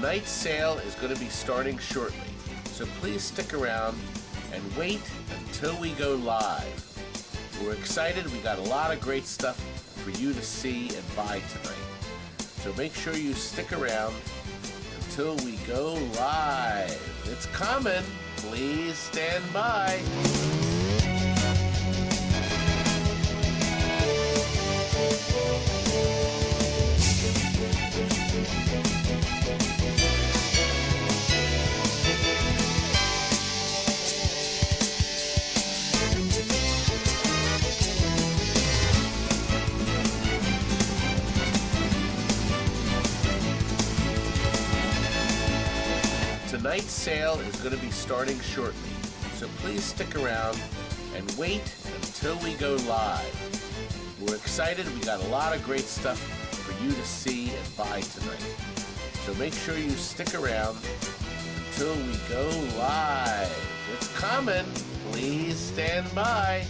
Tonight's sale is going to be starting shortly, so please stick around and wait until we go live. We're excited. We got a lot of great stuff for you to see and buy tonight. So make sure you stick around until we go live. It's coming. Please stand by. Tonight's sale is going to be starting shortly, so please stick around and wait until we go live. We're excited. We got a lot of great stuff for you to see and buy tonight. So make sure you stick around until we go live. It's coming. Please stand by.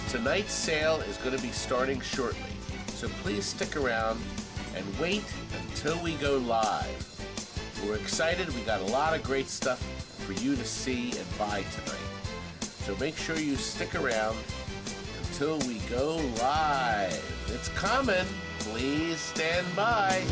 Tonight's sale is going to be starting shortly, so please stick around and wait until we go live. We're excited. We got a lot of great stuff for you to see and buy tonight. So make sure you stick around until we go live. It's coming. Please stand by.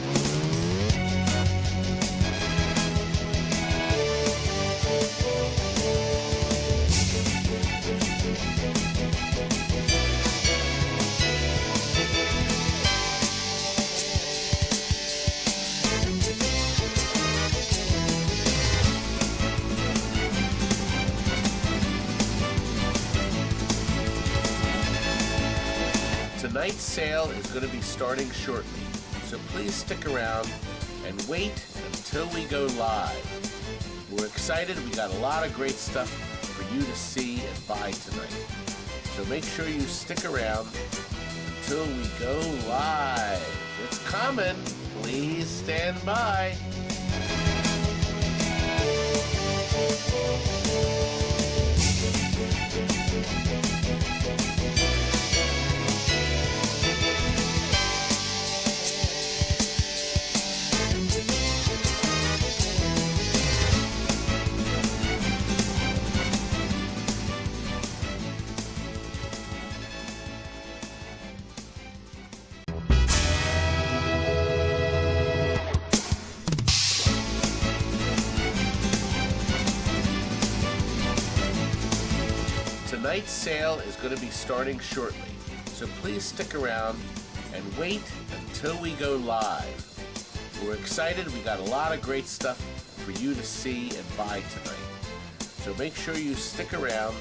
Tonight's sale is going to be starting shortly, so please stick around and wait until we go live. We're excited. We got a lot of great stuff for you to see and buy tonight. So make sure you stick around until we go live. It's coming. Please stand by. Tonight's sale is going to be starting shortly, so please stick around and wait until we go live. We're excited. We got a lot of great stuff for you to see and buy tonight. So make sure you stick around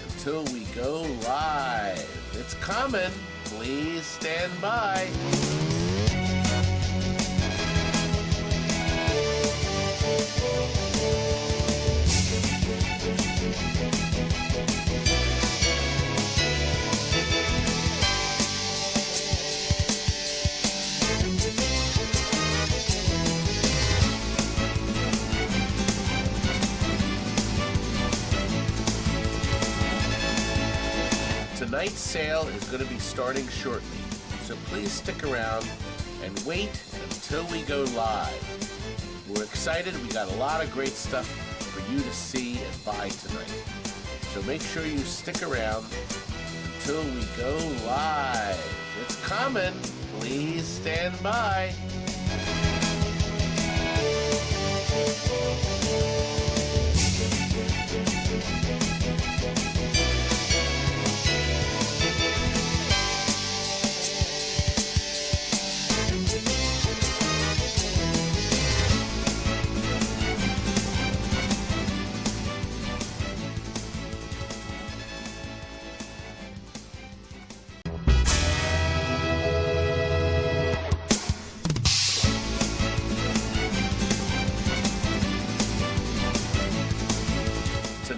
until we go live. It's coming. Please stand by. Tonight's sale is going to be starting shortly, so please stick around and wait until we go live. We're excited. We got a lot of great stuff for you to see and buy tonight. So make sure you stick around until we go live. It's coming. Please stand by.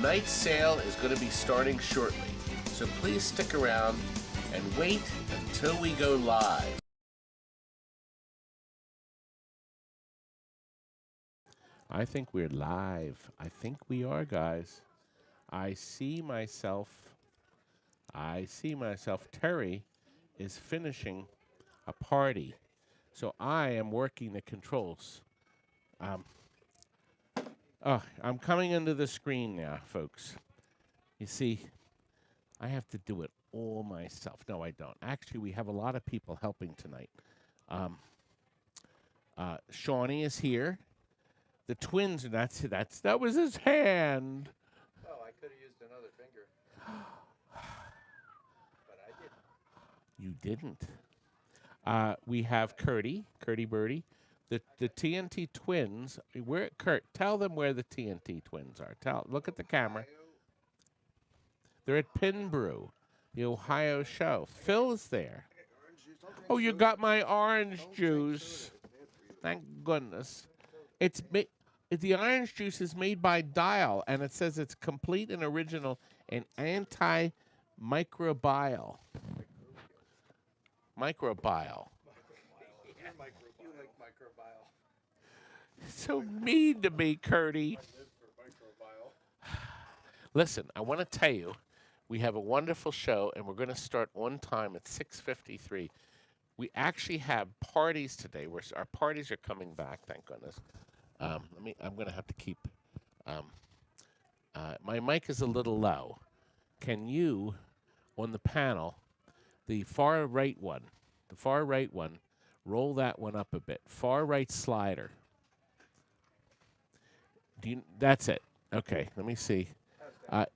Tonight's sale is going to be starting shortly, so please stick around and wait until we go live. I think we're live. I think we are, guys. I see myself. Terry is finishing a party, so I am working the controls. I'm coming into the screen now, folks. You see, I have to do it all myself. No, I don't. Actually, we have a lot of people helping tonight. Shawnee is here. The twins, that was his hand. Oh, I could have used another finger. But I didn't. You didn't. We have Curdy Birdie. The TNT twins. Where Kurt? Tell them where the TNT twins are. Look at the camera. They're at Pinbrew, the Ohio show. Phil's there. Oh, you got my orange juice. Thank goodness. The orange juice is made by Dial, and it says it's complete and original and antimicrobial. Microbial. You like microbial. So mean to me, Curdy. Listen, I want to tell you, we have a wonderful show, and we're going to start on time at 6:53. We actually have parties today. Our parties are coming back, thank goodness. I'm going to have to keep. My mic is a little low. Can you, on the panel, the far right one, roll that one up a bit. Far right slider. That's it. Okay, let me see.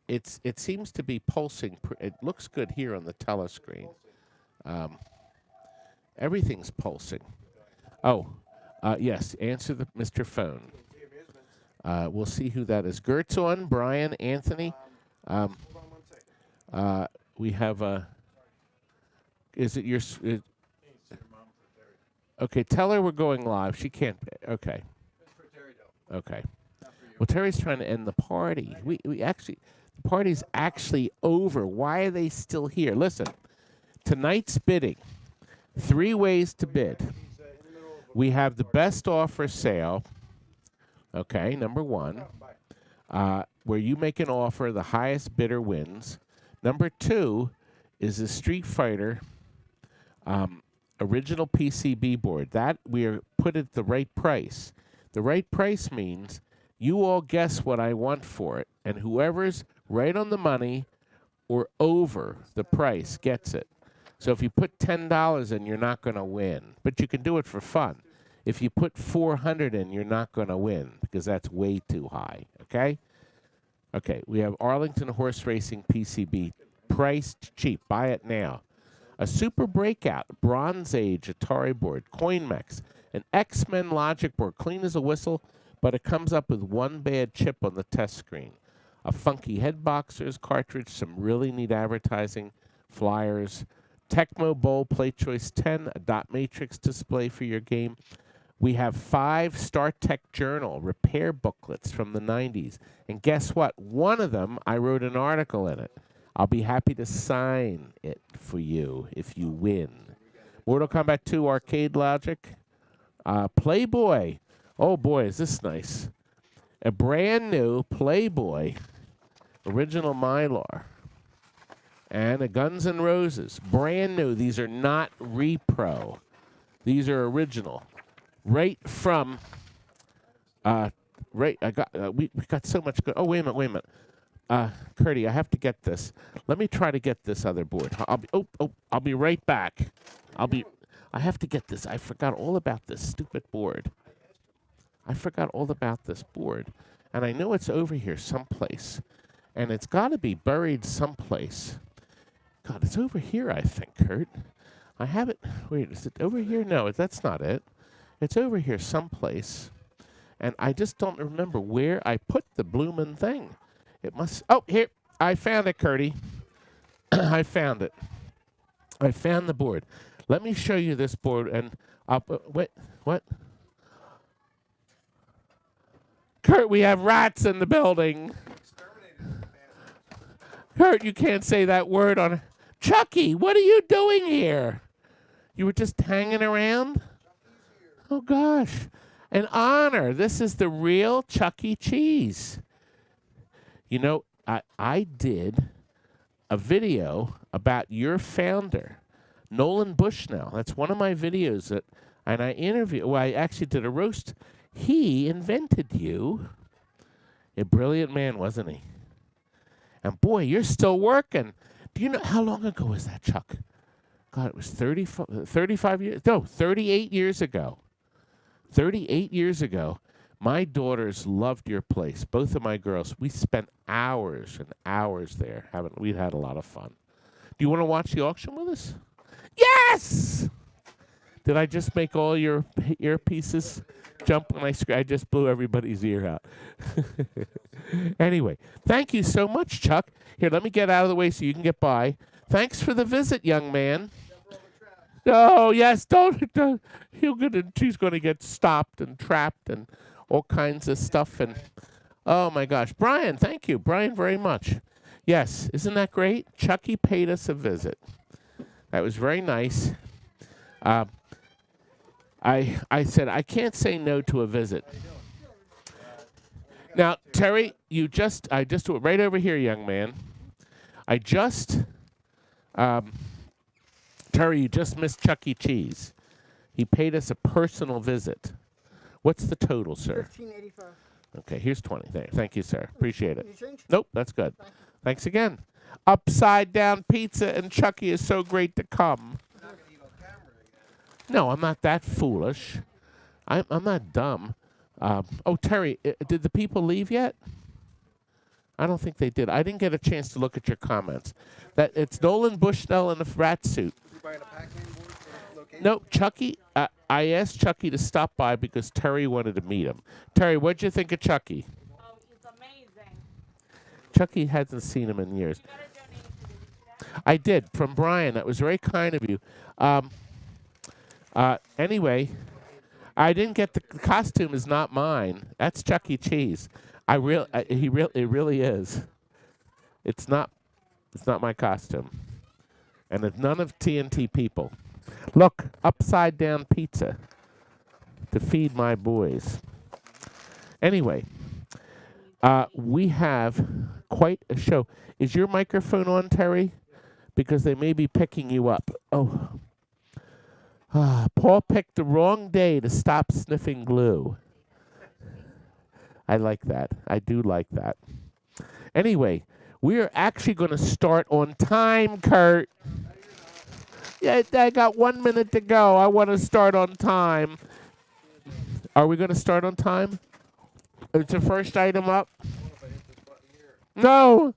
It seems to be pulsing. It looks good here on the telescreen. Everything's pulsing. Oh, yes. Answer Mr. Phone. We'll see who that is. Gert's on. Brian, Anthony. Hold on 1 second. We have is it your? Okay, tell her we're going live. She can't. Okay. It's for Terry, though. Okay. Not for you. Well, Terry's trying to end the party. We actually, the party's actually over. Why are they still here? Listen, tonight's bidding. 3 ways to bid. We have the best offer sale. Okay, number 1, where you make an offer, the highest bidder wins. Number 2 is the Street Fighter original PCB board. That we are put at the right price. The right price means you all guess what I want for it, and whoever's right on the money or over the price gets it. So if you put $10 in, you're not going to win, but you can do it for fun. If you put $400 in, you're not going to win because that's way too high, okay? Okay, we have Arlington Horse Racing PCB, priced cheap. Buy it now. A Super Breakout Bronze Age Atari board, Coinmix, an X-Men Logic board, clean as a whistle, but it comes up with 1 bad chip on the test screen. A funky Headboxers cartridge, some really neat advertising, flyers, Tecmo Bowl Play Choice 10, a dot matrix display for your game. We have 5 StarTech Journal repair booklets from the 90s. And guess what? One of them, I wrote an article in it. I'll be happy to sign it for you if you win. Mortal Kombat 2 Arcade Logic. Playboy. Oh, boy, is this nice. A brand new Playboy original Mylar. And a Guns N' Roses. Brand new. These are not repro. These are original. Right from, we got so much good. Oh, wait a minute. Curdy, I have to get this. Let me try to get this other board. I'll be right back. I have to get this. I forgot all about this stupid board. I forgot all about this board. And I know it's over here someplace. And it's got to be buried someplace. God, it's over here, I think, Kurt. I have it. Wait, is it over here? No, that's not it. It's over here someplace. And I just don't remember where I put the bloomin' thing. It must... Oh, here. I found it, Curdy. I found it. I found the board. Let me show you this board. And wait, what? Kurt, we have rats in the building. Exterminated. Kurt, you can't say that word on... Chucky, what are you doing here? You were just hanging around? Oh, gosh. An honor. This is the real Chuck E. Cheese. You know, I did a video about your founder, Nolan Bushnell. That's one of my videos that, and I interviewed, well, I actually did a roast. He invented you. A brilliant man, wasn't he? And boy, you're still working. Do you know, how long ago was that, Chuck? God, it was 35 years, no, 38 years ago. 38 years ago, my daughters loved your place. Both of my girls, we spent hours and hours there. We'd had a lot of fun. Do you want to watch the auction with us? Yes! Did I just make all your earpieces jump when I just blew everybody's ear out? Anyway, thank you so much, Chuck. Here, let me get out of the way so you can get by. Thanks for the visit, young man. Oh, yes, don't. She's going to get stopped and trapped and all kinds of stuff. And oh, my gosh. Brian, thank you. Brian, very much. Yes, isn't that great? Chucky paid us a visit. That was very nice. I said, I can't say no to a visit. Now, Terry, I just right over here, young man. Terry, you just missed Chuck E. Cheese. He paid us a personal visit. What's the total, sir? $15.85. Okay, here's 20. Thank you, sir. Appreciate it. You change? Nope, that's good. Thanks again. Upside down pizza and Chucky is so great to come. You're not gonna eat on camera again. No, I'm not that foolish. I'm not dumb. Oh, Terry, did the people leave yet? I don't think they did. I didn't get a chance to look at your comments. That it's Nolan Bushnell in a rat suit. You buying a Pac-Man board for location? No, Chucky. I asked Chucky to stop by because Terry wanted to meet him. Terry, what'd you think of Chucky? Oh, it's amazing. Chucky hasn't seen him in years. You got a donation, did you see that? I did, from Brian. That was very kind of you. Anyway, I didn't get the costume is not mine. That's Chuck E. Cheese. It really is. It's not my costume. And it's none of TNT people. Look, upside down pizza to feed my boys. Anyway, we have quite a show. Is your microphone on, Terry? Because they may be picking you up. Oh. Paul picked the wrong day to stop sniffing glue. I like that. I do like that. Anyway, we are actually going to start on time, Kurt. Yeah, I got 1 minute to go. I want to start on time. Are we going to start on time? Is the first item up? No.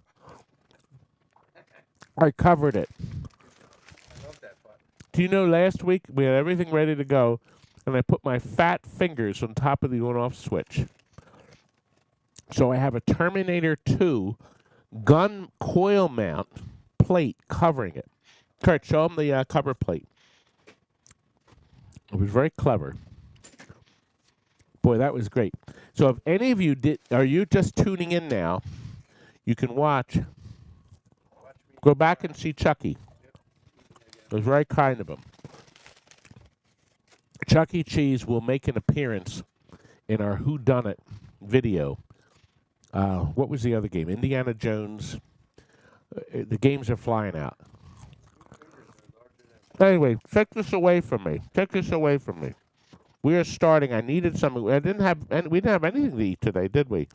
I covered it. I love that button. Do you know last week we had everything ready to go, and I put my fat fingers on top of the on-off switch. So I have a Terminator 2 gun coil mount plate covering it. Kurt, show them the cover plate. It was very clever. Boy, that was great. So if any of you are you just tuning in now, you can watch. Go back and see Chucky. It was very kind of him. Chuck E. Cheese will make an appearance in our Who Done It video. What was the other game? Indiana Jones. The games are flying out. Anyway, take this away from me. Take this away from me. We are starting. I needed something. We didn't have anything to eat today, did we?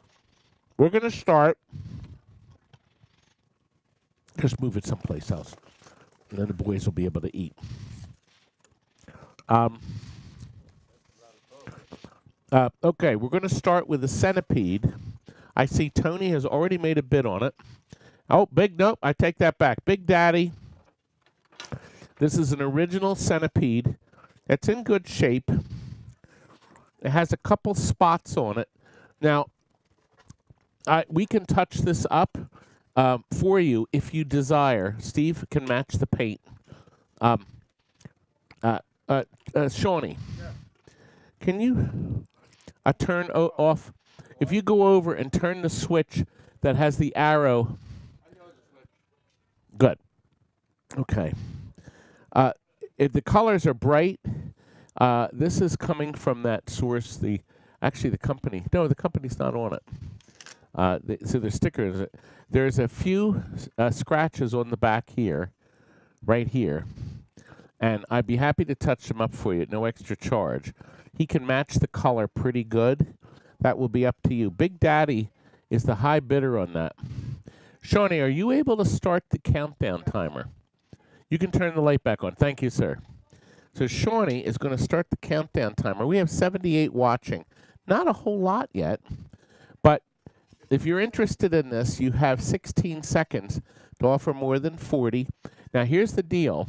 We're going to start. Just move it someplace else. And then the boys will be able to eat. Okay, we're going to start with the Centipede. I see Tony has already made a bid on it. Oh, nope, I take that back. Big Daddy. This is an original Centipede. It's in good shape. It has a couple spots on it. Now, we can touch this up for you if you desire. Steve can match the paint. Shawnee, can you turn off? If you go over and turn the switch that has the arrow. Good. Okay. If the colors are bright, this is coming from that source. Actually, the company. No, the company's not on it. So there's stickers. There's a few scratches on the back here, right here, and I'd be happy to touch them up for you at no extra charge. He can match the color pretty good. That will be up to you. Big Daddy is the high bidder on that. Shawnee, are you able to start the countdown timer? You can turn the light back on. Thank you, sir. So Shawnee is going to start the countdown timer. We have 78 watching. Not a whole lot yet, but if you're interested in this, you have 16 seconds to offer more than 40. Now, here's the deal.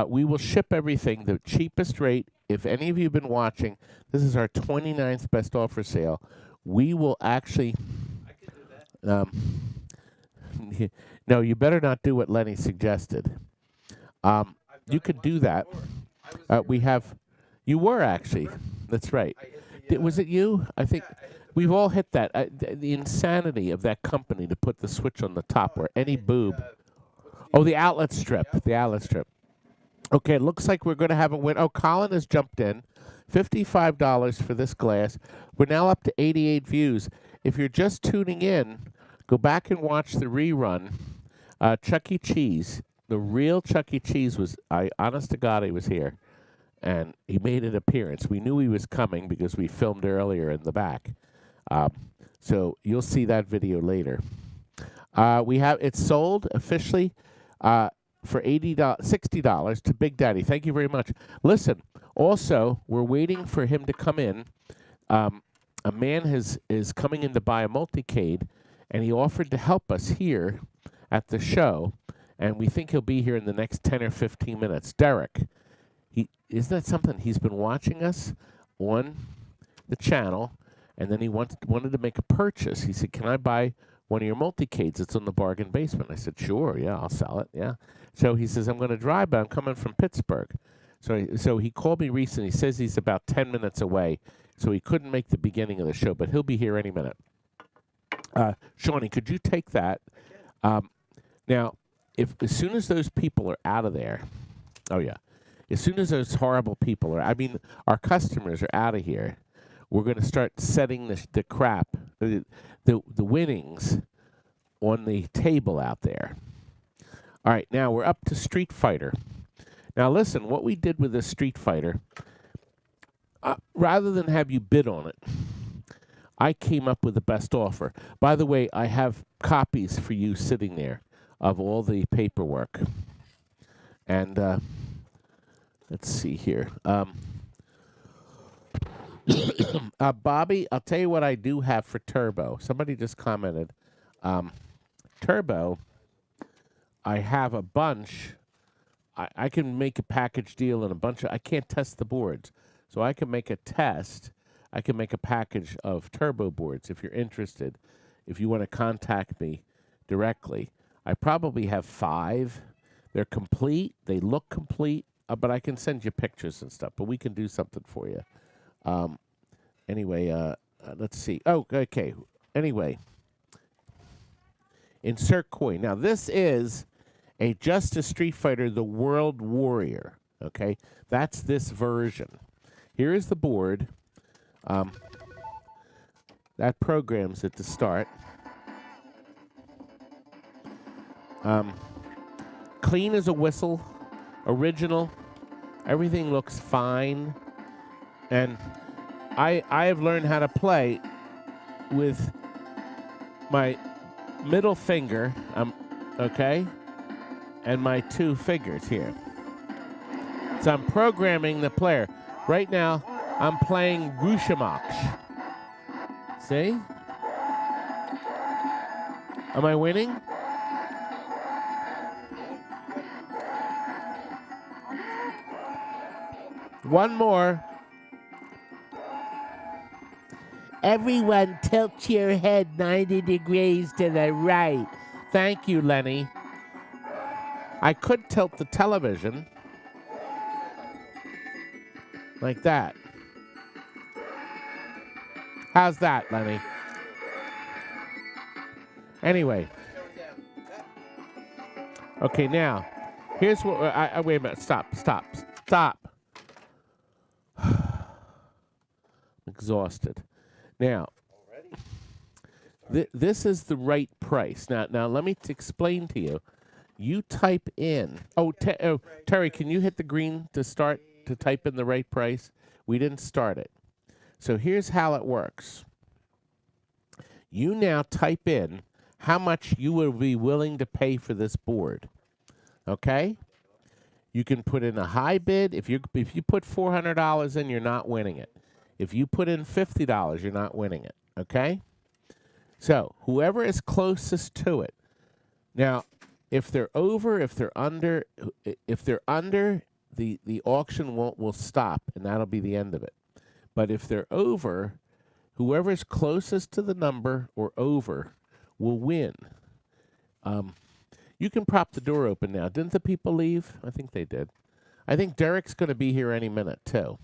We will ship everything the cheapest rate. If any of you have been watching, this is our 29th best offer sale. We will actually... I could do that. No, you better not do what Lenny suggested. You could do that. We have... You were, actually. That's right. Was it you? I think we've all hit that. The insanity of that company to put the switch on the top where any boob... Oh, the outlet strip. The outlet strip. Okay, it looks like we're going to have a win. Oh, Colin has jumped in. $55 for this glass. We're now up to 88 views. If you're just tuning in, go back and watch the rerun. Chuck E. Cheese, the real Chuck E. Cheese was, honest to God, he was here. And he made an appearance. We knew he was coming because we filmed earlier in the back. So you'll see that video later. It's sold officially for $60 to Big Daddy. Thank you very much. Listen, also, we're waiting for him to come in. A man is coming in to buy a multicade, and he offered to help us here at the show, and we think he'll be here in the next 10 or 15 minutes. Derek, isn't that something? He's been watching us on the channel, and then he wanted to make a purchase. He said, can I buy one of your multicades? It's on the bargain basement. I said, sure, yeah, I'll sell it, yeah. So he says, I'm going to drive, but I'm coming from Pittsburgh. So he called me recently. He says he's about 10 minutes away, so he couldn't make the beginning of the show, but he'll be here any minute. Shawnee, could you take that? Now, as soon as those people are out of there, oh, yeah, as soon as those horrible people our customers are out of here, we're going to start setting the crap, the winnings on the table out there. All right, now we're up to Street Fighter. Now, listen, what we did with this Street Fighter, rather than have you bid on it, I came up with the best offer. By the way, I have copies for you sitting there of all the paperwork. And let's see here. Bobby, I'll tell you what I do have for Turbo. Somebody just commented. Turbo, I have a bunch. I can make a package deal and a bunch of... I can't test the boards. So I can make a test. I can make a package of Turbo boards if you're interested. If you want to contact me directly. I probably have 5. They're complete. They look complete. But I can send you pictures and stuff. But we can do something for you. Anyway, let's see. Oh, okay. Anyway. Insert coin. Now, this is just a Street Fighter, the World Warrior. Okay? That's this version. Here is the board. That programs it to start. Clean as a whistle. Original. Everything looks fine. And I have learned how to play with my middle finger, okay, and my 2 fingers here. So I'm programming the player. Right now, I'm playing Rushamach. See? Am I winning? One more. Everyone tilt your head 90 degrees to the right. Thank you, Lenny. I could tilt the television like that. How's that, Lenny? Anyway. Okay, now, here's what wait a minute. Stop. I'm exhausted. Now, this is the right price. Now let me explain to you. You type in. Terry, can you hit the green to start to type in the right price? We didn't start it. So here's how it works. You now type in how much you will be willing to pay for this board. Okay? You can put in a high bid. If you put $400 in, you're not winning it. If you put in $50, you're not winning it. Okay? So whoever is closest to it. Now, if they're over, if they're under, the auction will stop, and that'll be the end of it. But if they're over, whoever's closest to the number or over will win. You can prop the door open now. Didn't the people leave? I think they did. I think Derek's going to be here any minute, too.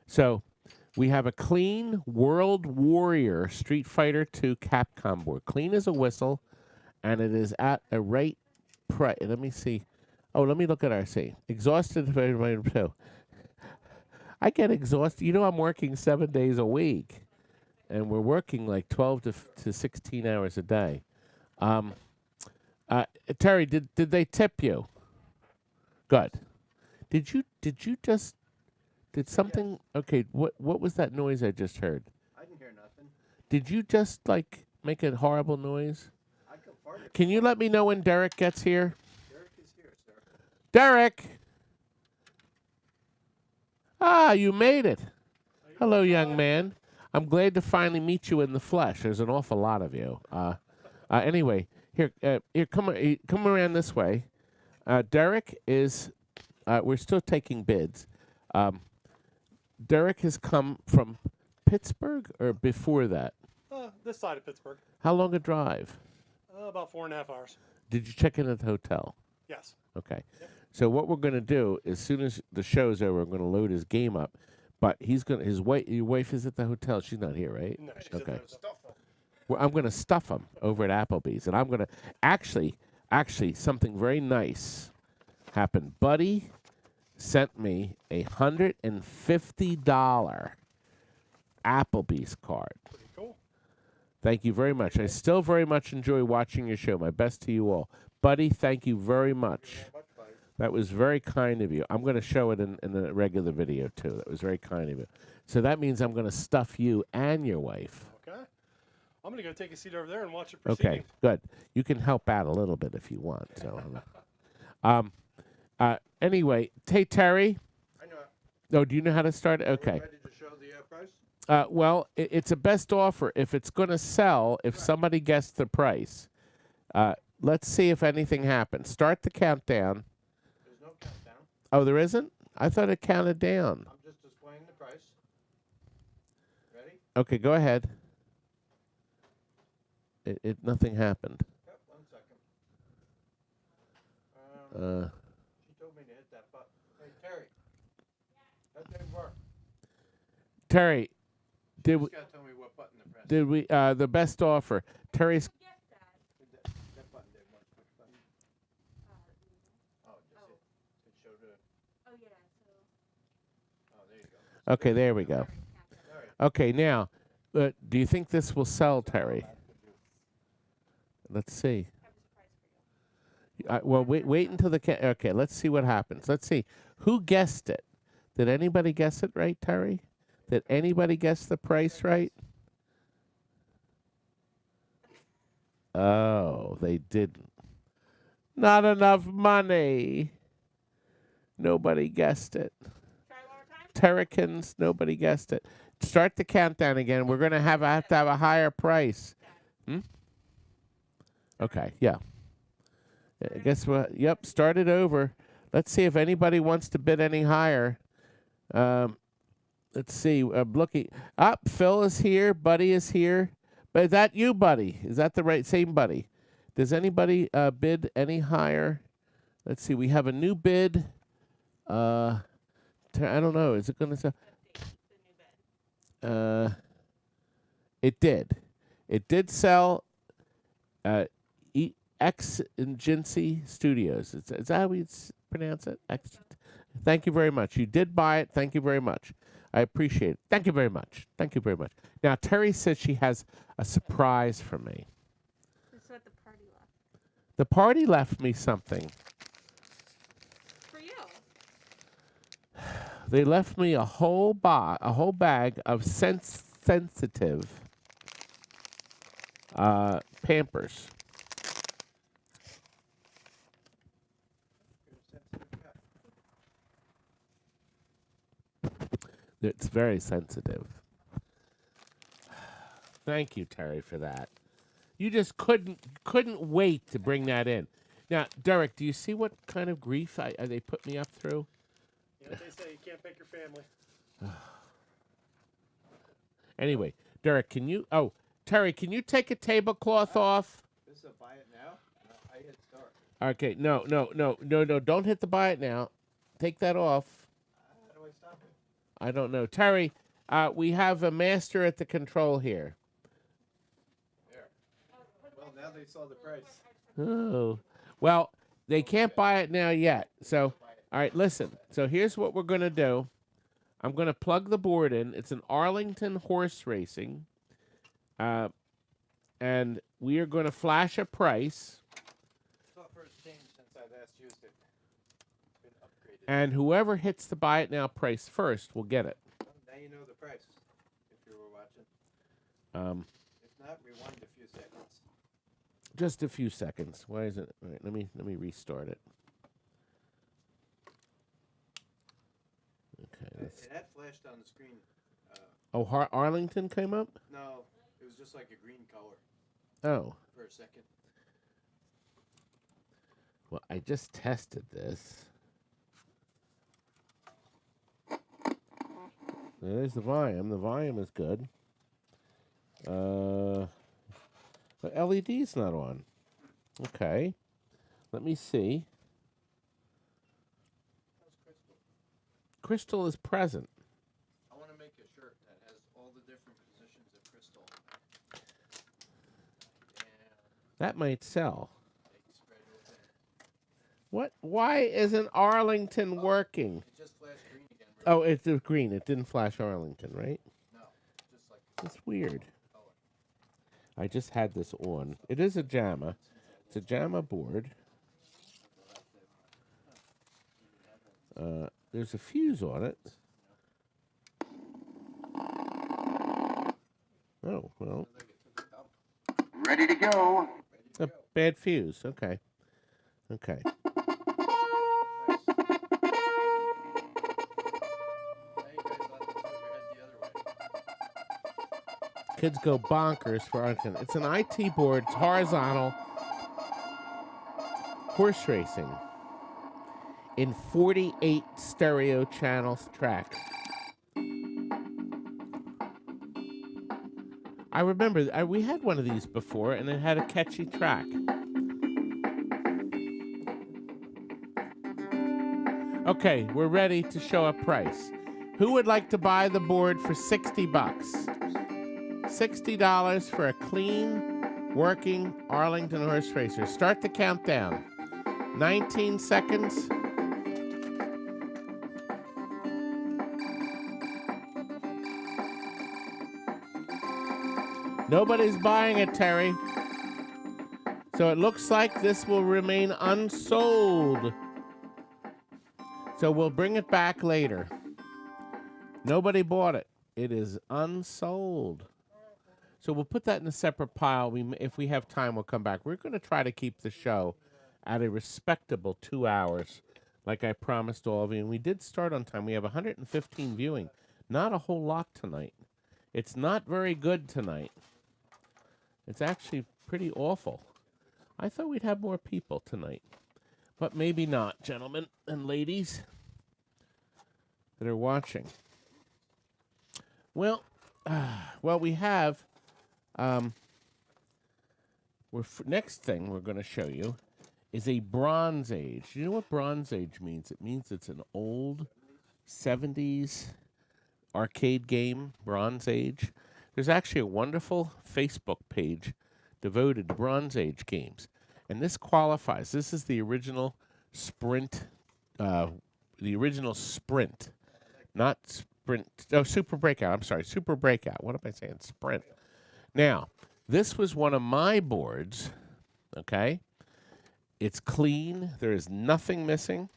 So we have a clean World Warrior Street Fighter II Capcom board. Clean as a whistle, and it is at a right price. Let me see. Oh, let me look at our see. Exhausted. I get exhausted. You know, I'm working 7 days a week, and we're working like 12 to 16 hours a day. Terry, did they tip you? Good. Did something? Yes. Okay. What was that noise I just heard? I didn't hear nothing. Did you just like make a horrible noise? Can you let me know when Derek gets here? Derek is here, sir. Derek! Ah, you made it. Hello, young man. I'm glad to finally meet you in the flesh. There's an awful lot of you. Anyway, here, come around this way. Derek is. We're still taking bids. Derek has come from Pittsburgh or before that? This side of Pittsburgh. How long a drive? About 4.5 hours. Did you check in at the hotel? Yes. Okay. Yep. So what we're going to do, as soon as the show's over, I'm going to load his game up. But your wife is at the hotel. She's not here, right? No, she's okay. at the hotel. Well, I'm going to stuff him over at Applebee's, and I'm going to actually something very nice happened. Buddy sent me a $150 Applebee's card. Pretty cool. Thank you very much. I still very much enjoy watching your show. My best to you all. Buddy, thank you very much. That was very kind of you. I'm going to show it in the regular video, too. That was very kind of you. So that means I'm going to stuff you and your wife. Okay. I'm going to go take a seat over there and watch it proceed. Okay, good. You can help out a little bit if you want. So, anyway, hey, Terry. I know it. Oh, do you know how to start? Okay. Are we ready to show the price? Well, it's a best offer. If it's going to sell, if somebody guessed the price, let's see if anything happens. Start the countdown. There's no countdown. Oh, there isn't? I thought it counted down. I'm just displaying the price. Ready? Okay, go ahead. Nothing happened. Yep, 1 second. She told me to hit that button. Hey, Terry. That didn't work. Terry, did we? You just gotta tell me what button to press. Did we? The best offer. Terry's. That button didn't work. Which button? Oh, just it showed it. Oh, yeah. Oh, there you go. Okay, there we go. Okay, now, do you think this will sell, Terry? Let's see. Well, wait until the okay. Let's see what happens. Let's see who guessed it. Did anybody guess it right, Terry? Did anybody guess the price right? Oh, they didn't. Not enough money. Nobody guessed it. Try one more time. Terracins, nobody guessed it. Start the countdown again. We're going to have to have a higher price. Okay, yeah. Guess what? Yep, start it over. Let's see if anybody wants to bid any higher. Let's see. Looking up. Phil is here. Buddy is here. But is that you, Buddy? Is that the same Buddy? Does anybody bid any higher? Let's see. We have a new bid. I don't know. Is it going to sell? It did. It did sell. Exigency Studios. Is that how we pronounce it? Thank you very much. You did buy it. Thank you very much. I appreciate it. Thank you very much. Thank you very much. Now, Terry says she has a surprise for me. This is what the party left. The party left me something. For you. They left me a whole bag of sensitive Pampers. It's very sensitive. Thank you, Terry, for that. You just couldn't wait to bring that in. Now, Derek, do you see what kind of grief they put me up through? You know what they say, you can't pick your family. Anyway, Derek, Terry, can you take a tablecloth off? This is a buy it now? No, I hit start. Okay, no, don't hit the buy it now. Take that off. How do I stop it? I don't know. Terry, we have a master at the control here. There. Well, now they saw the price. Oh. Well, they can't buy it now yet. So, all right, listen. So here's what we're going to do. I'm going to plug the board in. It's an Arlington horse racing. And we are going to flash a price. Software's changed since I last used it. It's been upgraded. And whoever hits the buy it now price first will get it. Well, now you know the price, if you were watching. If not, rewind a few seconds. Just a few seconds. Why is it? All right, let me restart it. Okay. It had flashed on the screen. Arlington came up? No, it was just like a green color Oh. for a second. Well, I just tested this. There's the volume. The volume is good. The LED's not on. Okay. Let me see. How's Crystal? Crystal is present. I want to make a shirt that has all the different positions of Crystal. And That might sell. they spread open. What? Why isn't Arlington working? It just flashed green again. Oh, it's green. It didn't flash Arlington, right? No, just like That's weird. color. I just had this on. It is a JAMA. It's a JAMA board. There's a fuse on it. Oh, well. Ready to go. A bad fuse. Okay. Okay. Nice. Now you guys will have to tilt your head the other way. Kids go bonkers for Arlington. It's an IT board. It's horizontal. Horse racing. In 48 stereo channels track. I remember we had one of these before, and it had a catchy track. Okay, we're ready to show a price. Who would like to buy the board for $60? $60 for a clean, working Arlington horse racer. Start the countdown. 19 seconds. Nobody's buying it, Terry. So it looks like this will remain unsold. So we'll bring it back later. Nobody bought it. It is unsold. So we'll put that in a separate pile. If we have time, we'll come back. We're going to try to keep the show at a respectable 2 hours, like I promised all of you. And we did start on time. We have 115 viewing. Not a whole lot tonight. It's not very good tonight. It's actually pretty awful. I thought we'd have more people tonight. But maybe not, gentlemen and ladies that are watching. Well, we have... next thing we're going to show you is a Bronze Age. You know what Bronze Age means? It means it's an old 70s arcade game, Bronze Age. There's actually a wonderful Facebook page devoted to Bronze Age games. And this qualifies. This is the original Sprint, not Sprint. Oh, Super Breakout. I'm sorry, Super Breakout. What am I saying? Sprint. Now, this was one of my boards, okay? It's clean. There is nothing missing.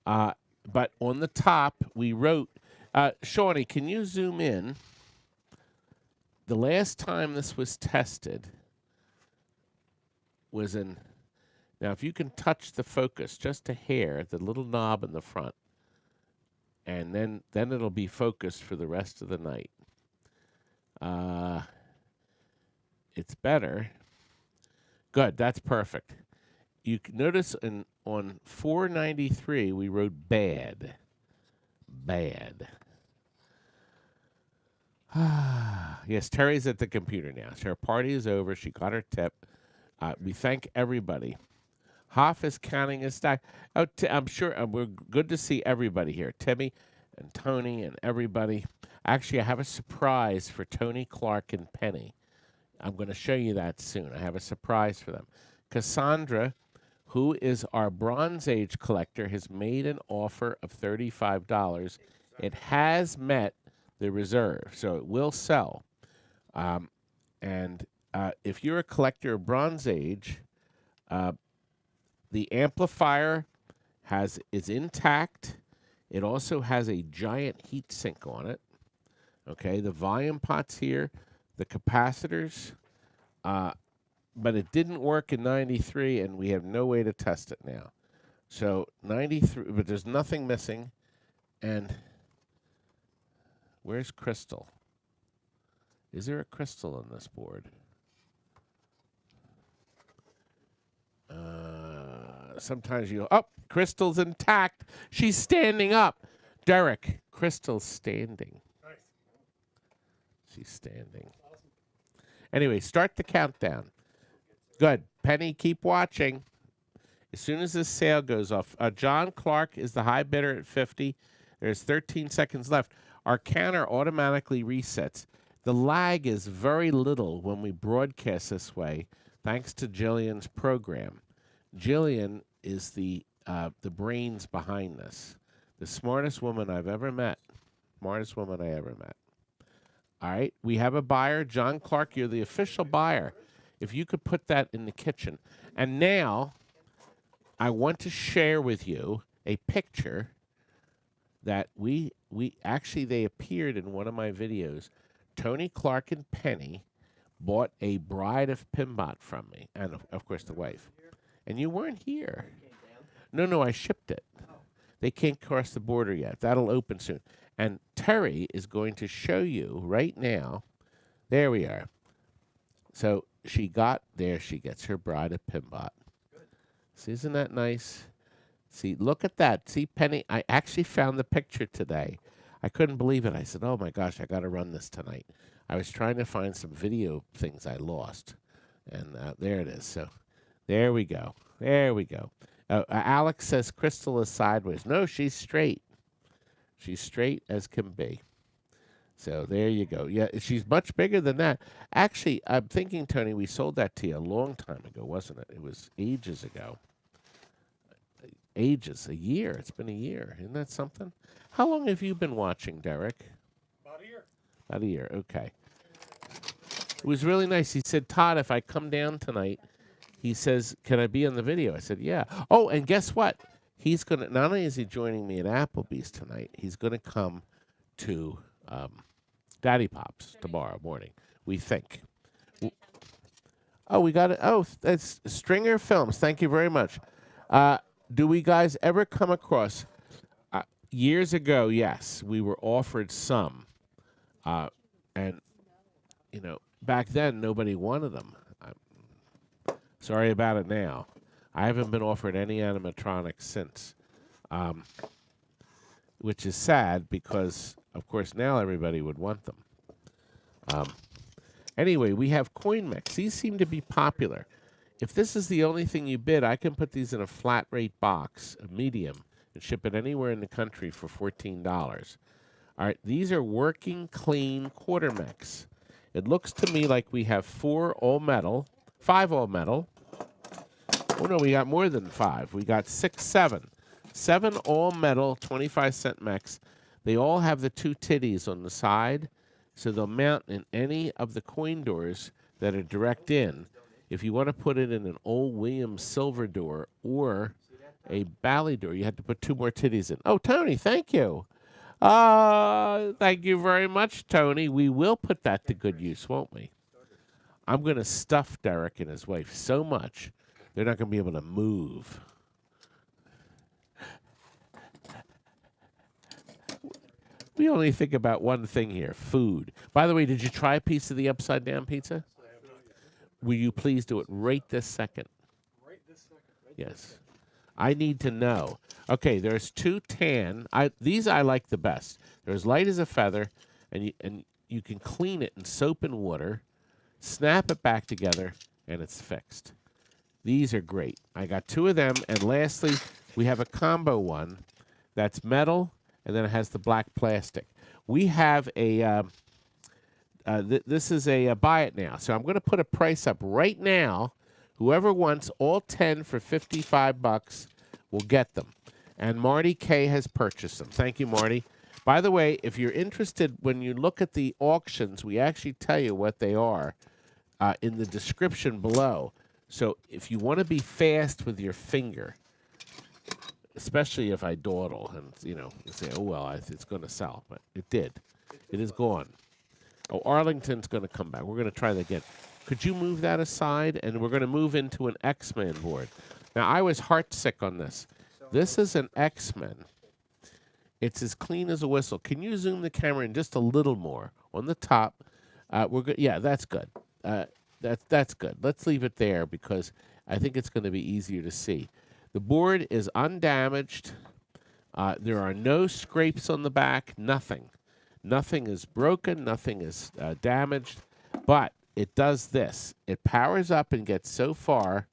But on the top, we wrote, Shawnee, can you zoom in? The last time this was tested was in, now if you can touch the focus just a hair, the little knob in the front, and then it'll be focused for the rest of the night. It's better. Good, that's perfect. You can notice on 493 we wrote bad. Bad. Yes, Terry's at the computer now. So her party is over. She got her tip. We thank everybody. Hoff is counting his stack. Oh, I'm sure we're good to see everybody here. Timmy and Tony and everybody. Actually, I have a surprise for Tony, Clark, and Penny. I'm going to show you that soon. I have a surprise for them. Cassandra, who is our Bronze Age collector, has made an offer of $35. It has met the reserve, so it will sell. If you're a collector of Bronze Age, the amplifier is intact. It also has a giant heat sink on it. Okay, the volume pot's here, the capacitors, but it didn't work in 93, and we have no way to test it now. So 93, but there's nothing missing, and where's Crystal? Is there a Crystal on this board? Sometimes Crystal's intact. She's standing up. Derek, Crystal's standing. Nice. She's standing. Awesome. Anyway, start the countdown. Good. Penny, keep watching. As soon as this sale goes off, John Clark is the high bidder at 50. There's 13 seconds left. Our counter automatically resets. The lag is very little when we broadcast this way, thanks to Jillian's program. Jillian is the brains behind this. The smartest woman I've ever met. Smartest woman I ever met. All right, we have a buyer. John Clark, you're the official buyer. If you could put that in the kitchen. And now, I want to share with you a picture that they appeared in one of my videos. Tony, Clark, and Penny bought a bride of Pinbot from me, and of course the wife. And you weren't here. No, I shipped it. They can't cross the border yet. That'll open soon. And Terry is going to show you right now. There we are. So she gets her bride of Pinbot. See, isn't that nice? See, look at that. See, Penny, I actually found the picture today. I couldn't believe it. I said, oh, my gosh, I got to run this tonight. I was trying to find some video things I lost. And there it is. So there we go. There we go. Alex says Crystal is sideways. No, she's straight. She's straight as can be. So there you go. Yeah, she's much bigger than that. Actually, I'm thinking, Tony, we sold that to you a long time ago, wasn't it? It was ages ago. Ages. A year. It's been a year. Isn't that something? How long have you been watching, Derek? About a year. About a year. Okay. It was really nice. He said, Todd, if I come down tonight, he says, can I be on the video? I said, yeah. Oh, and guess what? He's going to, not only is he joining me at Applebee's tonight, he's going to come to Daddy Pop's tomorrow morning, we think. Oh, we got it. Oh, that's Stringer Films. Thank you very much. Do we guys ever come across, years ago, yes, we were offered some. And, you know, back then, nobody wanted them. Sorry about it now. I haven't been offered any animatronics since, which is sad because, of course, now everybody would want them. Anyway, we have Coinmix. These seem to be popular. If this is the only thing you bid, I can put these in a flat rate box, a medium, and ship it anywhere in the country for $14. All right, these are working, clean Quadrascan. It looks to me like we have 5 all metal, Oh, no, we got more than 5. We got 6, 7. 7 all-metal 25-cent mechs. They all have the 2 titties on the side, so they'll mount in any of the coin doors that are direct in. If you want to put it in an old Williams silver door or a Bally door, you have to put 2 more titties in. Oh, Tony, thank you. Thank you very much, Tony. We will put that to good use, won't we? I'm going to stuff Derek and his wife so much, they're not going to be able to move. We only think about one thing here, food. By the way, did you try a piece of the upside-down pizza? Will you please do it right this second? Right this second. Yes. I need to know. Okay, there's 2 tan. These I like the best. They're as light as a feather, and you can clean it in soap and water, snap it back together, and it's fixed. These are great. I got 2 of them, and lastly, we have a combo one that's metal, and then it has the black plastic. We have a, this is a buy it now. So I'm going to put a price up right now. Whoever wants all 10 for $55 will get them. And Marty K has purchased them. Thank you, Marty. By the way, if you're interested, when you look at the auctions, we actually tell you what they are in the description below. So if you want to be fast with your finger, especially if I dawdle and, you say, oh, well, it's going to sell. But it did. It is gone. Oh, Arlington's going to come back. We're going to try that again. Could you move that aside? And we're going to move into an X-Men board. Now, I was heartsick on this. This is an X-Men. It's as clean as a whistle. Can you zoom the camera in just a little more on the top? We're good. Yeah, that's good. That's good. Let's leave it there because I think it's going to be easier to see. The board is undamaged. There are no scrapes on the back. Nothing. Nothing is broken. Nothing is damaged. But it does this. It powers up and gets so far,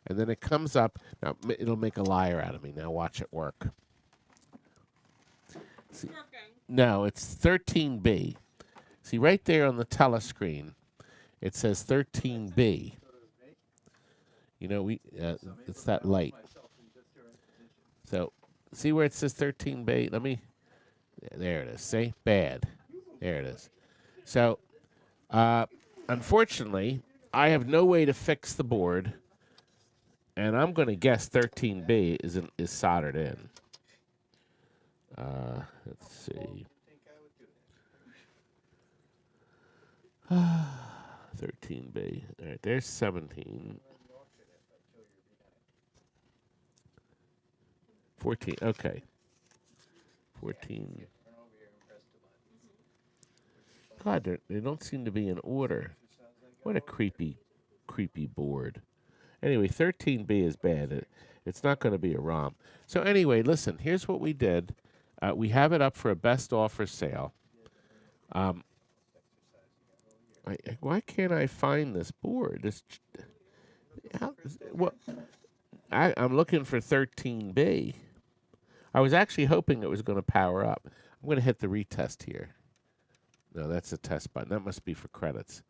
and then it comes up. Now, it'll make a liar out of me. Now watch it work. See, no, it's 13B. See, right there on the telescreen, it says 13B. It's that light. So, see where it says 13B? There it is. See? Bad. There it is. So, unfortunately, I have no way to fix the board, and I'm going to guess 13B is soldered in. Let's see. 13B. All right, there's 17. 14. Okay. 14. God, they don't seem to be in order. What a creepy board. Anyway, 13B is bad. It's not going to be a ROM. So anyway, listen, here's what we did. We have it up for a best offer sale. Why can't I find this board? I'm looking for 13B. I was actually hoping it was going to power up. I'm going to hit the retest here. No, that's a test button. That must be for credits.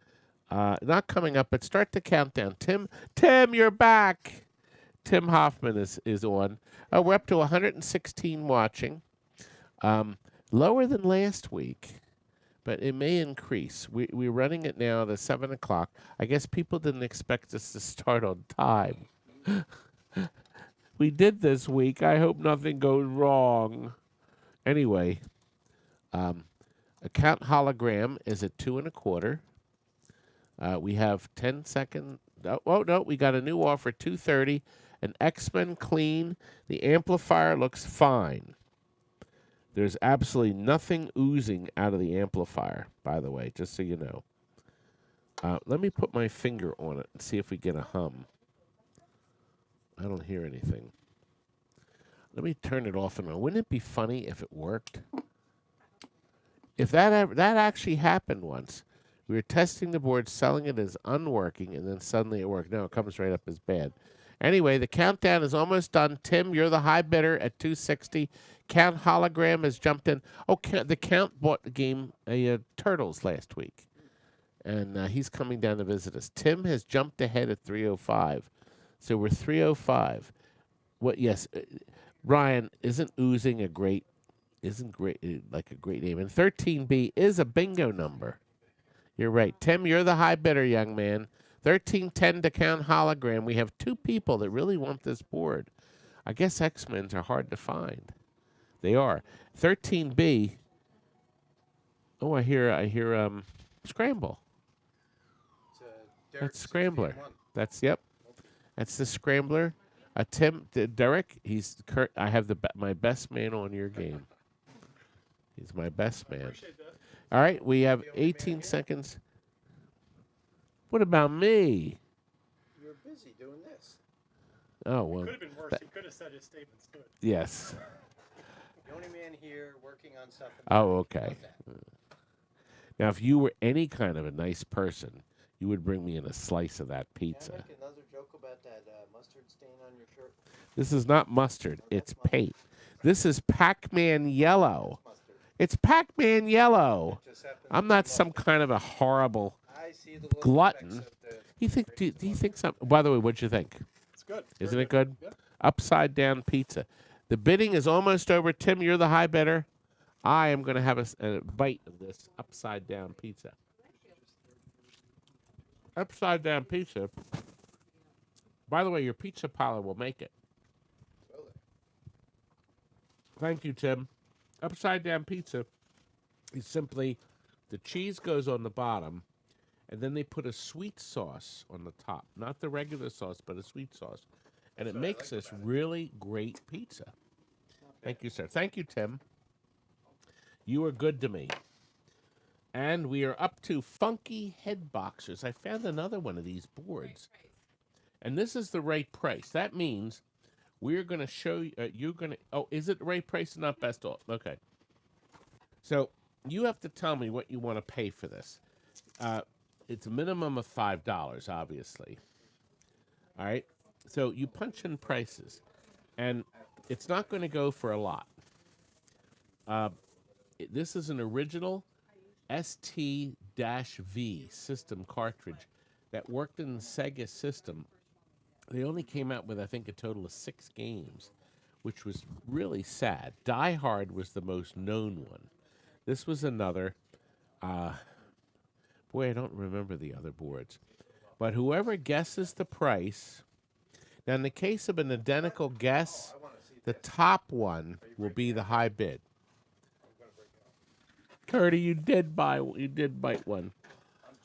Not coming up, but start the countdown. Tim, you're back. Tim Hoffman is on. We're up to 116 watching. Lower than last week, but it may increase. We're running it now to 7 o'clock. I guess people didn't expect us to start on time. We did this week. I hope nothing goes wrong. Anyway, account hologram is at 2 1/4. We have 10 seconds. Oh, no, we got a new offer, 230. An X-Men clean. The amplifier looks fine. There's absolutely nothing oozing out of the amplifier, by the way, just so you know. Let me put my finger on it and see if we get a hum. I don't hear anything. Let me turn it off and on. Wouldn't it be funny if it worked? If that actually happened once. We were testing the board, selling it as unworking, and then suddenly it worked. No, it comes right up as bad. Anyway, the countdown is almost done. Tim, you're the high bidder at 260. Count hologram has jumped in. Oh, the Count bought the game Turtles last week, and he's coming down to visit us. Tim has jumped ahead at 305. So we're 305. What? Yes, Ryan, isn't oozing a great? Isn't great like a great name? And 13B is a bingo number. You're right, Tim. You're the high bidder, young man. 1310 to count hologram. We have 2 people that really want this board. I guess X-Men's are hard to find. They are. 13B. Oh, I hear Scramble. That's Scrambler. That's yep. That's the Scrambler. Tim, Derek. He's Kurt. I have my best man on your game. He's my best man. Appreciate that. All right, we have 18 seconds. What about me? You were busy doing this. Oh well. Could have been worse. He could have said his statements good. Yes. The only man here working on something. Oh, okay. Now, if you were any kind of a nice person, you would bring me in a slice of that Can I pizza. make another joke about that mustard stain on your shirt? This is not mustard. It's paint. This is Pac-Man yellow. Mustard. It's Pac-Man yellow. Just happens I'm to not be some mustard. kind of a horrible I see the little glutton. specks of the He thinks something. By the way, what'd you think? It's good. Isn't Very it good? Yeah. Upside down pizza. The bidding is almost over. Tim, you're the high bidder. I am going to have a bite of this upside down pizza. Upside down pizza. By the way, your pizza parlor will make it. Thank you, Tim. Upside down pizza is simply the cheese goes on the bottom, and then they put a sweet sauce on the top. Not the regular sauce, but a sweet sauce. And it makes this really great pizza. Thank you, sir. Thank you, Tim. You are good to me. And we are up to Funky Head Boxers. I found another one of these boards. And this is the right price. That means we're going to show you, you're going to, oh, is it the right price or not best off? Okay. So you have to tell me what you want to pay for this. It's a minimum of $5, obviously. All right. So you punch in prices, and it's not going to go for a lot. This is an original Stv system cartridge that worked in the Sega system. They only came out with, I think, a total of 6 games, which was really sad. Die Hard was the most known one. This was another. Boy, I don't remember the other boards. But whoever guesses the price. Now, in the case of an identical guess, the top one will be the high bid. Curdy, you did bite one. I'm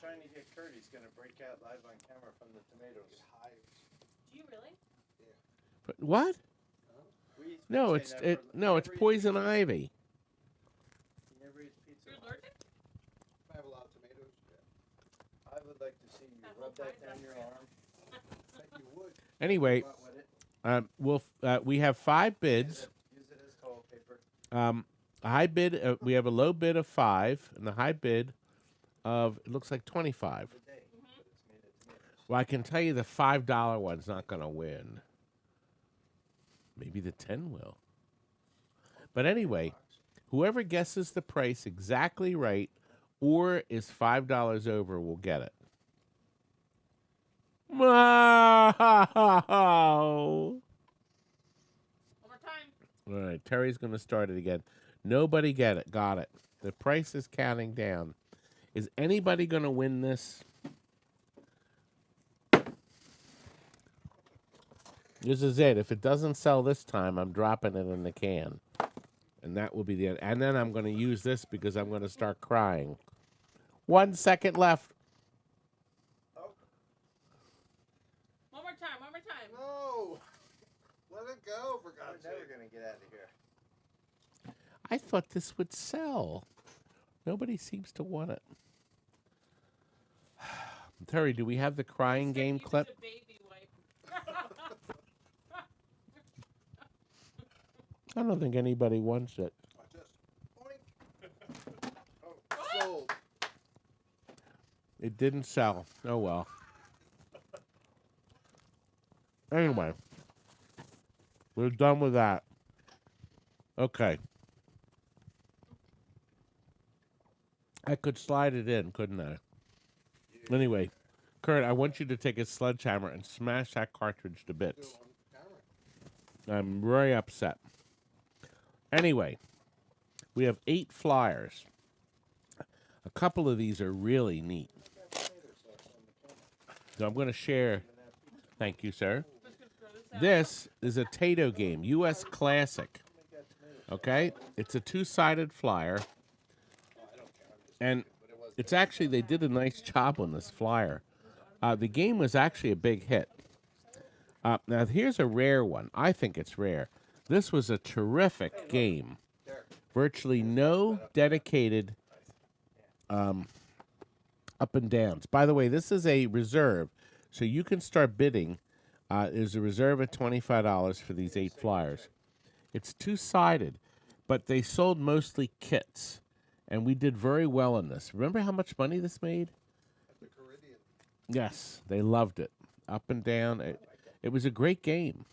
trying to get Kurt. He's going to break out live on camera from the tomatoes. Do you really? But what? We've No, been saying that for- it's never eat- poison ivy. He never eats pizza. You're allergic? I have a lot of tomatoes. Yeah. I would like to see you rub that down your arm. Bet you would. Anyway, Go out with it. we have 5 bids. Use it as toilet paper. A high bid, we have a low bid of 5, and the high bid of, it looks like 25. Good day, but it's made of tomatoes. Well, I can tell you the $5 one's not going to win. Maybe the 10 will. But anyway, whoever guesses the price exactly right or is $5 over will get it. One more time. All right, Terry's going to start it again. Nobody got it. The price is counting down. Is anybody going to win this? This is it. If it doesn't sell this time, I'm dropping it in the can. And that will be the end. And then I'm going to use this because I'm going to start crying. 1 second left. One more time. One more time. No! Let it go, for God's sake. We're never going to get out of here. I thought this would sell. Nobody seems to want it. Terry, do we have the crying game Use clip? a baby wipe. I don't think anybody wants it. Watch this. Boink. Oh, sold. It didn't sell. Oh, well. Anyway, we're done with that. Okay. I could slide it in, couldn't I? Anyway, Kurt, I want you to take a sledgehammer and smash that cartridge to bits. I'm very upset. Anyway, we have 8 flyers. A couple of these are really neat. So I'm going to share. Thank you, sir. This is a Tato game, U.S. Classic. Okay? It's a 2-sided flyer. And it's actually, they did a nice job on this flyer. The game was actually a big hit. Now, here's a rare one. I think it's rare. This was a terrific game. Virtually no dedicated up and downs. By the way, this is a reserve, so you can start bidding. There's a reserve at $25 for these 8 flyers. It's 2-sided, but they sold mostly kits, and we did very well in this. Remember how much money this made? The Caribbean. Yes, they loved it. Up and down. It was a great game.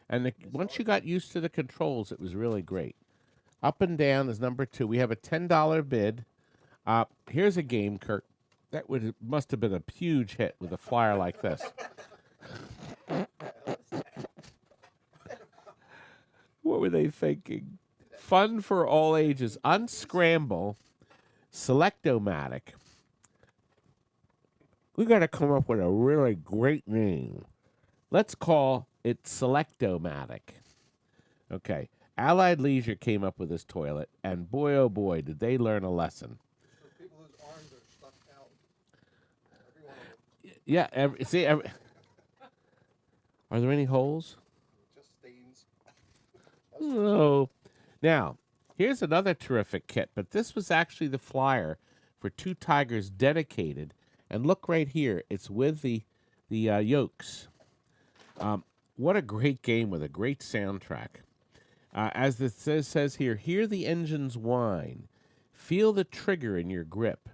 And once you got used to the controls, it was really great. Up and down is number 2. We have a $10 bid. Here's a game, Kurt. That must have been a huge hit with a flyer like this. What were they thinking? Fun for all ages. Unscramble. Selectomatic. We got to come up with a really great name. Let's call it Selectomatic. Okay. Allied Leisure came up with this toilet, and boy, oh boy, did they learn a lesson. For people whose arms are stuck out. Every one of them. Yeah, are there any holes? Just stains. No. Now, here's another terrific kit, but this was actually the flyer for 2 Tigers dedicated. And look right here, it's with the yokes. What a great game with a great soundtrack. As it says here, hear the engines whine. Feel the trigger in your grip.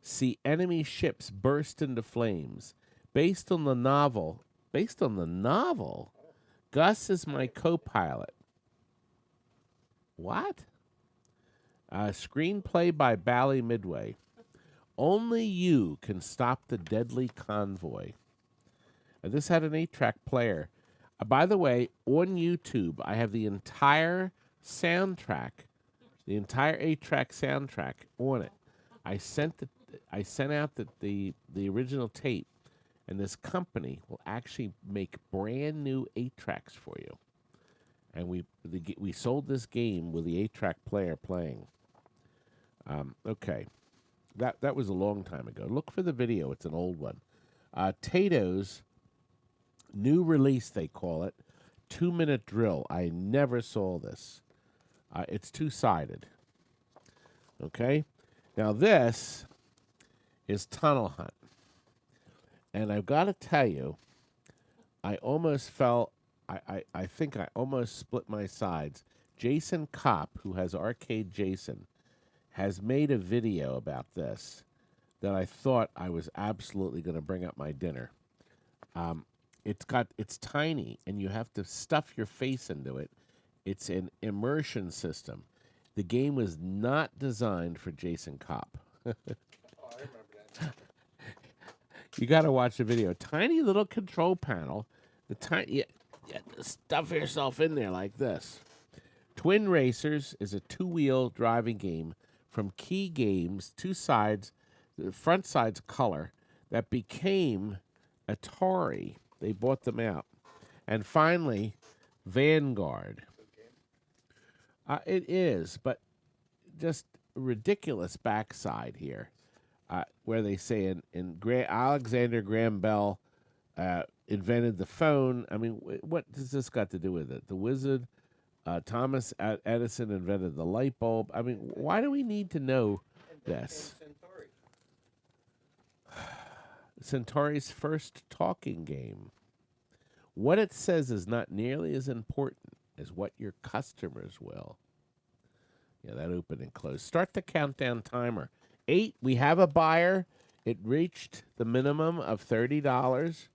See enemy ships burst into flames. Based on the novel, Gus is my co-pilot. What? Screenplay by Bally Midway. Only you can stop the deadly convoy. This had an 8-track player. By the way, on YouTube, I have the entire soundtrack, the entire 8-track soundtrack on it. I sent out the original tape, and this company will actually make brand new 8-tracks for you. And we sold this game with the 8-track player playing. Okay, that was a long time ago. Look for the video; it's an old one. Tato's new release, they call it, 2-minute drill. I never saw this. It's 2-sided. Okay? Now this is Tunnel Hunt. And I've got to tell you, I almost fell, I think I almost split my sides. Jason Kopp, who has Arcade Jason, has made a video about this that I thought I was absolutely going to bring up my dinner. It's tiny, and you have to stuff your face into it. It's an immersion system. The game was not designed for Jason Kopp. Oh, I remember that. You got to watch the video. Tiny little control panel. You have to stuff yourself in there like this. Twin Racers is a 2-wheel driving game from Key Games, 2 sides, the front side's color, that became Atari. They bought them out. And finally, Vanguard. It is, but just ridiculous backside here, where they say Alexander Graham Bell invented the phone. I mean, what does this got to do with it? The wizard, Thomas Edison invented the light bulb. I mean, why do we need to know this? Centauri's first talking game. What it says is not nearly as important as what your customers will. Yeah, that open and close. Start the countdown timer. 8, we have a buyer. It reached the minimum of $30.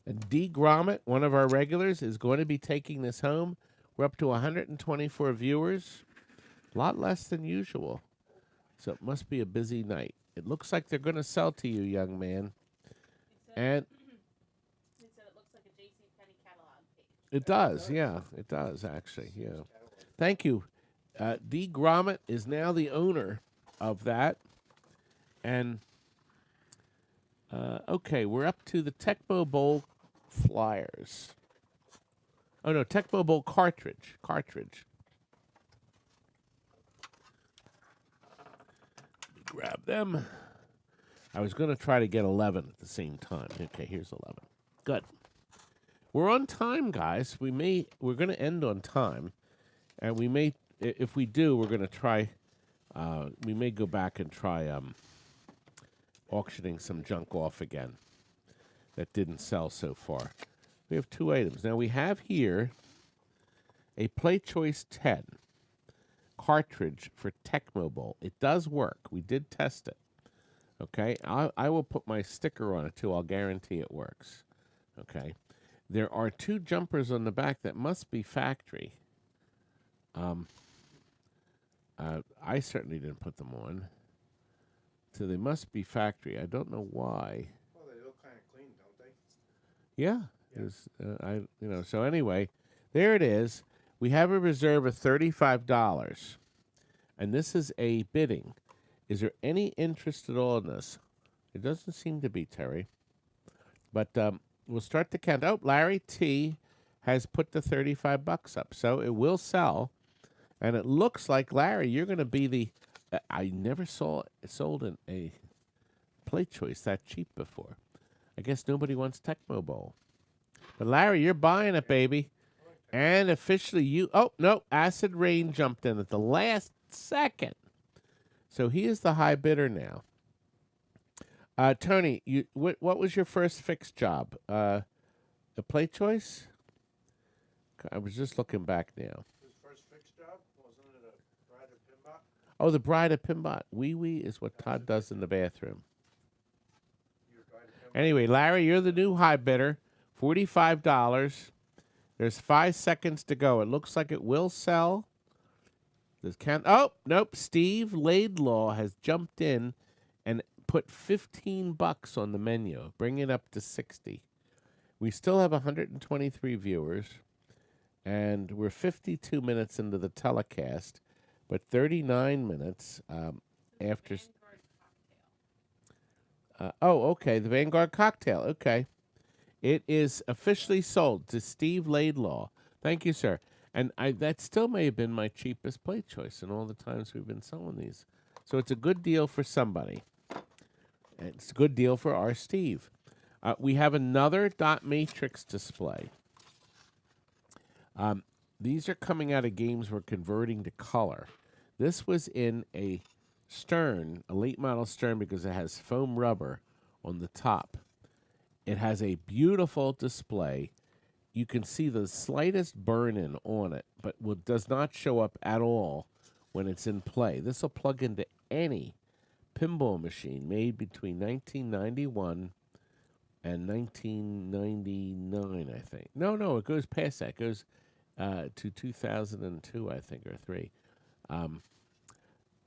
And D. Gromit, one of our regulars, is going to be taking this home. We're up to 124 viewers. A lot less than usual. So it must be a busy night. It looks like they're going to sell to you, young man. And He said it looks like a JCPenney catalog page. it does, yeah. It does, actually, yeah. Thank you. D. Gromit is now the owner of that. And, okay, we're up to the Tecmo Bowl Flyers. Oh, no, Tecmo Bowl Cartridge. Let me grab them. I was going to try to get 11 at the same time. Okay, here's 11. Good. We're on time, guys. We're going to end on time. And we may, if we do, we're going to try, we may go back and try auctioning some junk off again that didn't sell so far. We have 2 items. Now, we have here a Play Choice 10 cartridge for Tecmo Bowl. It does work. We did test it. Okay? I will put my sticker on it, too. I'll guarantee it works. Okay? There are 2 jumpers on the back that must be factory. I certainly didn't put them on. So they must be factory. I don't know why. Well, they look kind of clean, don't they? Yeah. So anyway, there it is. We have a reserve of $35. And this is a bidding. Is there any interest at all in this? It doesn't seem to be, Terry. But we'll start to count. Oh, Larry T has put the $35 up. So it will sell. And it looks like, Larry, you're going to be the... I never sold a Play Choice that cheap before. I guess nobody wants Tecmo Bowl. But, Larry, you're buying it, baby. And officially you... Oh, no, Acid Rain jumped in at the last second. So he is the high bidder now. Tony, what was your first fixed job? A Play Choice? I was just looking back now. His first fixed job? Wasn't it a Bride of Pinball? Oh, the Bride of Pinball. Wee Wee is what Todd does in the bathroom. Anyway, Larry, you're the new high bidder. $45. There's 5 seconds to go. It looks like it will sell. Oh, nope. Steve Laidlaw has jumped in and put $15 on the menu. Bring it up to 60. We still have 123 viewers. And we're 52 minutes into the telecast, but 39 minutes after... okay, the Vanguard Cocktail. Okay. It is officially sold to Steve Laidlaw. Thank you, sir. And that still may have been my cheapest Play Choice in all the times we've been selling these. So it's a good deal for somebody. And it's a good deal for our Steve. We have another dot matrix display. These are coming out of games we're converting to color. This was in a Stern, a late model Stern, because it has foam rubber on the top. It has a beautiful display. You can see the slightest burn-in on it, but does not show up at all when it's in play. This will plug into any pinball machine made between 1991 and 1999, I think. No, it goes past that. It goes to 2002, I think, or 3.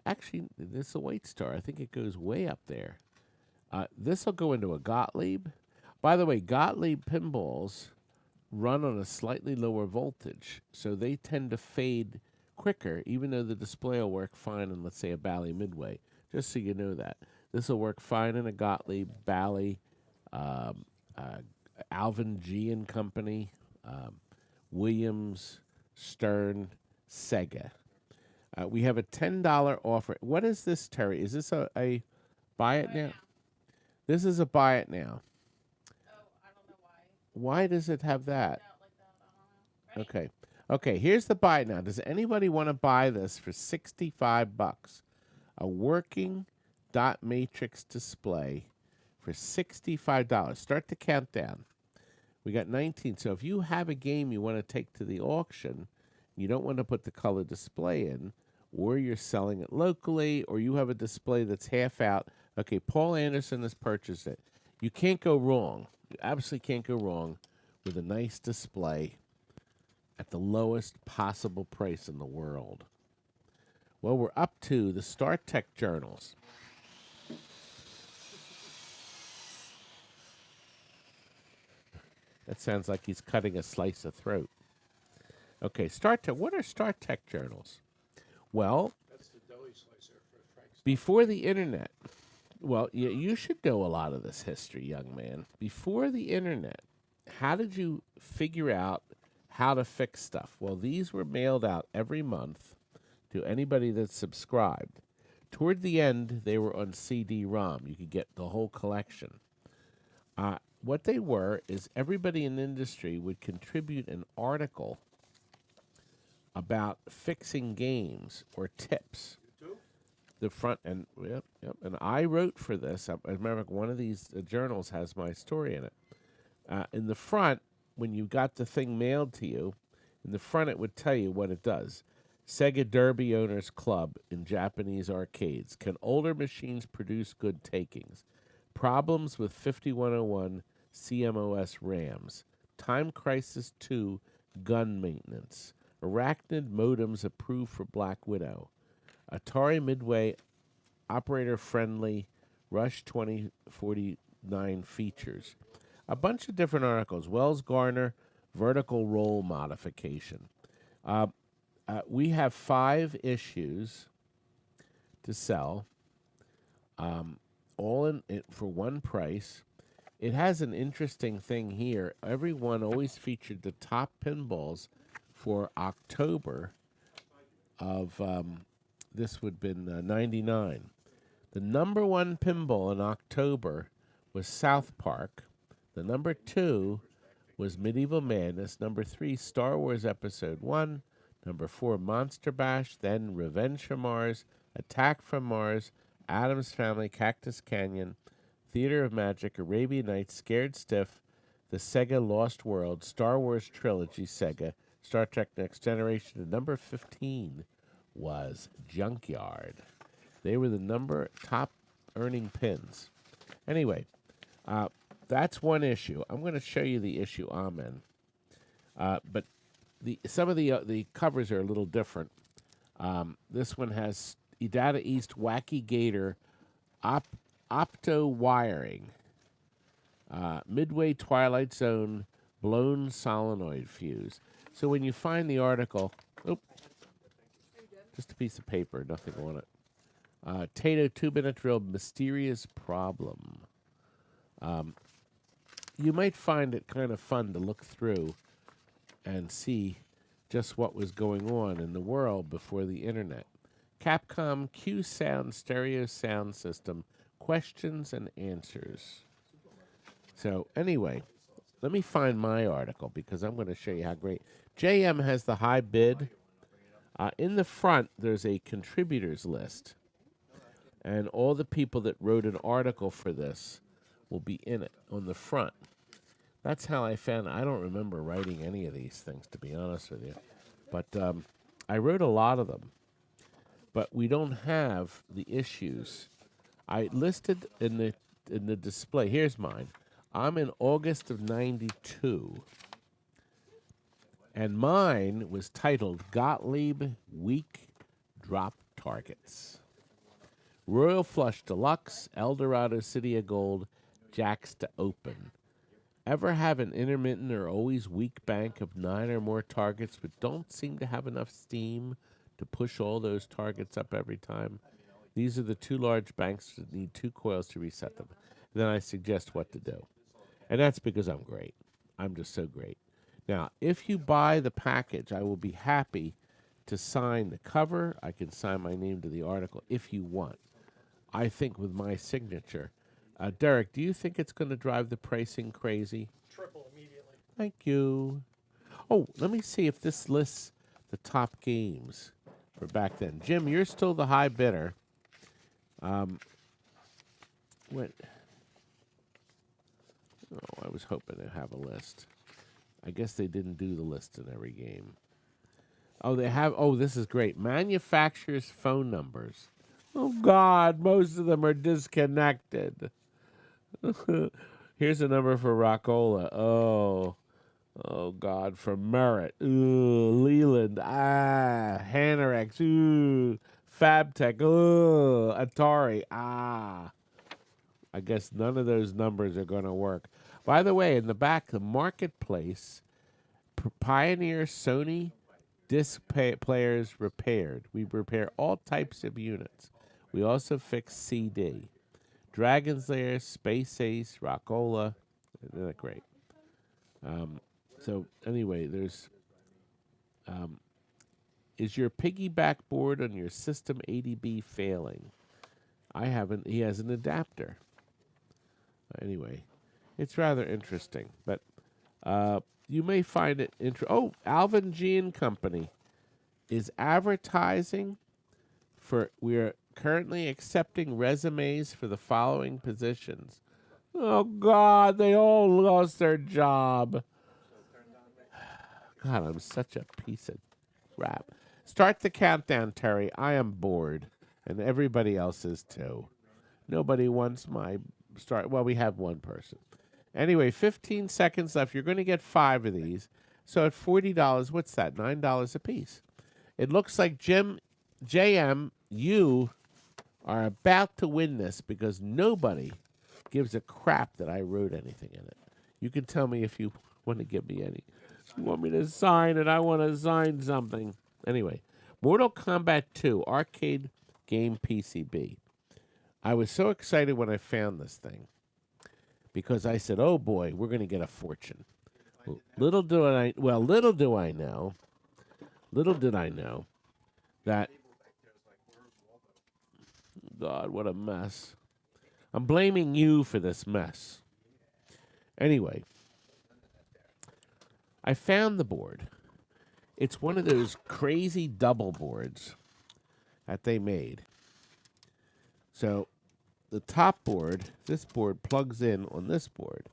Actually, this is a White Star. I think it goes way up there. This will go into a Gottlieb. By the way, Gottlieb pinballs run on a slightly lower voltage, so they tend to fade quicker, even though the display will work fine in, let's say, a Bally Midway. Just so you know that. This will work fine in a Gottlieb, Bally, Alvin G and Company, Williams, Stern, Sega. We have a $10 offer. What is this, Terry? Is this a buy it now? This is a buy it now. Oh, I don't know why. Why does it have that? Like that. I don't know. Ready? Okay, here's the buy it now. Does anybody want to buy this for $65? A working dot matrix display for $65. Start the countdown. We got 19. So if you have a game you want to take to the auction, you don't want to put the color display in, or you're selling it locally, or you have a display that's half out. Okay, Paul Anderson has purchased it. You can't go wrong. You absolutely can't go wrong with a nice display at the lowest possible price in the world. Well, we're up to the Star Trek journals. That sounds like he's cutting a slice of throat. Okay, StarTech. What are StarTech journals? Well, That's the deli slicer for Frank's. before the internet, well, you should know a lot of this history, young man. Before the internet, how did you figure out how to fix stuff? Well, these were mailed out every month to anybody that subscribed. Toward the end, they were on CD-ROM. You could get the whole collection. What they were is everybody in the industry would contribute an article about fixing games or tips. The front and yep. And I wrote for this. I remember one of these journals has my story in it. In the front, when you got the thing mailed to you, in the front it would tell you what it does. Sega Derby Owners Club in Japanese arcades. Can older machines produce good takings? Problems with 5101 CMOS RAMs. Time Crisis 2 gun maintenance. Arachnid modems approved for Black Widow. Atari Midway operator-friendly Rush 2049 features. A bunch of different articles. Wells Garner vertical roll modification. We have 5 issues to sell, all in it for one price. It has an interesting thing here. Every one always featured the top pinballs for October of, this would have been 99. The number 1 pinball in October was South Park. The number 2 was Medieval Madness. Number 3, Star Wars Episode 1. Number 4, Monster Bash. Then Revenge from Mars, Attack from Mars, Addams Family, Cactus Canyon, Theater of Magic, Arabian Nights, Scared Stiff, the Sega Lost World, Star Wars Trilogy Sega, Star Trek Next Generation. And number 15 was Junkyard. They were the top earning pins. Anyway, that's one issue. I'm going to show you the issue I'm in. But some of the covers are a little different. This one has Data East Wacky Gator Opto Wiring. Midway Twilight Zone Blown Solenoid Fuse. So when you find the article, just a piece of paper, nothing on it. Tato 2-minute drill, mysterious problem. You might find it kind of fun to look through and see just what was going on in the world before the internet. Capcom Q Sound Stereo Sound System, questions and answers. So anyway, let me find my article because I'm going to show you how great. JM has the high bid. In the front, there's a contributors list. And all the people that wrote an article for this will be in it on the front. That's how I found it. I don't remember writing any of these things, to be honest with you. But I wrote a lot of them. But we don't have the issues. I listed in the display. Here's mine. I'm in August of 92. And mine was titled Gottlieb Weak Drop Targets. Royal Flush Deluxe, Eldorado City of Gold, Jacks to Open. Ever have an intermittent or always weak bank of 9 or more targets but don't seem to have enough steam to push all those targets up every time? These are the 2 large banks that need 2 coils to reset them. Then I suggest what to do. And that's because I'm great. I'm just so great. Now, if you buy the package, I will be happy to sign the cover. I can sign my name to the article if you want. I think with my signature. Derek, do you think it's going to drive the pricing crazy? Triple immediately. Thank you. Oh, let me see if this lists the top games for back then. Jim, you're still the high bidder. What? Oh, I was hoping to have a list. I guess they didn't do the list in every game. Oh, they have. Oh, this is great. Manufacturers' phone numbers. Oh, God, most of them are disconnected. Here's a number for Rockola. Oh, God, for Merritt. Ooh, Leland. Hanorex. Ooh, Fabtech. Ooh, Atari. I guess none of those numbers are going to work. By the way, in the back, the marketplace, Pioneer Sony disc players repaired. We repair all types of units. We also fix CD. Dragon's Lair, Space Ace, Rockola. Isn't that great? So anyway, there's... is your piggyback board on your System 80B failing? I haven't. He has an adapter. Anyway, it's rather interesting. But you may find it Oh, Alvin G and Company is advertising for... We are currently accepting resumes for the following positions. Oh, God, they all lost their job. God, I'm such a piece of crap. Start the countdown, Terry. I am bored, and everybody else is too. Nobody wants my start. Well, we have one person. Anyway, 15 seconds left. You're going to get 5 of these. So at $40, what's that? $9 a piece. It looks like JM, you are about to win this because nobody gives a crap that I wrote anything in it. You can tell me if you want to give me any. You want me to sign it? I want to sign something. Anyway, Mortal Kombat 2 arcade game PCB. I was so excited when I found this thing because I said, "Oh boy, we're going to get a fortune." Little do I know that. God, what a mess! I'm blaming you for this mess. Anyway, I found the board. It's one of those crazy double boards that they made. So the top board, this board plugs in on this board.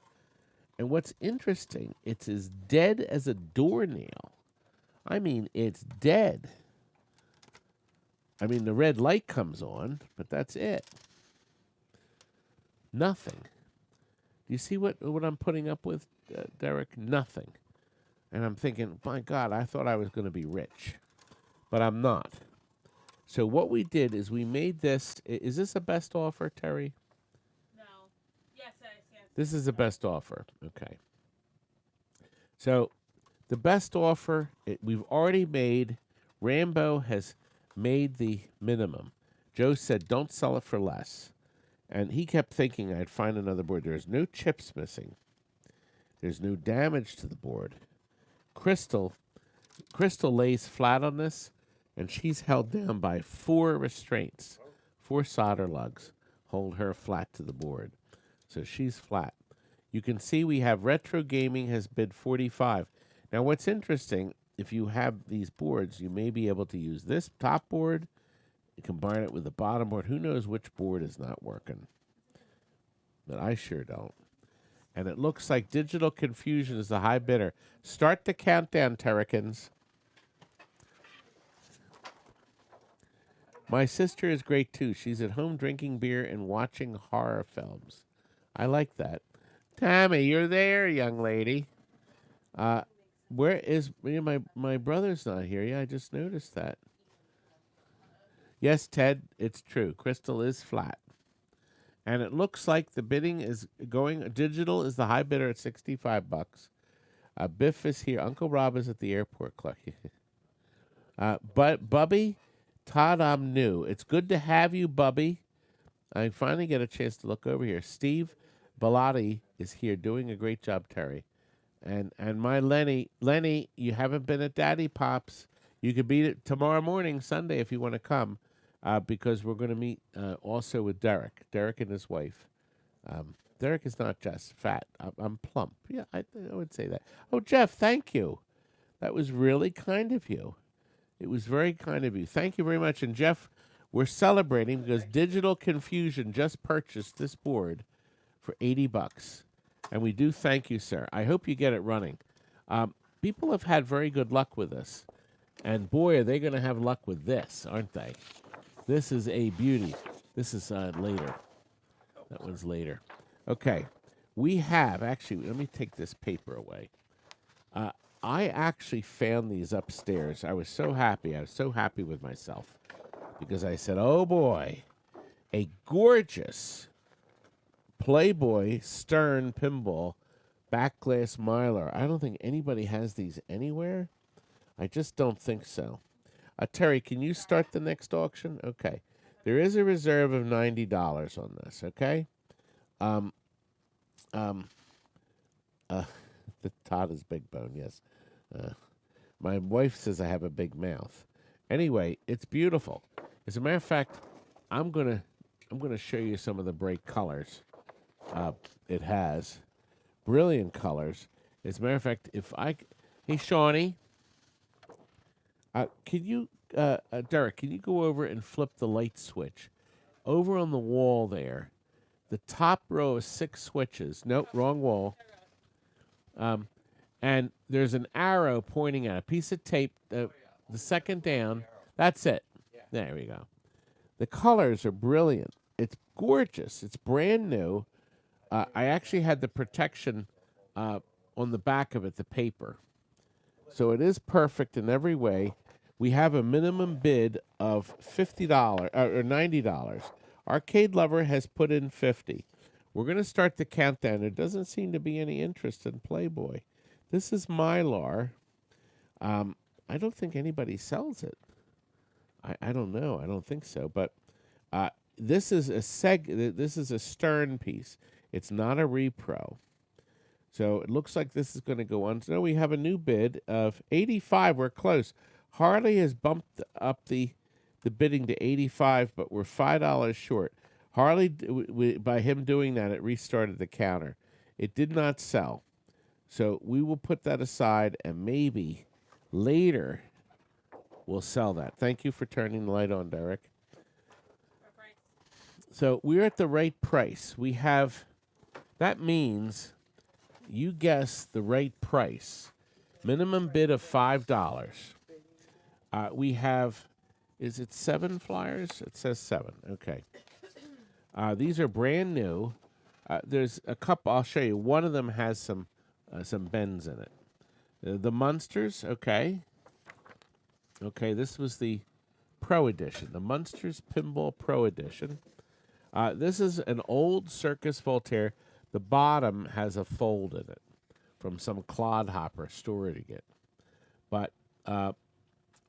And what's interesting, it's as dead as a doornail. I mean, it's dead. I mean, the red light comes on, but that's it. Nothing. Do you see what I'm putting up with, Derek? Nothing. And I'm thinking, my God, I thought I was going to be rich. But I'm not. So what we did is we made this. Is this a best offer, Terry? No. Yes. This is the best offer. Okay. So the best offer, we've already made. Rambo has made the minimum. Joe said, don't sell it for less. And he kept thinking I'd find another board. There's no chips missing. There's no damage to the board. Crystal lays flat on this, and she's held down by 4 restraints. 4 solder lugs hold her flat to the board. So she's flat. You can see we have Retro Gaming has bid $45. Now what's interesting, if you have these boards, you may be able to use this top board, combine it with the bottom board. Who knows which board is not working? But I sure don't. And it looks like Digital Confusion is the high bidder. Start the countdown, Terracins. My sister is great, too. She's at home drinking beer and watching horror films. I like that. Tammy, you're there, young lady. Where is... My brother's not here. Yeah, I just noticed that. Yes, Ted, it's true. Crystal is flat. And it looks like the bidding is going... Digital is the high bidder at $65. Biff is here. Uncle Rob is at the airport clock. But Bubby, Todd, I'm new. It's good to have you, Bubby. I finally get a chance to look over here. Steve Bellotti is here doing a great job, Terry. And my Lenny, you haven't been at Daddy Pops. You could be it tomorrow morning, Sunday, if you want to come. Because we're going to meet also with Derek and his wife. Derek is not just fat. I'm plump. Yeah, I would say that. Oh, Jeff, thank you. That was really kind of you. It was very kind of you. Thank you very much. And, Jeff, we're celebrating because Digital Confusion just purchased this board for $80. And we do thank you, sir. I hope you get it running. People have had very good luck with this. And, boy, are they going to have luck with this, aren't they? This is a beauty. This is later. That one's later. Okay. We have, actually, let me take this paper away. I actually found these upstairs. I was so happy. I was so happy with myself because I said, oh, boy, a gorgeous Playboy Stern pinball back glass Mylar. I don't think anybody has these anywhere. I just don't think so. Terry, can you start the next auction? Okay. There is a reserve of $90 on this, okay? The Todd is big bone, yes. My wife says I have a big mouth. Anyway, it's beautiful. As a matter of fact, I'm gonna show you some of the bright colors it has. Brilliant colors. As a matter of fact, hey Shawnee, can you, Derek, can you go over and flip the light switch? Over on the wall there, the top row is 6 switches. Nope, wrong wall. And there's an arrow pointing at a piece of tape, the second down. That's it. There we go. The colors are brilliant. It's gorgeous. It's brand new. I actually had the protection on the back of it, the paper. So it is perfect in every way. We have a minimum bid of $50 or $90. Arcade Lover has put in $50. We're going to start the countdown. There doesn't seem to be any interest in Playboy. This is Mylar. I don't think anybody sells it. I don't know. I don't think so. But this is a Stern piece. It's not a repro. So it looks like this is going to go on. So we have a new bid of $85. We're close. Harley has bumped up the bidding to $85, but we're $5 short. Harley, by him doing that, it restarted the counter. It did not sell. So we will put that aside, and maybe later we'll sell that. Thank you for turning the light on, Derek. So we're at the right price. That means you guess the right price. Minimum bid of $5. We have, is it 7 flyers? It says 7. Okay. These are brand new. There's a couple. I'll show you. One of them has some bends in it. The Munsters. Okay. Okay. This was the Pro Edition. The Munsters Pinball Pro Edition. This is an old Circus Voltaire. The bottom has a fold in it from some clodhopper storing it. But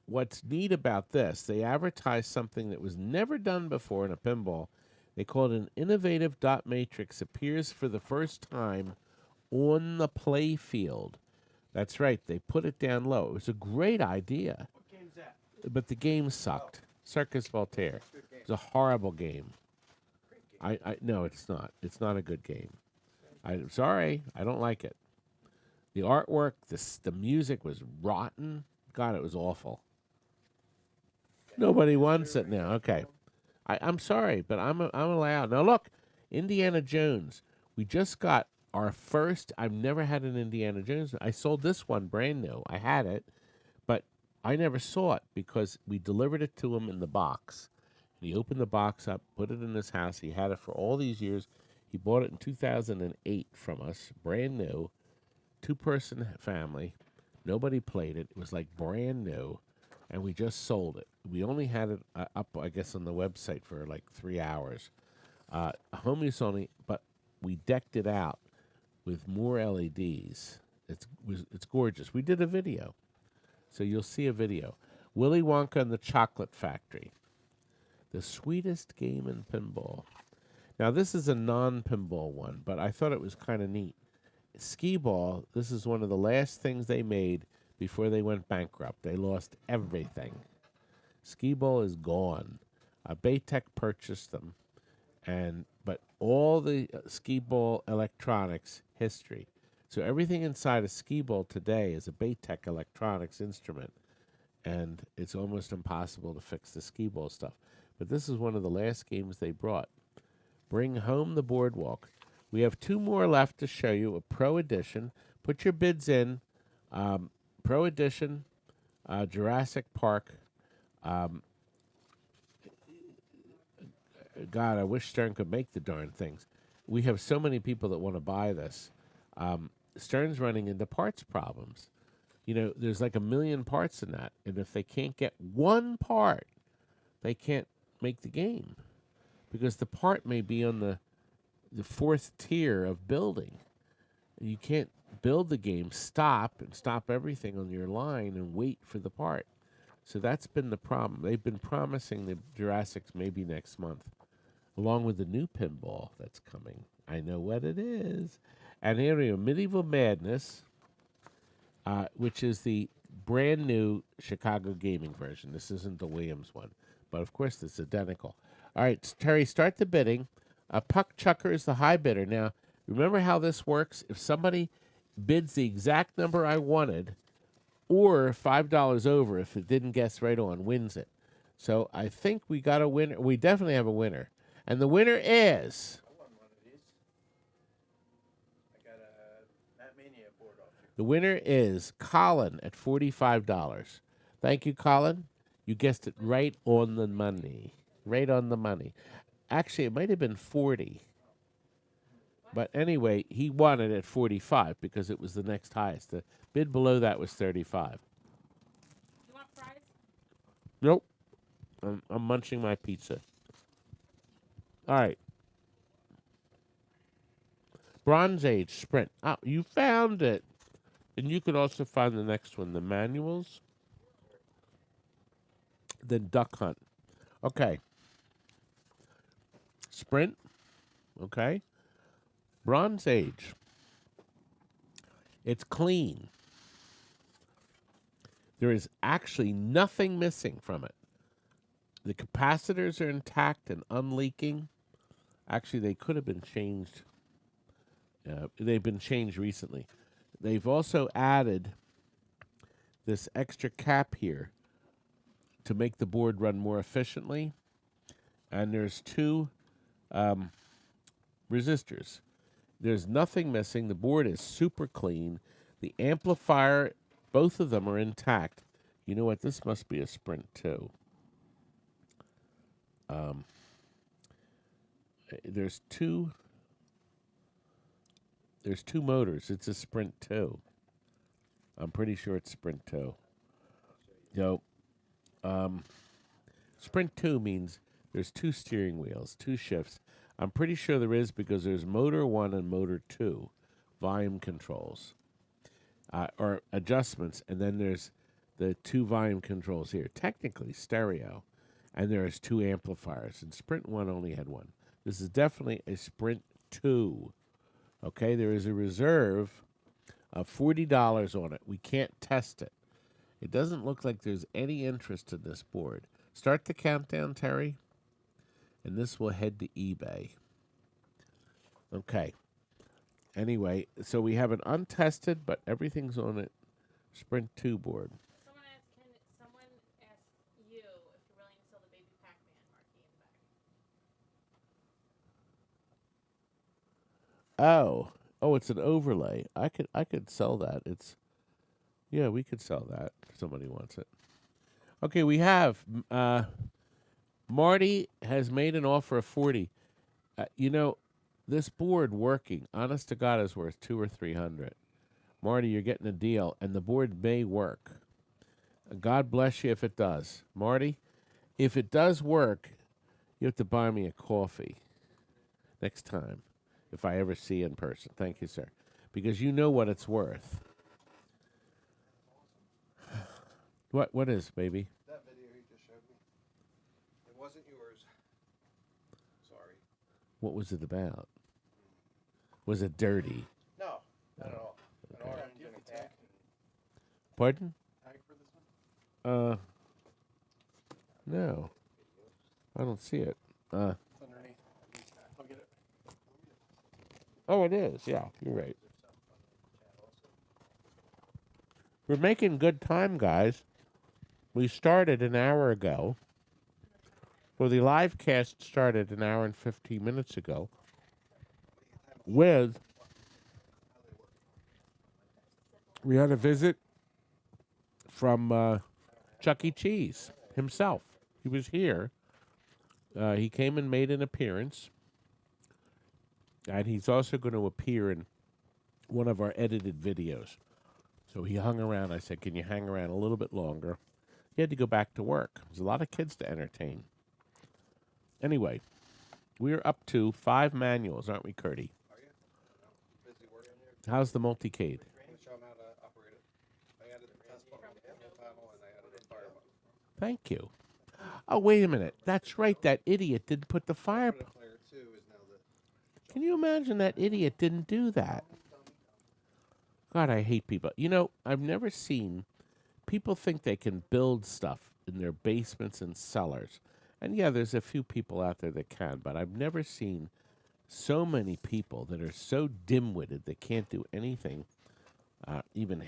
what's neat about this, they advertised something that was never done before in a pinball. They call it an innovative dot matrix. Appears for the first time on the play field. That's right. They put it down low. It was a great idea. What game's that? But the game sucked. Circus Voltaire. It was a horrible game. No, it's not. It's not a good game. I'm sorry. I don't like it. The artwork, the music was rotten. God, it was awful. Nobody wants it now. Okay. I'm sorry, but I'm allowed. Now, look, Indiana Jones. We just got our first. I've never had an Indiana Jones. I sold this one brand new. I had it, but I never saw it because we delivered it to him in the box. And he opened the box up, put it in his house. He had it for all these years. He bought it in 2008 from us, brand new, 2-person family. Nobody played it. It was like brand new, and we just sold it. We only had it up, I guess, on the website for like 3 hours. Home use only, but we decked it out with more LEDs. It's gorgeous. We did a video, so you'll see a video. Willy Wonka and the Chocolate Factory. The sweetest game in pinball. Now, this is a non-pinball one, but I thought it was kind of neat. Skee-Ball, this is one of the last things they made before they went bankrupt. They lost everything. Skee-Ball is gone. Baytech purchased them, but all the Skee-Ball electronics history. So everything inside a Skee-Ball today is a Baytech electronics instrument, and it's almost impossible to fix the Skee-Ball stuff. But this is one of the last games they brought. Bring home the boardwalk. We have 2 more left to show you. A Pro Edition. Put your bids in. Pro Edition, Jurassic Park. God, I wish Stern could make the darn things. We have so many people that want to buy this. Stern's running into parts problems. You know, there's like 1 million parts in that. And if they can't get one part, they can't make the game. Because the part may be on the 4th tier of building. You can't build the game, stop everything on your line and wait for the part. So that's been the problem. They've been promising the Jurassics maybe next month, along with the new pinball that's coming. I know what it is. And here we go, Medieval Madness, which is the brand new Chicago gaming version. This isn't the Williams one, but of course it's identical. All right, Terry, start the bidding. Puck Chucker is the high bidder. Now, remember how this works? If somebody bids the exact number I wanted, or $5 over if it didn't guess right on, wins it. So I think we got a winner. We definitely have a winner. And the winner is... I won one of these. I got a Matt Mania board off you. The winner is Colin at $45. Thank you, Colin. You guessed it right on the money. Right on the money. Actually, it might have been 40. But anyway, he won it at 45 because it was the next highest. The bid below that was 35. You want fries? Nope. I'm munching my pizza. All right. Bronze Age Sprint. Oh, you found it. And you can also find the next one, the manuals. Then Duck Hunt. Okay. Sprint. Okay. Bronze Age. It's clean. There is actually nothing missing from it. The capacitors are intact and unleaking. Actually, they could have been changed. They've been changed recently. They've also added this extra cap here to make the board run more efficiently. And there's two resistors. There's nothing missing. The board is super clean. The amplifier, both of them are intact. You know what? This must be a Sprint 2. There's two motors. It's a Sprint 2. I'm pretty sure it's Sprint 2. Sprint 2 means there's two steering wheels, two shifts. I'm pretty sure there is because there's motor 1 and motor 2, volume controls, or adjustments, and then there's the two volume controls here. Technically stereo, and there's two amplifiers, and Sprint 1 only had one. This is definitely a Sprint 2. Okay, there is a reserve of $40 on it. We can't test it. It doesn't look like there's any interest in this board. Start the countdown, Terry. And this will head to eBay. Okay. Anyway, so we have an untested, but everything's on it, Sprint 2 board. Someone asked you if you're willing to sell the baby Pac-Man marquee in the back. Oh, it's an overlay. I could sell that. We could sell that if somebody wants it. Okay, we have Marty has made an offer of 40. This board working, honest to God, is worth $200 or $300. Marty, you're getting a deal, and the board may work. God bless you if it does. Marty, if it does work, you have to buy me a coffee next time if I ever see you in person. Thank you, sir, because you know what it's worth. What is, baby? That video you just showed me. It wasn't yours. Sorry. What was it about? Was it dirty? No, not at all. Okay. Do you have the tag? Pardon? Tag for this one? No. I don't see it. It's underneath. I'll get it. Oh, it is. Yeah, you're right. We're making good time, guys. We started an hour ago. Well, the live cast started an hour and 15 minutes ago with... We had a visit from Chuck E. Cheese himself. He was here. He came and made an appearance. And he's also going to appear in one of our edited videos. So he hung around. I said, can you hang around a little bit longer? He had to go back to work. There's a lot of kids to entertain. Anyway, we're up to 5 manuals, aren't we, Curdy? Are you? Busy working here? How's the multicade? I'm gonna show them how to operate it. I added the test button on the pinball panel, and I added a fire button. Thank you. Oh, wait a minute. That's right. That idiot didn't put the fire. Player 2 is now the Can you imagine that idiot didn't do that? God, I hate people. You know, I've never seen people think they can build stuff in their basements and cellars. And yeah, there's a few people out there that can, but I've never seen so many people that are so dim-witted they can't do anything, even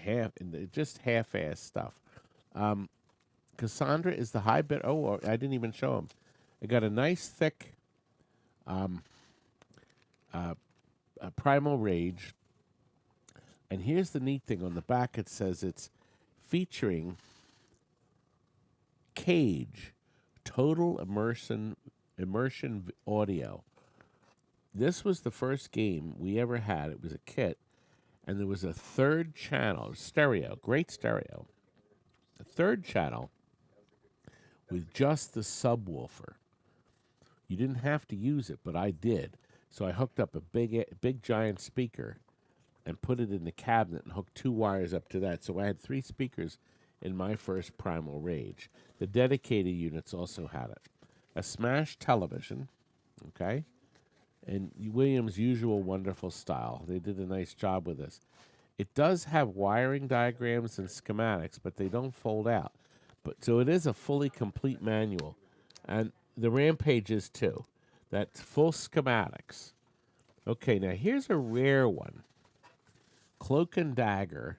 just half-ass stuff. Cassandra is the high bid. Oh, I didn't even show him. I got a nice thick Primal Rage. And here's the neat thing. On the back it says it's featuring Cage, Total Immersion Audio. This was the first game we ever had. It was a kit, and there was a third channel, stereo, great stereo. A third channel with just the subwoofer. You didn't have to use it, but I did. So I hooked up a big giant speaker and put it in the cabinet and hooked 2 wires up to that. So I had 3 speakers in my first Primal Rage. The dedicated units also had it. A smash television, okay? And Williams' usual wonderful style. They did a nice job with this. It does have wiring diagrams and schematics, but they don't fold out. So it is a fully complete manual. And the Rampage is too. That's full schematics. Okay, now here's a rare one. Cloak and Dagger,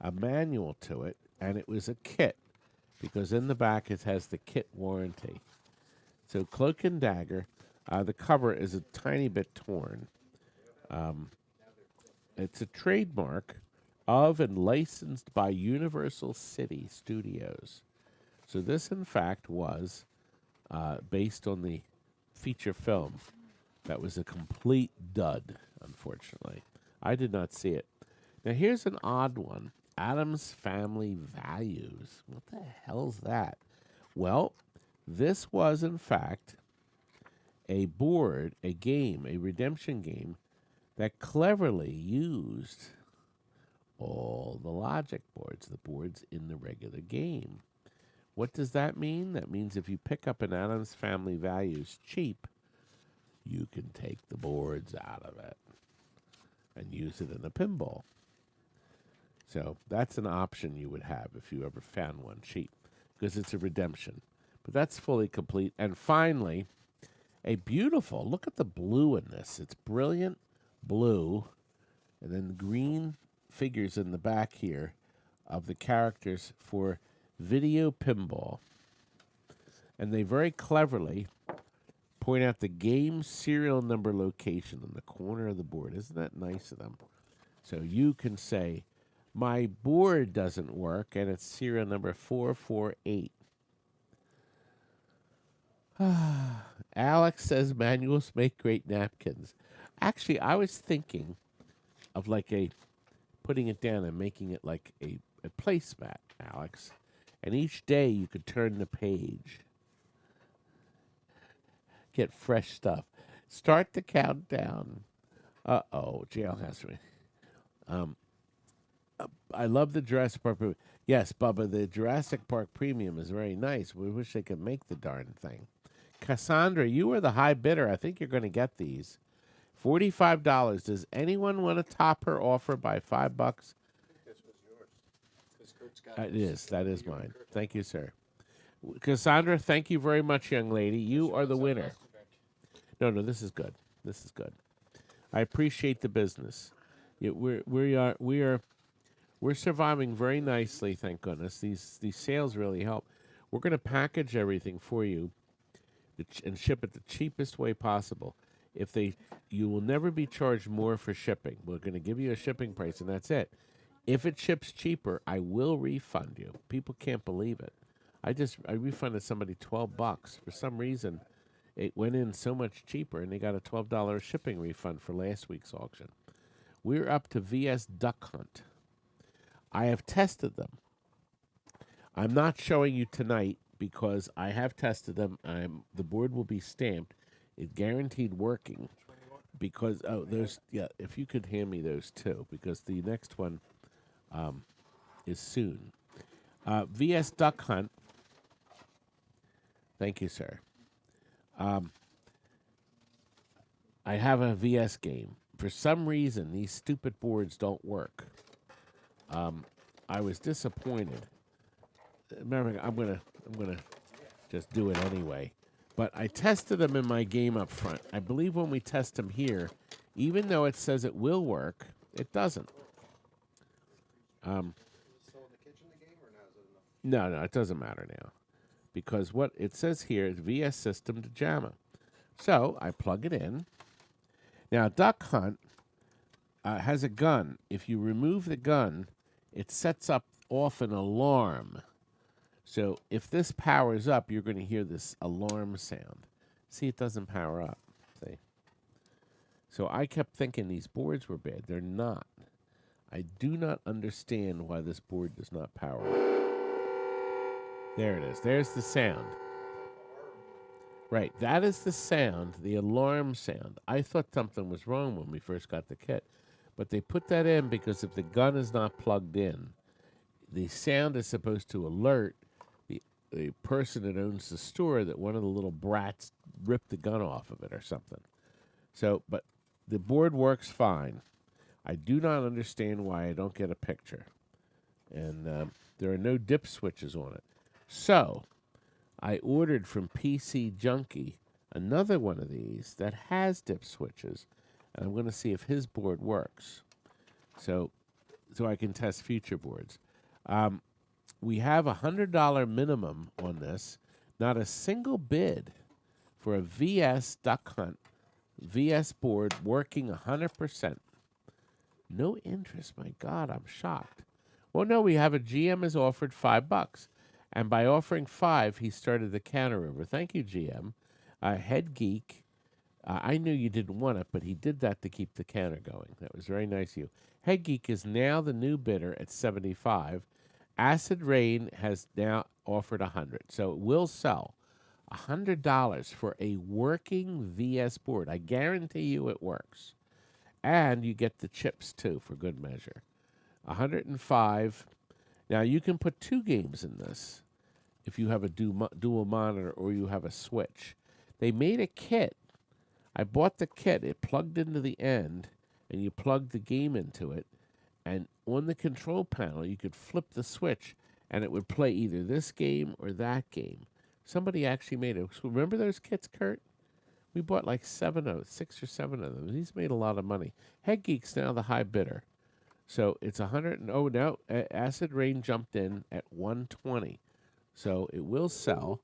a manual to it, and it was a kit, because in the back it has the kit warranty. So Cloak and Dagger, the cover is a tiny bit torn. It's a trademark of and licensed by Universal City Studios. So this, in fact, was based on the feature film. That was a complete dud, unfortunately. I did not see it. Now, here's an odd one. Addams Family Values. What the hell's that? Well, this was, in fact, a board, a game, a redemption game that cleverly used all the logic boards, the boards in the regular game. What does that mean? That means if you pick up an Addams Family Values cheap, you can take the boards out of it and use it in a pinball. So that's an option you would have if you ever found one cheap, because it's a redemption. But that's fully complete. And finally, a beautiful, look at the blue in this. It's brilliant blue, and then green figures in the back here of the characters for Video Pinball. And they very cleverly point out the game serial number location in the corner of the board. Isn't that nice of them? So you can say, my board doesn't work, and it's serial number 448. Alex says manuals make great napkins. Actually, I was thinking of putting it down and making it like a placemat, Alex. And each day you could turn the page. Get fresh stuff. Start the countdown. Uh-oh, Jailhouse. I love the Jurassic Park. Yes, Bubba, the Jurassic Park Premium is very nice. We wish they could make the darn thing. Cassandra, you are the high bidder. I think you're going to get these. $45. Does anyone want to top her offer by $5? This was yours. This Kurt's got It is. That is mine. Thank you, sir. Cassandra, thank you very much, young lady. You are the winner. No, this is good. This is good. I appreciate the business. We're surviving very nicely, thank goodness. These sales really help. We're going to package everything for you and ship it the cheapest way possible. You will never be charged more for shipping. We're going to give you a shipping price, and that's it. If it ships cheaper, I will refund you. People can't believe it. I refunded somebody $12. For some reason, it went in so much cheaper, and they got a $12 shipping refund for last week's auction. We're up to VS Duck Hunt. I have tested them. I'm not showing you tonight because I have tested them. The board will be stamped. It's guaranteed working. because those if you could hand me those two, because the next one is soon. VS Duck Hunt. Thank you, sir. I have a VS game. For some reason, these stupid boards don't work. I was disappointed. Remember, I'm gonna just do it anyway. But I tested them in my game up front. I believe when we test them here, even though it says it will work, it doesn't. No, it doesn't matter now. Because what it says here is VS System to JAMA. So I plug it in. Now, Duck Hunt has a gun. If you remove the gun, it sets up off an alarm. So if this powers up, you're going to hear this alarm sound. See, it doesn't power up. See? So I kept thinking these boards were bad. They're not. I do not understand why this board does not power up. There it is. There's the sound. Right, that is the sound, the alarm sound. I thought something was wrong when we first got the kit. But they put that in because if the gun is not plugged in, the sound is supposed to alert the person that owns the store that one of the little brats ripped the gun off of it or something. So, but the board works fine. I do not understand why I don't get a picture. And there are no dip switches on it. So, I ordered from PC Junkie another one of these that has dip switches, and I'm going to see if his board works, so I can test future boards. We have a $100 minimum on this. Not a single bid for a VS Duck Hunt VS board working 100%. No interest. My God, I'm shocked. Well, no, we have a GM has offered $5. And by offering $5, he started the counter over. Thank you, GM. Head Geek. I knew you didn't want it, but he did that to keep the counter going. That was very nice of you. Head Geek is now the new bidder at $75. Acid Rain has now offered $100. So it will sell $100 for a working VS board. I guarantee you it works. And you get the chips, too, for good measure. $105. Now, you can put 2 games in this if you have a dual monitor or you have a Switch. They made a kit. I bought the kit. It plugged into the end, and you plugged the game into it. And on the control panel, you could flip the switch, and it would play either this game or that game. Somebody actually made it. Remember those kits, Kurt? We bought like 6 or 7 of them. He's made a lot of money. Head Geek's now the high bidder. So it's 100. Oh, no. Acid Rain jumped in at 120. So it will sell.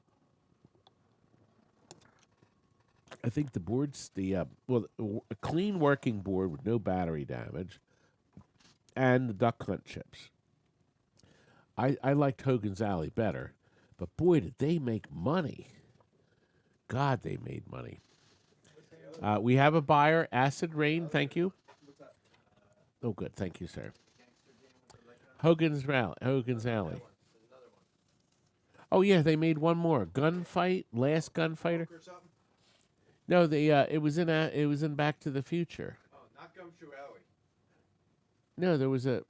I think the board's a clean working board with no battery damage. And the Duck Hunt chips. I liked Hogan's Alley better. But boy, did they make money. God, they made money. We have a buyer, Acid Rain. Thank you. Oh, good. Thank you, sir. Hogan's Alley. Oh, yeah, they made one more. Gunfight, Last Gunfighter. No, it was in Back to the Future. Oh, not Gumshoe Alley. No, there was a.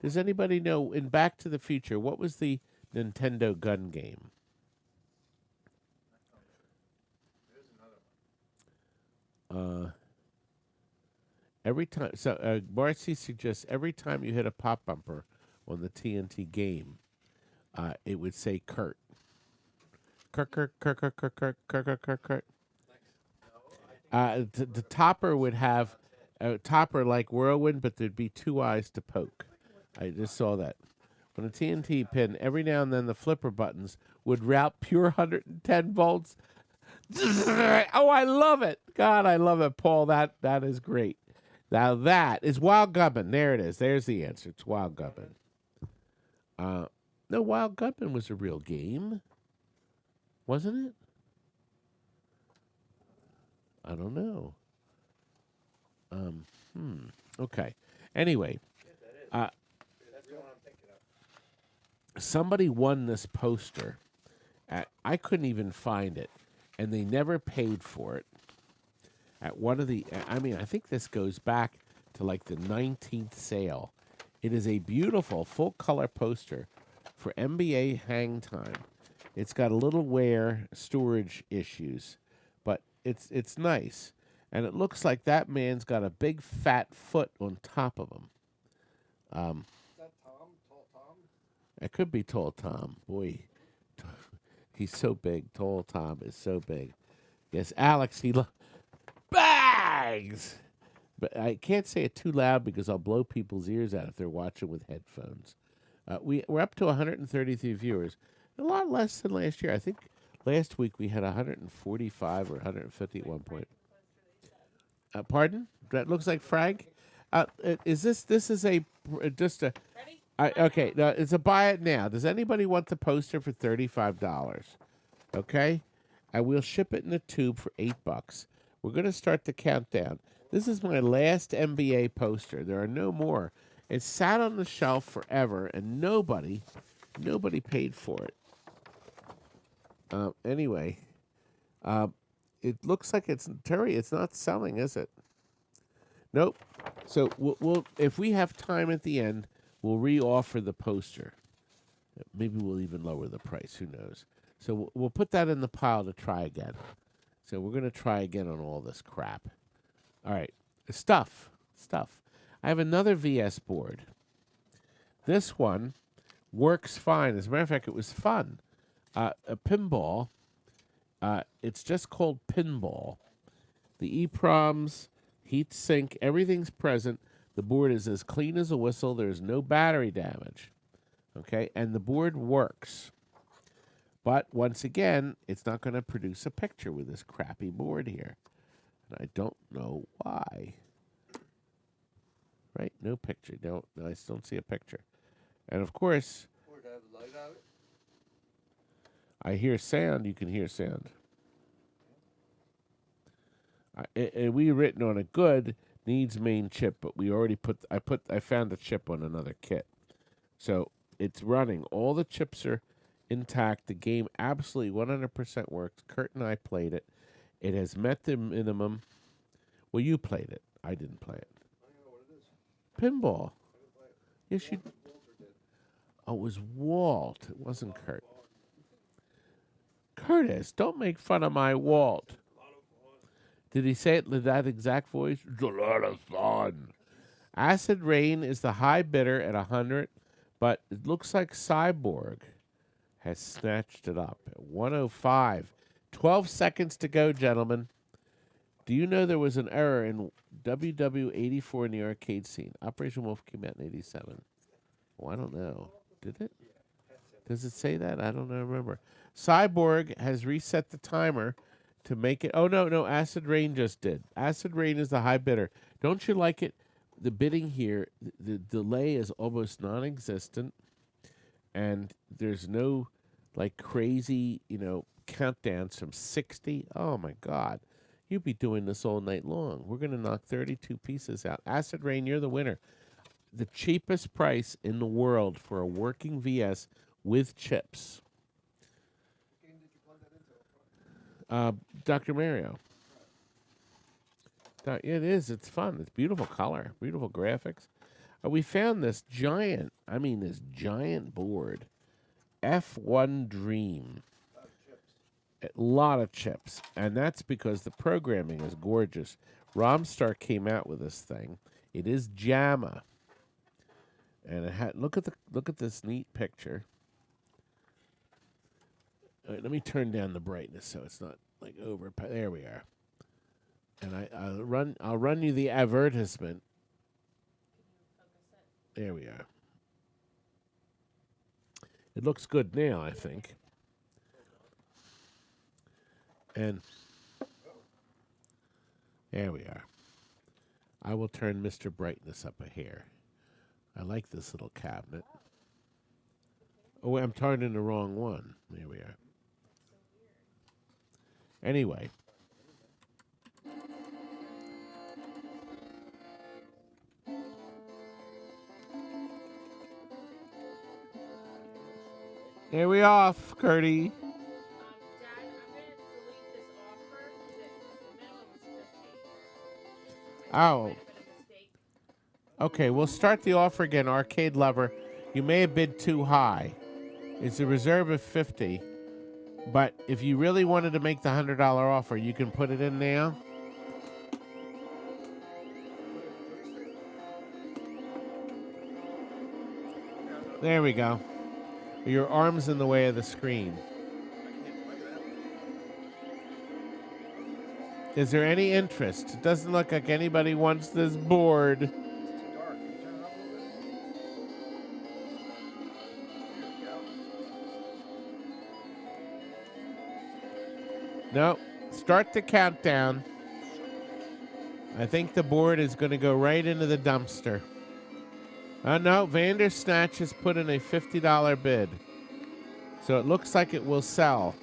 Does anybody know in Back to the Future what was the Nintendo gun game? There's another one. Every time, so Marcy suggests every time you hit a pop bumper on the TNT game, it would say Kurt. Kurt, Kurt, Kurt, Kurt, Kurt, Kurt, Kurt, Kurt, Kurt, Kurt. The topper would have a topper like Whirlwind, but there'd be 2 eyes to poke. I just saw that. On a TNT pin, every now and then the flipper buttons would route pure 110 volts. Oh, I love it. God, I love it, Paul. That is great. Now that is Wild Gunman. There it is. There's the answer. It's Wild Gunman. No, Wild Gunman was a real game. Wasn't it? I don't know. Okay. Anyway. That's the one I'm thinking of. Somebody won this poster. I couldn't even find it. And they never paid for it. at one of the. I mean, I think this goes back to like the 19th sale. It is a beautiful full color poster for NBA Hang Time. It's got a little wear storage issues, but it's nice, and it looks like that man's got a big fat foot on top of him. Is that Tom? Tall Tom? It could be Tall Tom. Boy, he's so big. Tall Tom is so big. Yes, Alex, bags! But I can't say it too loud because I'll blow people's ears out if they're watching with headphones. We're up to 133 viewers. A lot less than last year. I think last week we had 145 or 150 at one point. Pardon? That looks like Frag? Is this is a just a Ready? okay, now it's a buy it now. Does anybody want the poster for $35? Okay? And we'll ship it in a tube for $8. We're going to start the countdown. This is my last NBA poster. There are no more. It sat on the shelf forever, and nobody paid for it. Anyway, it looks like Terry. It's not selling, is it? Nope. So we'll if we have time at the end, we'll re-offer the poster. Maybe we'll even lower the price. Who knows? So we'll put that in the pile to try again. So we're going to try again on all this crap. All right. Stuff. I have another VS board. This one works fine. As a matter of fact, it was fun. A pinball. It's just called Pinball. The EPROMs, heat sink, everything's present. The board is as clean as a whistle. There's no battery damage. Okay? And the board works. But once again, it's not going to produce a picture with this crappy board here. And I don't know why. Right? No picture. I still don't see a picture. And of course, Or to have the light out? I hear sound. You can hear sound. And we written on a good needs main chip, but we already I found the chip on another kit. So it's running. All the chips are intact. The game absolutely 100% works. Kurt and I played it. It has met the minimum. Well, you played it. I didn't play it. I don't know what it is. Pinball. I didn't play it. Yes, you. Walter did. Oh, it was Walt. It wasn't Kurt. Curtis, don't make fun of my Walt. Did he say it with that exact voice? It's a lot of fun. Acid Rain is the high bidder at 100, but it looks like Cyborg has snatched it up at 105. 12 seconds to go, gentlemen. Do you know there was an error in WW84 in the arcade scene? Operation Wolf came out in 87. Oh, I don't know. Did it? Does it say that? I don't know. Remember. Cyborg has reset the timer to make it. Oh, no. Acid Rain just did. Acid Rain is the high bidder. Don't you like it? The bidding here, the delay is almost non-existent, and there's no like crazy, countdowns from 60. Oh my God, you'd be doing this all night long. We're gonna knock 32 pieces out. Acid Rain, you're the winner. The cheapest price in the world for a working VS with chips. What game did you plug that into? Dr. Mario. It is. It's fun. It's beautiful color, beautiful graphics. We found this giant board, F1 Dream. A lot of chips, and that's because the programming is gorgeous. Romstar came out with this thing. It is JAMA, and it had look at this neat picture. All right, let me turn down the brightness so it's not like over. There we are. And I'll run you the advertisement. There we are. It looks good now, I think. And there we are. I will turn Mr. Brightness up a hair. I like this little cabinet. Oh, I'm turning the wrong one. There we are. Anyway. Here we off, Curdy. Dad, I'm going to delete this offer. The minimum is 50. Oh. Might have been a mistake. Okay, we'll start the offer again. Arcade Lover, you may have bid too high. It's a reserve of 50. But if you really wanted to make the $100 offer, you can put it in now. There we go. Your arm's in the way of the screen. Is there any interest? It doesn't look like anybody wants this board. It's too dark. Can you turn it up a little bit? No. Start the countdown. I think the board is going to go right into the dumpster. No, Vandersnatch has put in a $50 bid. So it looks like it will sell.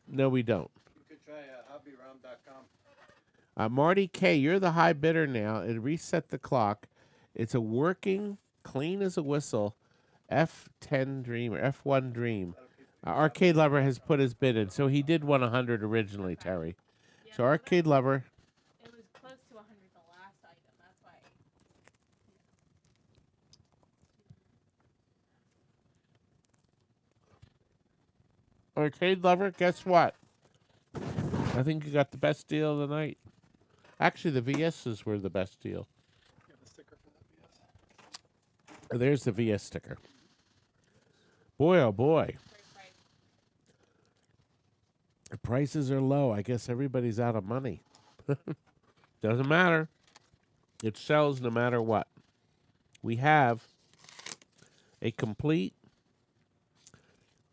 No, we don't. You could try hobbyrom.com. Marty K., you're the high bidder now. It reset the clock. It's a working, clean as a whistle, F10 Dream or F1 Dream. Arcade Lover has put his bid in, so he did want 100 originally, Terry. Yeah, So Arcade Lover, it was close to 100 the last item. That's why. Arcade Lover, guess what? I think you got the best deal of the night. Actually, the VSs were the best deal. You have a sticker for that VS? There's the VS sticker. Boy, oh boy. Great price. The prices are low. I guess everybody's out of money. Doesn't matter. It sells no matter what. We have a complete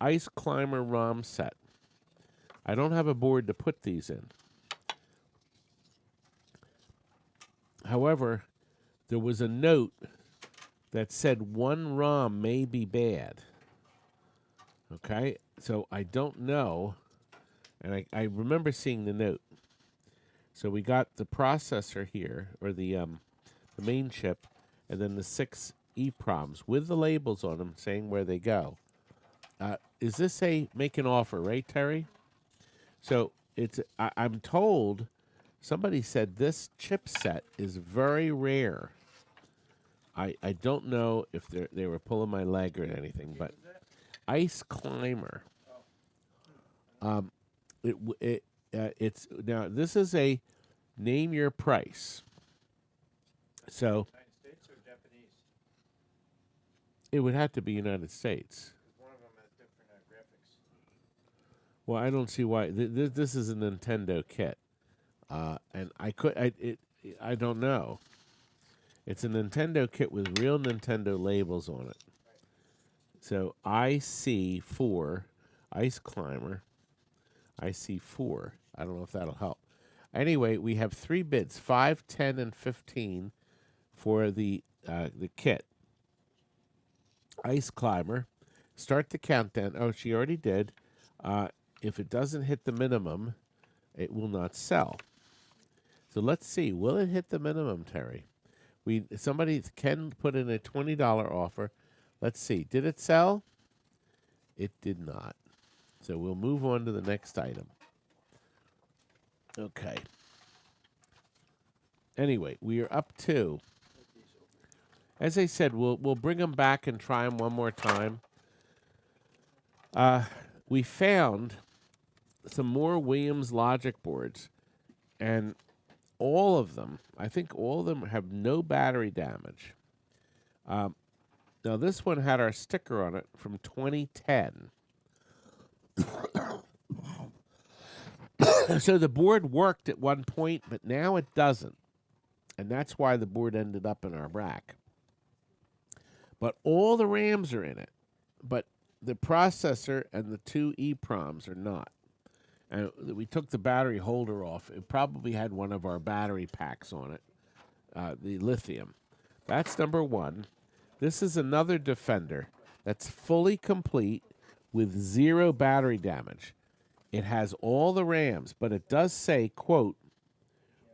Ice Climber Rom Set. I don't have a board to put these in. However, there was a note that said one ROM may be bad. Okay? So I don't know. And I remember seeing the note. So we got the processor here, or the main chip, and then the 6 EEPROMs with the labels on them saying where they go. Is this a make an offer, right, Terry? So it's I'm told somebody said this chipset is very rare. I don't know if they were pulling my leg or anything, but Ice Climber. It's now this is a name your price. So United States or Japanese? it would have to be United States. One of them has different graphics. Well, I don't see why. This is a Nintendo kit, and I don't know. It's a Nintendo kit with real Nintendo labels on it. So IC4, Ice Climber, IC4. I don't know if that'll help. Anyway, we have 3 bids, 5, 10, and 15 for the kit. Ice Climber. Start the countdown. Oh, she already did. If it doesn't hit the minimum, it will not sell. So let's see. Will it hit the minimum, Terry? Somebody can put in a $20 offer. Let's see. Did it sell? It did not. So we'll move on to the next item. Okay. Anyway, we are up to, as I said, we'll bring them back and try them one more time. We found some more Williams logic boards, and all of them, I think all of them have no battery damage. Now, this one had our sticker on it from 2010. So the board worked at one point, but now it doesn't. And that's why the board ended up in our rack. But all the RAMs are in it. But the processor and the 2 EEPROMs are not. And we took the battery holder off. It probably had one of our battery packs on it, the lithium. That's number 1. This is another Defender that's fully complete with 0 battery damage. It has all the RAMs, but it does say, quote,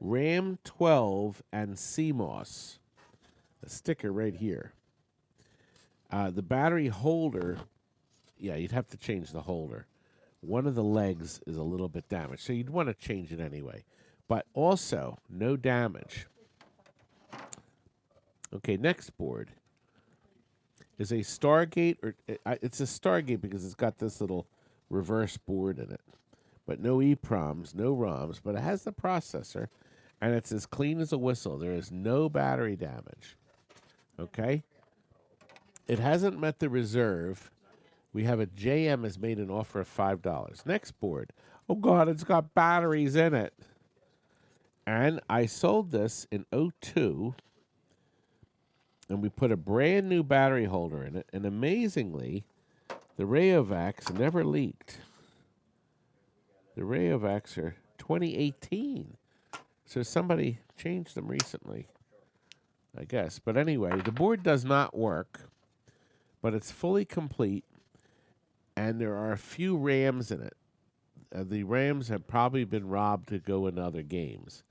RAM 12 and CMOS. A sticker right here. The battery holder, yeah, you'd have to change the holder. one of the legs is a little bit damaged. So you'd want to change it anyway. But also, no damage. Okay, next board is a Stargate, or it's a Stargate because it's got this little reverse board in it. But no EEPROMs, no ROMs, but it has the processor, and it's as clean as a whistle. There is no battery damage. Okay? It hasn't met the reserve. We have a JM has made an offer of $5. Next board. Oh, God, it's got batteries in it. And I sold this in '02, and we put a brand new battery holder in it, and amazingly, the Rayovacs never leaked. The Rayovacs are 2018. So somebody changed them recently, I guess. But anyway, the board does not work, but it's fully complete, and there are a few RAMs in it. The RAMs have probably been robbed to go in other games.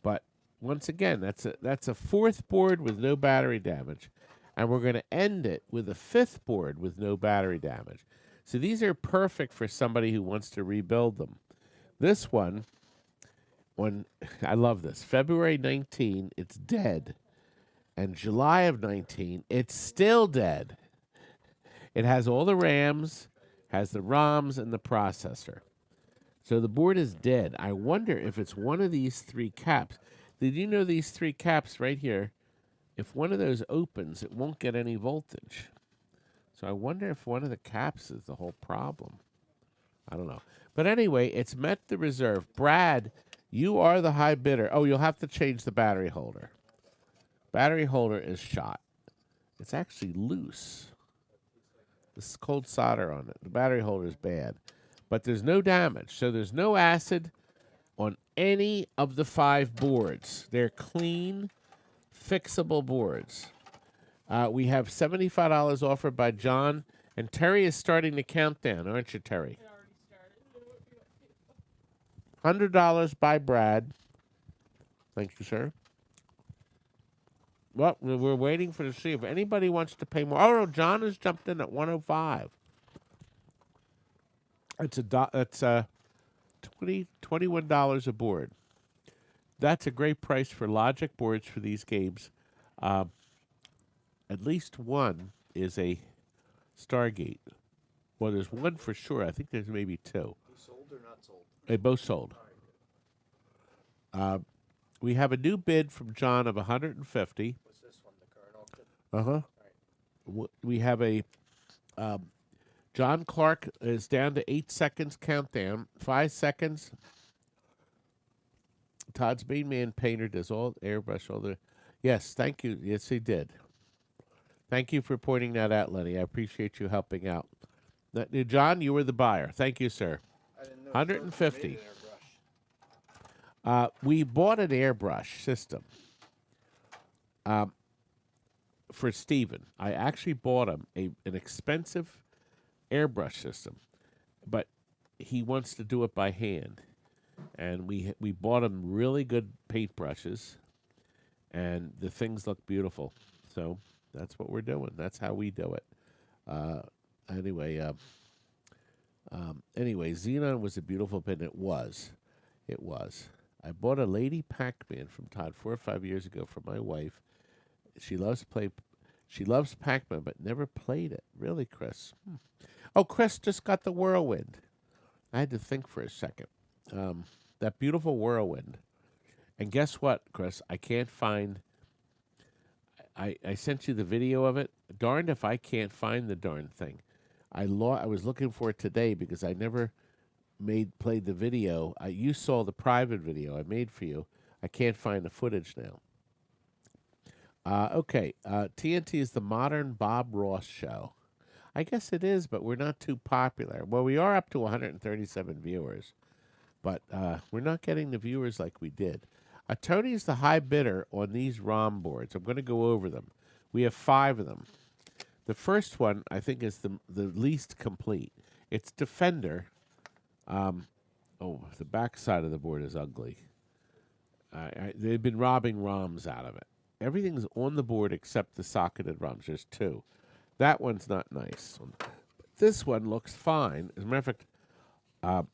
But once again, that's a fourth board with no battery damage, and we're going to end it with a fifth board with no battery damage. So these are perfect for somebody who wants to rebuild them. This one, I love this. February 19, it's dead. And July of 19, it's still dead. It has all the RAMs, has the ROMs, and the processor. So the board is dead. I wonder if it's one of these three caps. Did you know these three caps right here, if one of those opens, it won't get any voltage. So I wonder if one of the caps is the whole problem. I don't know. But anyway, it's met the reserve. Brad, you are the high bidder. Oh, you'll have to change the battery holder. Battery holder is shot. It's actually loose. This is cold solder on it. The battery holder is bad. But there's no damage. So there's no acid on any of the 5 boards. They're clean, fixable boards. We have $75 offered by John. And Terry is starting the countdown, aren't you, Terry? $100 by Brad. Thank you, sir. Well, we're waiting to see if anybody wants to pay more. Oh, no, John has jumped in at $105. It's $21 a board. That's a great price for logic boards for these games. At least one is a Stargate. Well, there's one for sure. I think there's maybe 2. Sold or not sold? They both sold. We have a new bid from John of $150. What's this one, the current auction? We have a John Clark is down to 8 seconds countdown. 5 seconds. Todd's main man painter does all airbrush, all the. Yes, thank you. Yes, he did. Thank you for pointing that out, Lenny. I appreciate you helping out. John, you were the buyer. Thank you, sir. I didn't know. 150. We bought an airbrush system for Steven. I actually bought him an expensive airbrush system, but he wants to do it by hand. And we bought him really good paintbrushes, and the things look beautiful. So that's what we're doing. That's how we do it. Anyway, Xenon was a beautiful pin. It was. I bought a Lady Pac-Man from Todd 4 or 5 years ago for my wife. She loves Pac-Man, but never played it. Really, Chris? Oh, Chris just got the Whirlwind. I had to think for a second. That beautiful Whirlwind. And guess what, Chris? I can't find. I sent you the video of it. Darned if I can't find the darn thing. I was looking for it today because I never played the video. You saw the private video I made for you. I can't find the footage now. Okay, TNT is the modern Bob Ross show. I guess it is, but we're not too popular. Well, we are up to 137 viewers, but we're not getting the viewers like we did. Tony's the high bidder on these ROM boards. I'm going to go over them. We have 5 of them. The first one, I think, is the least complete. It's Defender. The back side of the board is ugly. They've been robbing ROMs out of it. Everything's on the board except the socketed ROMs. There's 2. That one's not nice. This one looks fine. As a matter of fact, My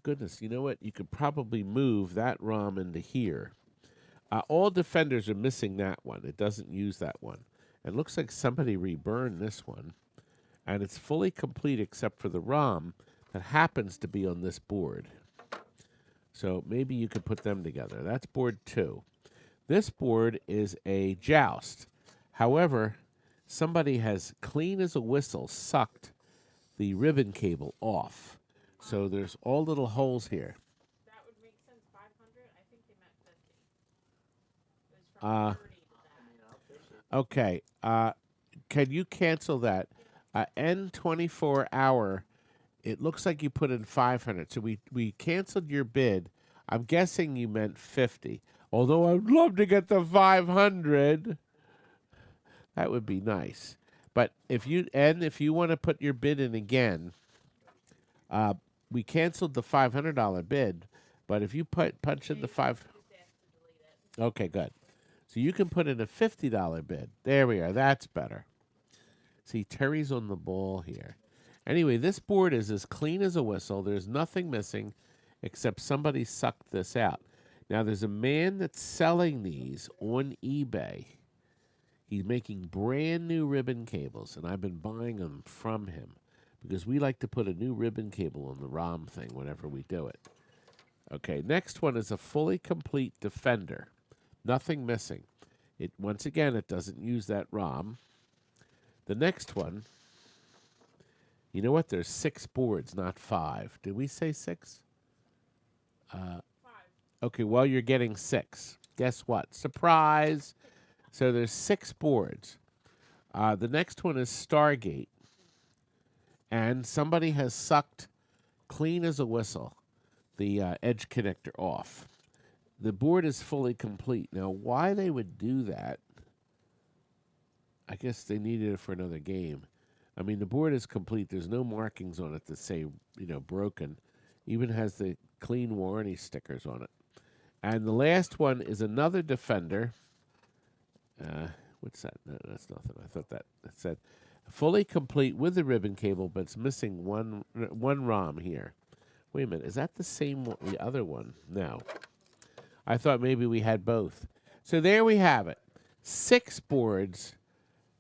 goodness, you know what? You could probably move that ROM into here. All Defenders are missing that one. It doesn't use that one. It looks like somebody reburned this one. And it's fully complete except for the ROM that happens to be on this board. So maybe you could put them together. That's board 2. This board is a Joust. However, somebody has, clean as a whistle, sucked the ribbon cable off. So there's all little holes here. That would make sense. 500. I think they meant 50. It was from 30 to that. Okay. Can you cancel that? N24 hour, it looks like you put in 500. So we canceled your bid. I'm guessing you meant 50. Although I'd love to get the 500. That would be nice. But if you want to put your bid in again, we canceled the $500 bid. But if you punch in the okay, good. So you can put in a $50 bid. There we are. That's better. See, Terry's on the ball here. Anyway, this board is as clean as a whistle. There's nothing missing except somebody sucked this out. Now, there's a man that's selling these on eBay. He's making brand new ribbon cables, and I've been buying them from him because we like to put a new ribbon cable on the ROM thing whenever we do it. Okay, next one is a fully complete Defender. Nothing missing. Once again, it doesn't use that ROM. The next one, you know what? There's 6 boards, not 5. Did we say 6? 5. Okay, well, you're getting 6. Guess what? Surprise! So there's 6 boards. The next one is Stargate. And somebody has sucked, clean as a whistle, the edge connector off. The board is fully complete. Now, why they would do that, I guess they needed it for another game. I mean, the board is complete. There's no markings on it that say, broken. Even has the clean warranty stickers on it. And the last one is another Defender. What's that? No, that's nothing. I thought that said fully complete with the ribbon cable, but it's missing one ROM here. Wait a minute. Is that the same one, the other one? No. I thought maybe we had both. So there we have it. 6 boards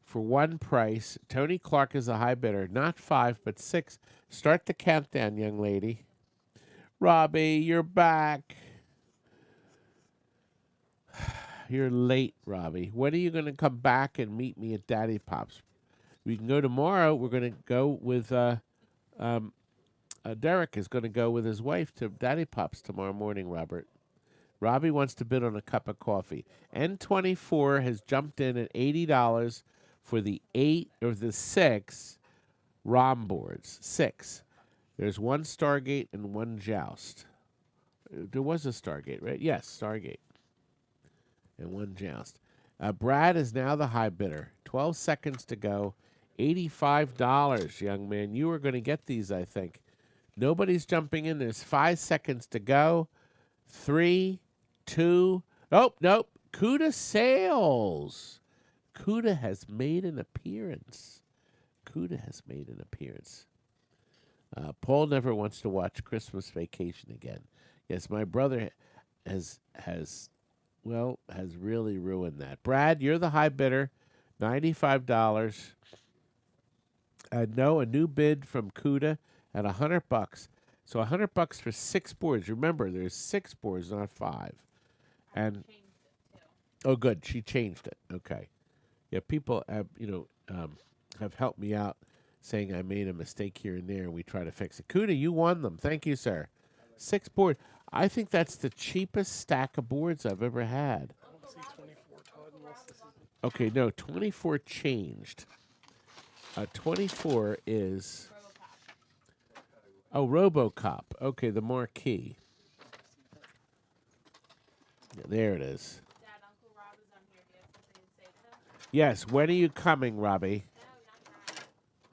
for one price. Tony Clark is a high bidder. Not 5, but 6. Start the countdown, young lady. Robbie, you're back. You're late, Robbie. When are you going to come back and meet me at Daddy Pop's? We can go tomorrow. We're going to go with, Derek is going to go with his wife to Daddy Pop's tomorrow morning, Robert. Robbie wants to bid on a cup of coffee. N24 has jumped in at $80 for the 6 ROM boards. 6. There's 1 Stargate and 1 Joust. There was a Stargate, right? Yes, Stargate. And 1 Joust. Brad is now the high bidder. 12 seconds to go. $85, young man. You are going to get these, I think. Nobody's jumping in. There's 5 seconds to go. 3, 2. Nope. Cuda Sales. Cuda has made an appearance. Paul never wants to watch Christmas Vacation again. Yes, my brother has really ruined that. Brad, you're the high bidder. $95. No, a new bid from Cuda at $100. So $100 for 6 boards. Remember, there's 6 boards, not 5. And Changed it too. oh, good, she changed it. Okay, yeah, people have have helped me out, saying I made a mistake here and there, and we try to fix it. Cuda, you won them. Thank you, sir. 6 board. I think that's the cheapest stack of boards I've ever had. I don't see 24, Todd, unless this is... Okay, no, 24 changed. 24 is... Robocop. Oh, Robocop. Okay, the marquee. Yeah, there it is. Dad, Uncle Rob is on here. Do you have something to say to them? Yes, when are you coming, Robbie?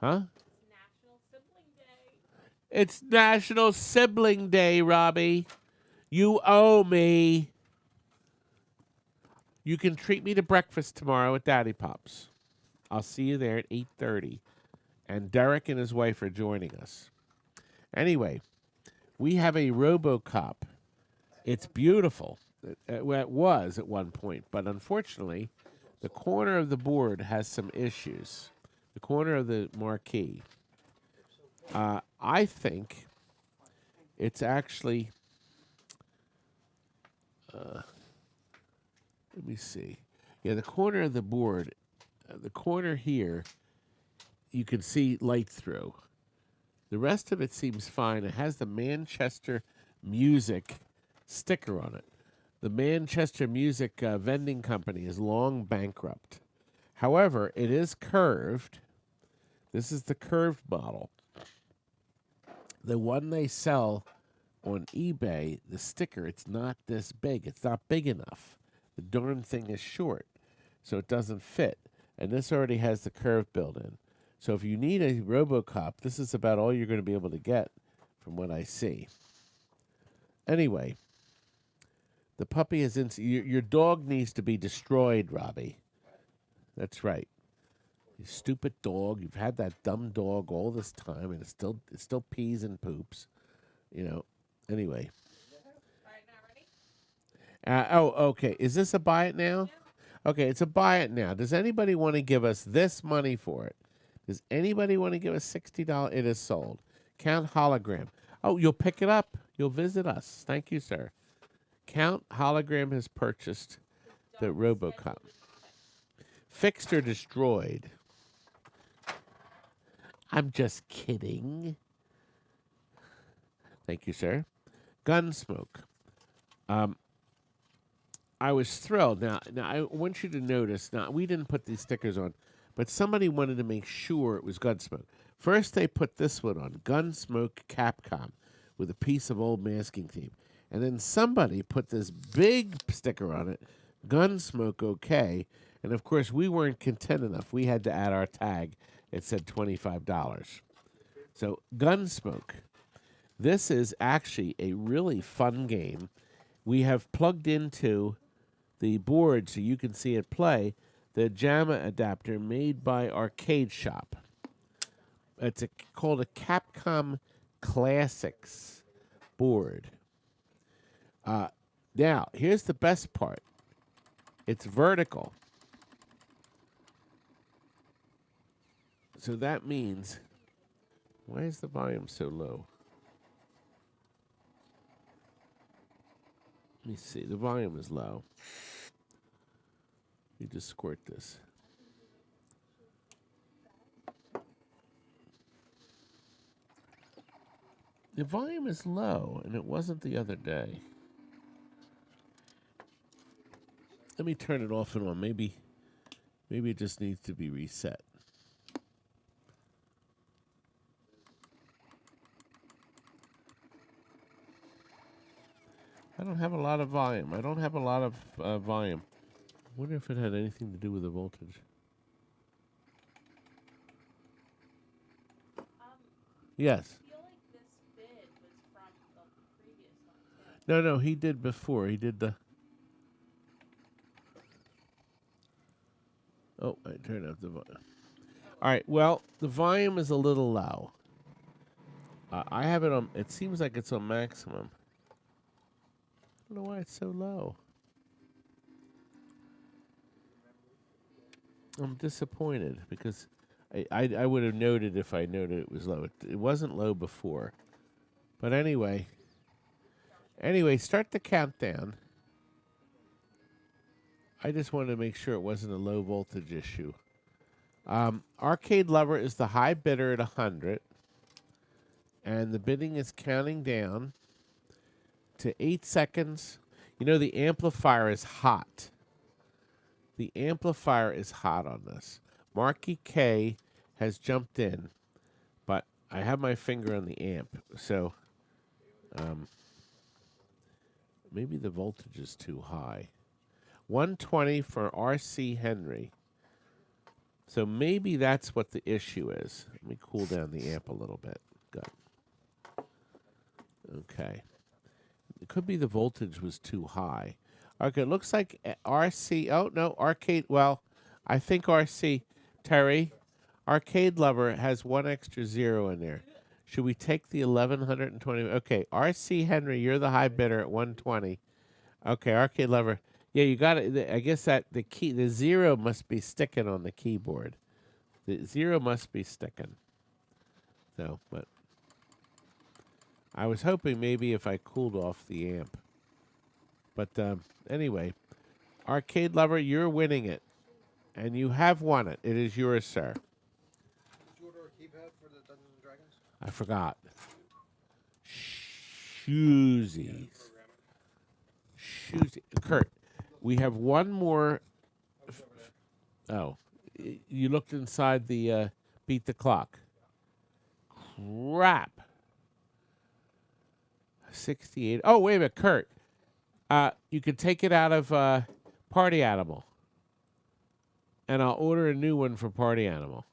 No, not Huh? that. It's National Sibling Day. It's National Sibling Day, Robbie. You owe me. You can treat me to breakfast tomorrow at Daddy Pop's. I'll see you there at 8:30. And Derek and his wife are joining us. Anyway, we have a Robocop. It's beautiful. Well, it was at one point, but unfortunately, the corner of the board has some issues. The corner of the marquee. I think it's actually... let me see. Yeah, the corner of the board, the corner here, you can see light through. The rest of it seems fine. It has the Manchester Music sticker on it. The Manchester Music vending company is long bankrupt. However, it is curved. This is the curved model. The one they sell on eBay, the sticker, it's not this big. It's not big enough. The darn thing is short, so it doesn't fit. And this already has the curve built in. So if you need a Robocop, this is about all you're going to be able to get from what I see. Anyway, the puppy is in. Your dog needs to be destroyed, Robbie. That's right. You stupid dog. You've had that dumb dog all this time, and it still pees and poops. You know. Anyway. All right, now ready? Oh, okay. Is this a buy it now? Okay, it's a buy it now. Does anybody want to give us this money for it? Does anybody want to give us $60? It is sold. Count Hologram. Oh, you'll pick it up. You'll visit us. Thank you, sir. Count Hologram has purchased the Robocop. Fixed or destroyed? I'm just kidding. Thank you, sir. Gunsmoke. I was thrilled. Now, I want you to notice. Now, we didn't put these stickers on, but somebody wanted to make sure it was Gunsmoke. First, they put this one on, Gunsmoke Capcom, with a piece of old masking tape. And then somebody put this big sticker on it, Gunsmoke OK. And, of course, we weren't content enough. We had to add our tag. It said $25. So, Gunsmoke. This is actually a really fun game. We have plugged into the board so you can see it play the JAMA adapter made by Arcade Shop. It's called a Capcom Classics board. Now, here's the best part. It's vertical. So that means... Why is the volume so low? Let me see. The volume is low. Let me just squirt this. The volume is low, and it wasn't the other day. Let me turn it off and on. Maybe it just needs to be reset. I don't have a lot of volume. I don't have a lot of volume. I wonder if it had anything to do with the voltage. Yes. I feel like this bid was from the previous one, too. No, he did before. He did the... Oh, I turned up the volume. All right, well, the volume is a little low. I have it on... It seems like it's on maximum. I don't know why it's so low. I'm disappointed because I would have noted if I noted it was low. It wasn't low before. But anyway, start the countdown. I just wanted to make sure it wasn't a low voltage issue. Arcade Lover is the high bidder at 100. And the bidding is counting down to 8 seconds. You know, the amplifier is hot. The amplifier is hot on this. Marky K has jumped in, but I have my finger on the amp, so maybe the voltage is too high. 120 for RC Henry. So maybe that's what the issue is. Let me cool down the amp a little bit. Good. Okay. It could be the voltage was too high. Okay, it looks like RC... Oh, no, Arcade... Well, I think RC... Terry, Arcade Lover has one extra zero in there. Should we take the 1120? Okay, RC Henry, you're the high bidder at 120. Okay, Arcade Lover. Yeah, you got it. I guess that the zero must be sticking on the keyboard. The zero must be sticking. So, but I was hoping maybe if I cooled off the amp. But anyway, Arcade Lover, you're winning it. And you have won it. It is yours, sir. Did you order a keypad for the Dungeons and Dragons? I forgot. Shoesies. Shoesies. Kurt, we have one more. Oh, you looked inside the beat the clock. Crap. 68. Oh, wait a minute, Kurt. You could take it out of Party Animal. And I'll order a new one for Party Animal.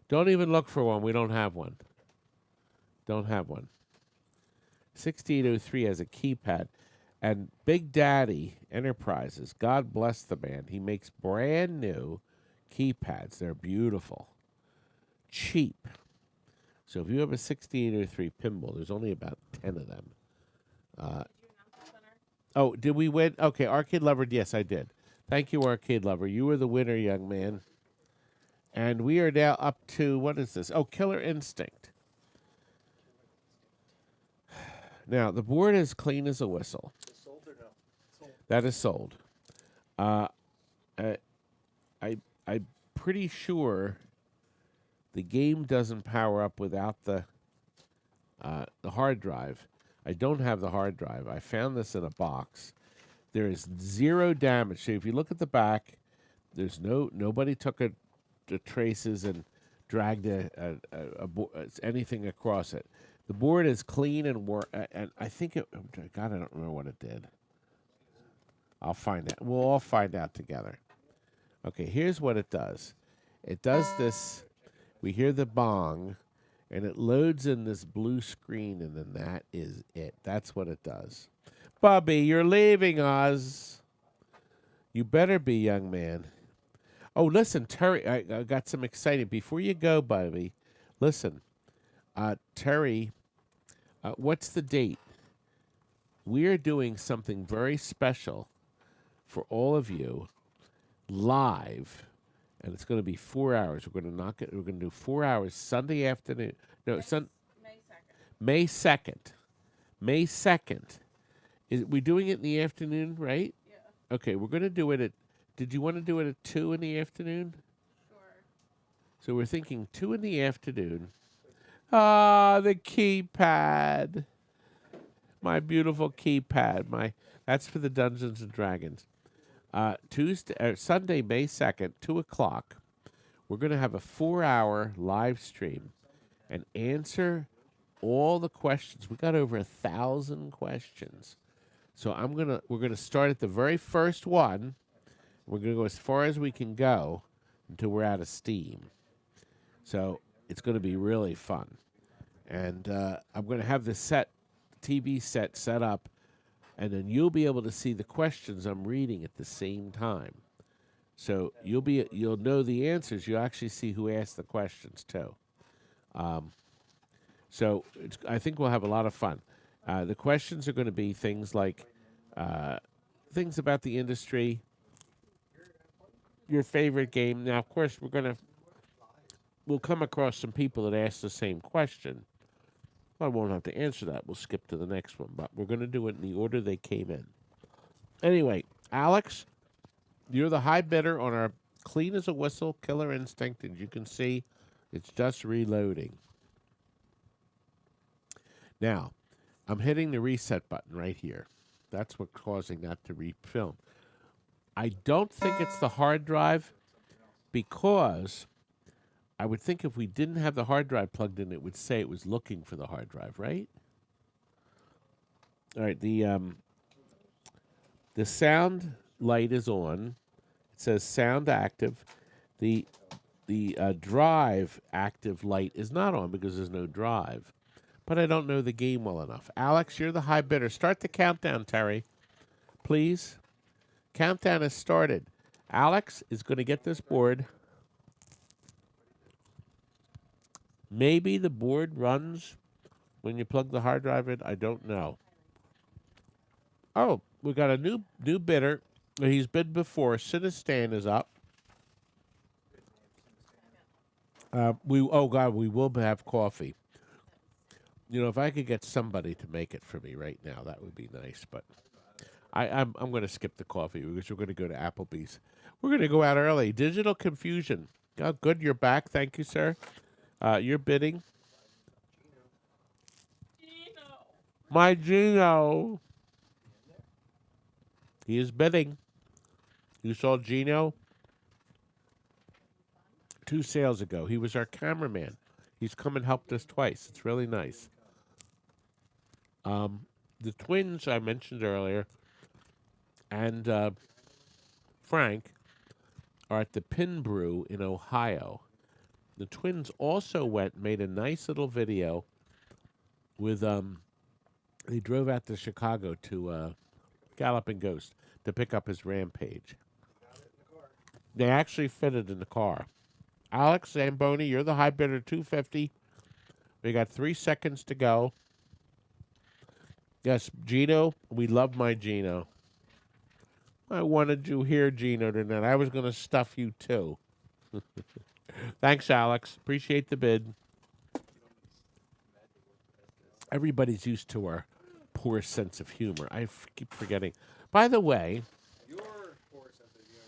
Don't even look for one. We don't have one. Don't have one. 6803 has a keypad. And Big Daddy Enterprises, God bless the man, he makes brand new keypads. They're beautiful. Cheap. So if you have a 6803 Pinball, there's only about 10 of them. Oh, did we win? Okay, Arcade Lover, yes, I did. Thank you, Arcade Lover. You were the winner, young man. And we are now up to, what is this? Oh, Killer Instinct. Now, the board is clean as a whistle. Is it sold or no? Sold. That is sold. I'm pretty sure the game doesn't power up without the hard drive. I don't have the hard drive. I found this in a box. There is zero damage. So if you look at the back, there's nobody took the traces and dragged anything across it. The board is clean and I think it. God, I don't remember what it did. I'll find out. We'll all find out together. Okay, here's what it does. It does this. We hear the bong, and it loads in this blue screen, and then that is it. That's what it does. Bubby, you're leaving us. You better be, young man. Oh, listen, Terry, I got some exciting. Before you go, Bubby, listen. Terry, what's the date? We're doing something very special for all of you live, and it's going to be 4 hours. We're going to knock it. We're going to do 4 hours Sunday afternoon. No, May 2nd. May 2nd. We're doing it in the afternoon, right? Yeah. Okay, we're going to do it at. Did you want to do it at 2 in the afternoon? Sure. So we're thinking 2 in the afternoon. Ah, the keypad. My beautiful keypad. That's for the Dungeons and Dragons. Sunday, May 2nd, 2 o'clock. We're going to have a 4-hour live stream and answer all the questions. We got over 1,000 questions. So we're gonna start at the very first one. We're gonna go as far as we can go until we're out of steam. So it's gonna be really fun. And I'm gonna have the TV set up, and then you'll be able to see the questions I'm reading at the same time. So you'll know the answers. You'll actually see who asked the questions too. So I think we'll have a lot of fun. The questions are going to be things like things about the industry, your favorite game. Now, of course, we'll come across some people that ask the same question. I won't have to answer that. We'll skip to the next one, but we're going to do it in the order they came in. Anyway, Alex, you're the high bidder on our clean as a whistle Killer Instinct, and you can see it's just reloading. Now, I'm hitting the reset button right here. That's what's causing that to refilm. I don't think it's the hard drive because I would think if we didn't have the hard drive plugged in, it would say it was looking for the hard drive, right? All right, the sound light is on. It says sound active. The drive active light is not on because there's no drive. But I don't know the game well enough. Alex, you're the high bidder. Start the countdown, Terry. Please. Countdown has started. Alex is going to get this board. Maybe the board runs when you plug the hard drive in. I don't know. Oh, we got a new bidder. He's bid before. Sinistan is up. We will have coffee. You know, if I could get somebody to make it for me right now, that would be nice. But I'm going to skip the coffee because we're going to go to Applebee's. We're going to go out early. Digital Confusion. Oh, good, you're back. Thank you, sir. You're bidding. My Gino. He is bidding. You saw Gino 2 sales ago. He was our cameraman. He's come and helped us twice. It's really nice. The twins I mentioned earlier and Frank are at the Pin Brew in Ohio. The twins also made a nice little video with they drove out to Chicago to Galloping Ghost to pick up his Rampage. They actually fitted in the car. Alex Zamboni, you're the high bidder, $250. We got 3 seconds to go. Yes, Gino, we love my Gino. I wanted you here, Gino, tonight. I was going to stuff you, too. Thanks, Alex. Appreciate the bid. Everybody's used to our poor sense of humor. I keep forgetting. By the way... Your poor sense of humor.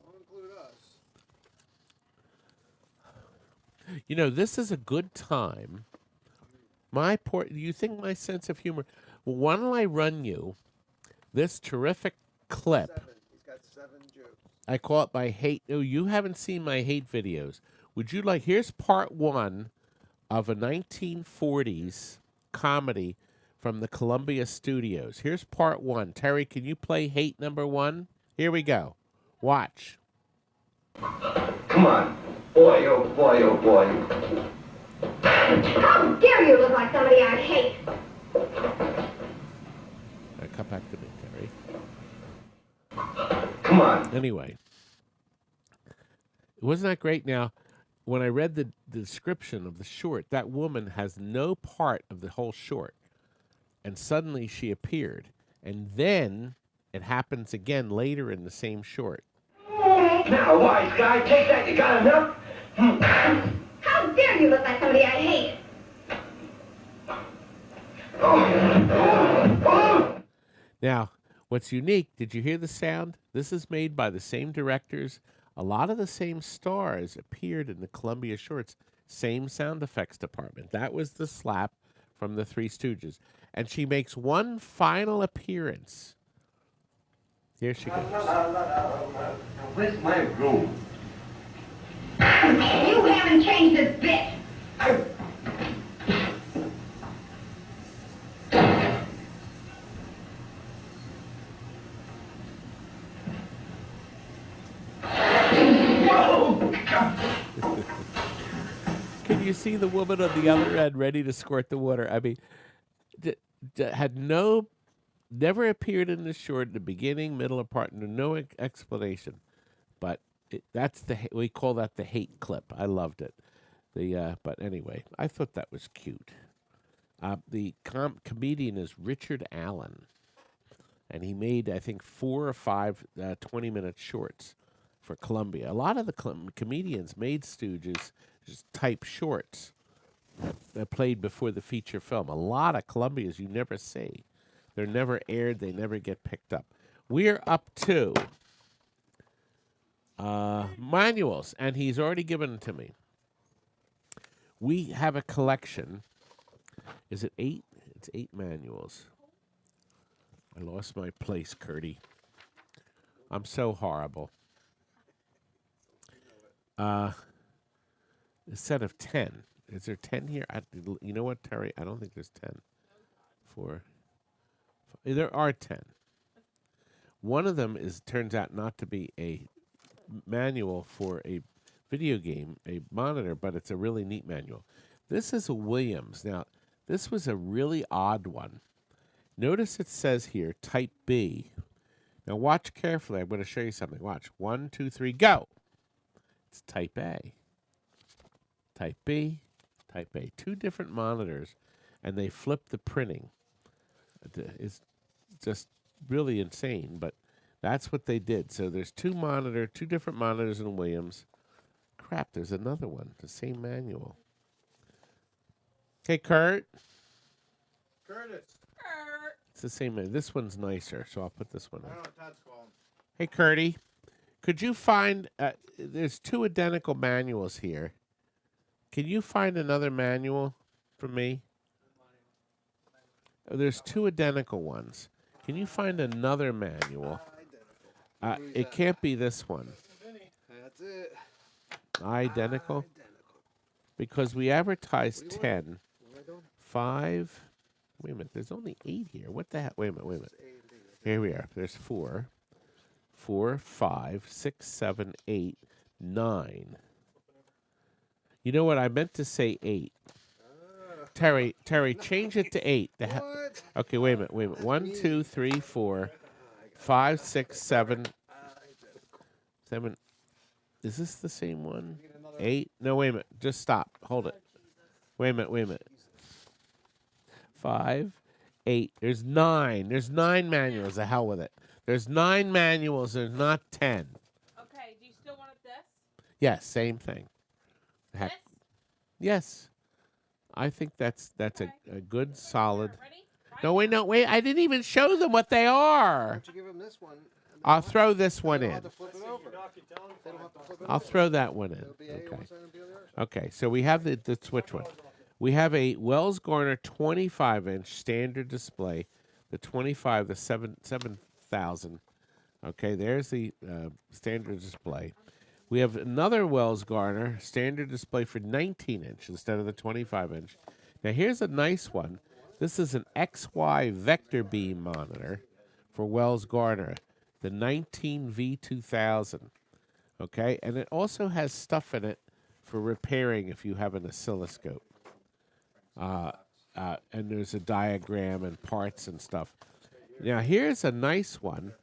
Don't include us. You know, this is a good time. You think my sense of humor... Well, why don't I run you this terrific clip? 7. He's got 7 jokes. I call it my hate... Oh, you haven't seen my hate videos. Would you like... Here's part 1 of a 1940s comedy from the Columbia Studios. Here's part 1. Terry, can you play hate number 1? Here we go. Watch. Come on. Boy, oh boy, oh boy. How dare you look like somebody I hate? Come back to me, Terry. Come on. Anyway. Wasn't that great? Now, when I read the description of the short, that woman has no part of the whole short. And suddenly she appeared. And then it happens again later in the same short. Now, wise guy, take that. You got enough? How dare you look like somebody I hate? Now, what's unique, did you hear the sound? This is made by the same directors. A lot of the same stars appeared in the Columbia shorts. Same sound effects department. That was the slap from the Three Stooges. And she makes one final appearance. Here she goes. Where's my room? You haven't changed a bit. Can you see the woman on the other end ready to squirt the water? I mean, never appeared in the short in the beginning, middle, or part, no explanation. But we call that the hate clip. I loved it. But anyway, I thought that was cute. The comedian is Richard Allen, and he made, I think, 4 or 5 20-minute shorts for Columbia. A lot of the comedians made Stooges just type shorts that played before the feature film. A lot of Columbias you never see. They're never aired. They never get picked up. We're up to manuals, and he's already given them to me. We have a collection. Is it 8? It's 8 manuals. I lost my place, Curdy. I'm so horrible. A set of 10. Is there 10 here? You know what, Terry? I don't think there's 10. There are 10. One of them turns out not to be a manual for a video game, a monitor, but it's a really neat manual. This is a Williams. Now, this was a really odd one. Notice it says here, Type B. Now, watch carefully. I'm going to show you something. Watch. 1, 2, 3, go. It's Type A. Type B. Type A. 2 different monitors, and they flip the printing. It's just really insane, but that's what they did. So there's 2 different monitors in Williams. Crap, there's another one, the same manual. Hey, Kurt. Curtis. It's the same manual. This one's nicer, so I'll put this one I on. don't know what Todd's calling. Hey, Curdy, could you find, there's 2 identical manuals here. Can you find another manual for me? Oh, there's 2 identical ones. Can you find another manual? It can't be this one. That's it. Identical? Because we advertised 10. 5. Wait a minute, there's only 8 here. What the heck? Wait a minute. Here we are. There's 4. 4, 5, 6, 7, 8, 9. You know what? I meant to say 8. Terry, change it to 8. Okay, wait a minute. 1, 2, 3, 4, 5, 6, 7. 7. Is this the same one? 8? No, wait a minute. Just stop. Hold it. Wait a minute. 5, 8. There's 9. There's 9 manuals. The hell with it. There's 9 manuals. There's not 10. Okay, do you still want it this? Yes, same thing. Heck. This? Yes. I think that's Okay. a good, solid. Ready? No, wait. I didn't even show them what they are. Why don't you give him this one? I'll throw this one They don't in. have to flip it over. They don't have to flip it I'll over. throw that one in. It'll be A on Okay. one side and B on the other side. Okay, so we have the switch one. We have a Wells Garner 25-inch standard display, the 25, the 7000. Okay, there's the standard display. We have another Wells Garner standard display for 19-inch instead of the 25-inch. Now here's a nice one. This is an XY vector beam monitor for Wells Garner, the 19V2000. Okay, and it also has stuff in it for repairing if you have an oscilloscope. And there's a diagram and parts and stuff. Now here's a nice one.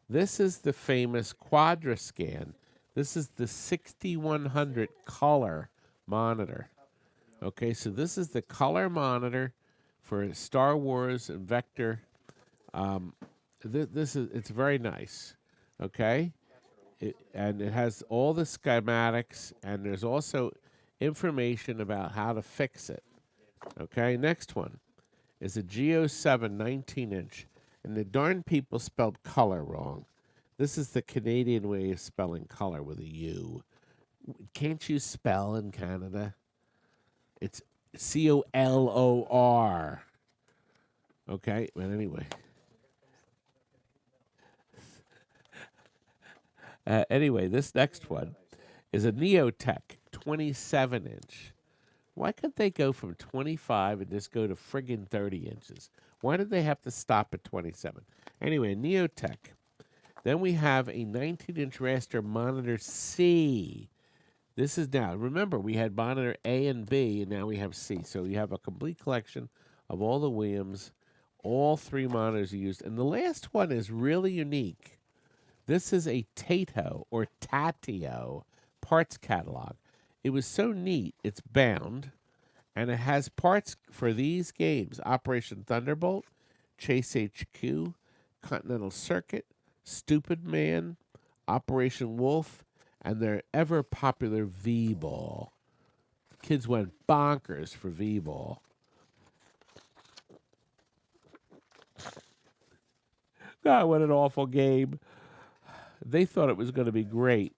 This is the famous Quadrascan. This is the 6100 color monitor. Okay, so this is the color monitor for Star Wars and Vector. It's very nice. Okay, and it has all the schematics, and there's also information about how to fix it. Okay, next one is a Geo7 19-inch, and the darn people spelled color wrong. This is the Canadian way of spelling color with a U. Can't you spell in Canada? It's COLOR. Okay, but anyway. Anyway, this next one is a Neotech 27-inch. Why couldn't they go from 25 and just go to friggin' 30 inches? Why did they have to stop at 27? Anyway, Neotech. Then we have a 19-inch raster monitor C. This is now, remember, we had monitor A and B, and now we have C. So you have a complete collection of all the Williams. All 3 monitors are used. And the last one is really unique. This is a Tato or Tatio parts catalog. It was so neat, it's bound, and it has parts for these games: Operation Thunderbolt, Chase HQ, Continental Circuit, Stupid Man, Operation Wolf, and their ever-popular V-Ball. Kids went bonkers for V-Ball. God, what an awful game. They thought it was going to be great.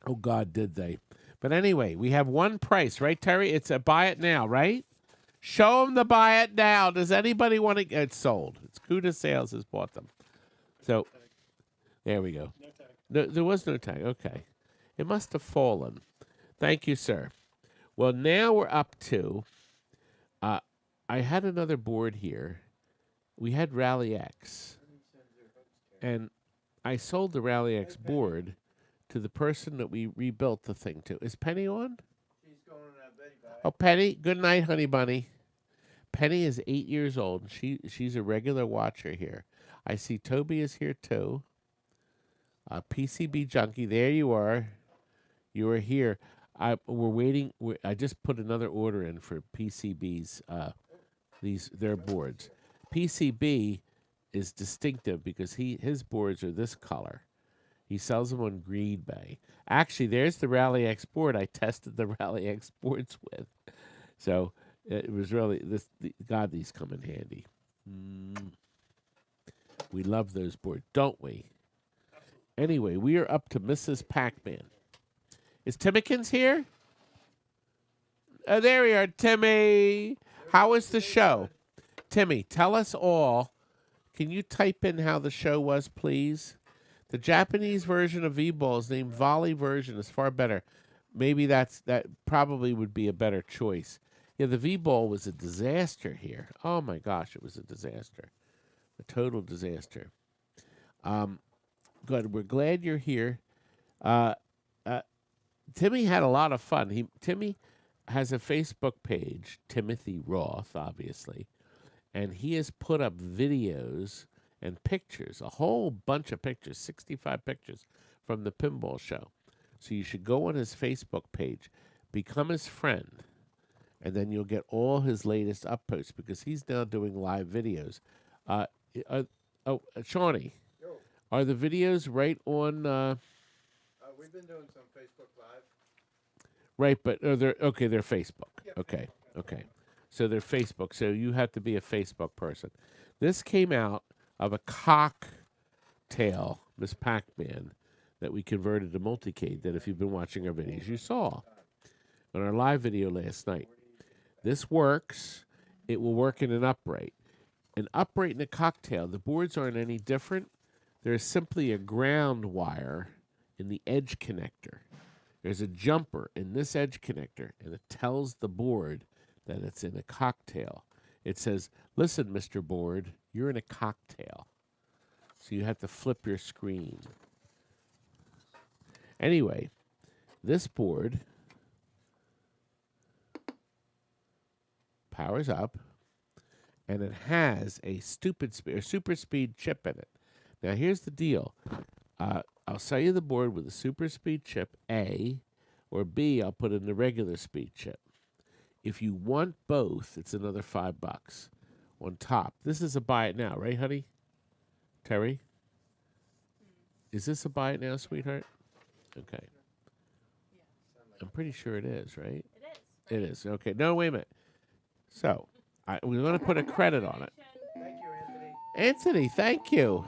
Oh, God, did they? But anyway, we have one price, right, Terry? It's a buy it now, right? Show them the buy it now. Does anybody want to? It's sold. It's Cuda Sales has bought them. So, there we go. No tag. No, there was no tag. Okay. It must have fallen. Thank you, sir. Well, now we're up to, I had another board here. We had Rally X. And I sold the Rally X board to the person that we rebuilt the thing to. Is Penny on? She's going to that Betty bag. Oh, Penny. Good night, honey bunny. Penny is 8 years old. She's a regular watcher here. I see Toby is here too. PCB Junkie, there you are. You are here. We're waiting. I just put another order in for PCB's. Their boards. PCB is distinctive because his boards are this color. He sells them on Green Bay. Actually, there's the Rally X board I tested the Rally X boards with. So it was really God. These come in handy. We love those boards, don't we? Anyway, we are up to Mrs. Pac-Man. Is Timmykins here? Oh, there we are, Timmy. How was the show? Timmy, tell us all. Can you type in how the show was, please? The Japanese version of V-Ball is named Volley version. Is far better. Maybe that probably would be a better choice. Yeah, the V-Ball was a disaster here. Oh, my gosh, it was a disaster. A total disaster. Good. We're glad you're here. Timmy had a lot of fun. Timmy has a Facebook page, Timothy Roth, obviously, and he has put up videos and pictures, a whole bunch of pictures, 65 pictures from the pinball show. So you should go on his Facebook page, become his friend, and then you'll get all his latest upposts because he's now doing live videos. Shawnee, Yo. Are the videos right on? We've been doing some Facebook Live. Right, but they're Facebook. Yeah, Okay, Facebook. okay. So they're Facebook. So you have to be a Facebook person. This came out of a cocktail, Miss Pac-Man, that we converted to multicade. That if you've been watching our videos, you saw on our live video last night. This works. It will work in an upright. An upright and a cocktail. The boards aren't any different. There's simply a ground wire in the edge connector. There's a jumper in this edge connector, and it tells the board that it's in a cocktail. It says, listen, Mr. Board, you're in a cocktail. So you have to flip your screen. Anyway, this board powers up, and it has a super speed chip in it. Now, here's the deal. I'll sell you the board with a super speed chip, A, or B, I'll put in the regular speed chip. If you want both, it's another $5 on top. This is a buy it now, right, honey? Terry? Is this a buy it now, sweetheart? Okay. I'm pretty sure it is, right? It is. It is. Okay. No, wait a minute. So, we're going to put a credit on it. Thank you, Anthony. Anthony, thank you.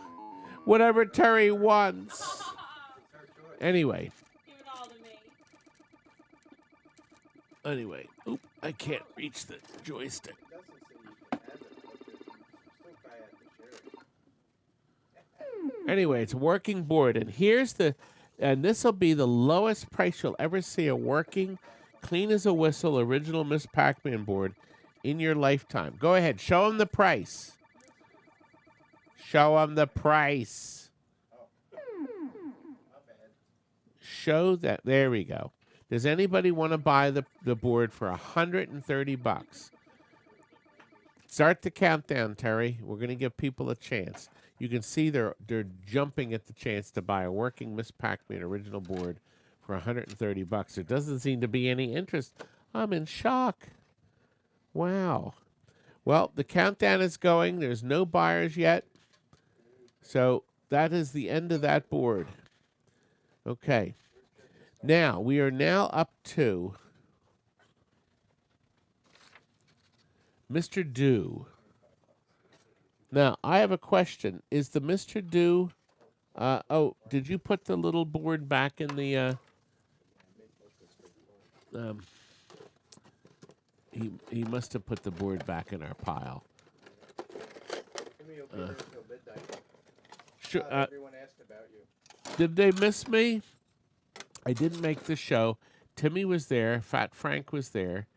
Whatever Terry wants. Anyway. Give it all to me. Anyway. Oop, I can't reach the joystick. It doesn't say you can have it, but you still probably have to share it. Anyway, it's a working board, and this will be the lowest price you'll ever see a working, clean as a whistle, original Miss Pac-Man board in your lifetime. Go ahead, show them the price. Show them the price. Not bad. Show that. There we go. Does anybody want to buy the board for $130? Start the countdown, Terry. We're going to give people a chance. You can see they're jumping at the chance to buy a working Miss Pac-Man original board for $130. There doesn't seem to be any interest. I'm in shock. Wow. Well, the countdown is going. There's no buyers yet. So that is the end of that board. Okay. Now, we are now up to Mr. Do. Now, I have a question. Is the Mr. Do... did you put the little board back in the... He must have put the board back in our pile. Timmy will be there until midnight. Sure, Everyone asked about you. did they miss me? I didn't make the show. Timmy was there. Fat Frank was there.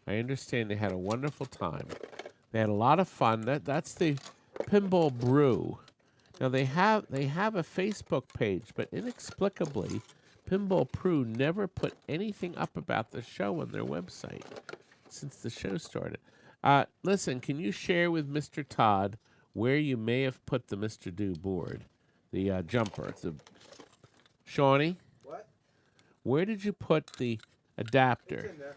I understand they had a wonderful time. They had a lot of fun. That's the Pinball Brew. Now they have a Facebook page, but inexplicably, Pinball Brew never put anything up about the show on their website since the show started. Listen, can you share with Mr. Todd where you may have put the Mr. Do board, the jumper? Shawnee? What? Where did you put the... adapter. It's in there.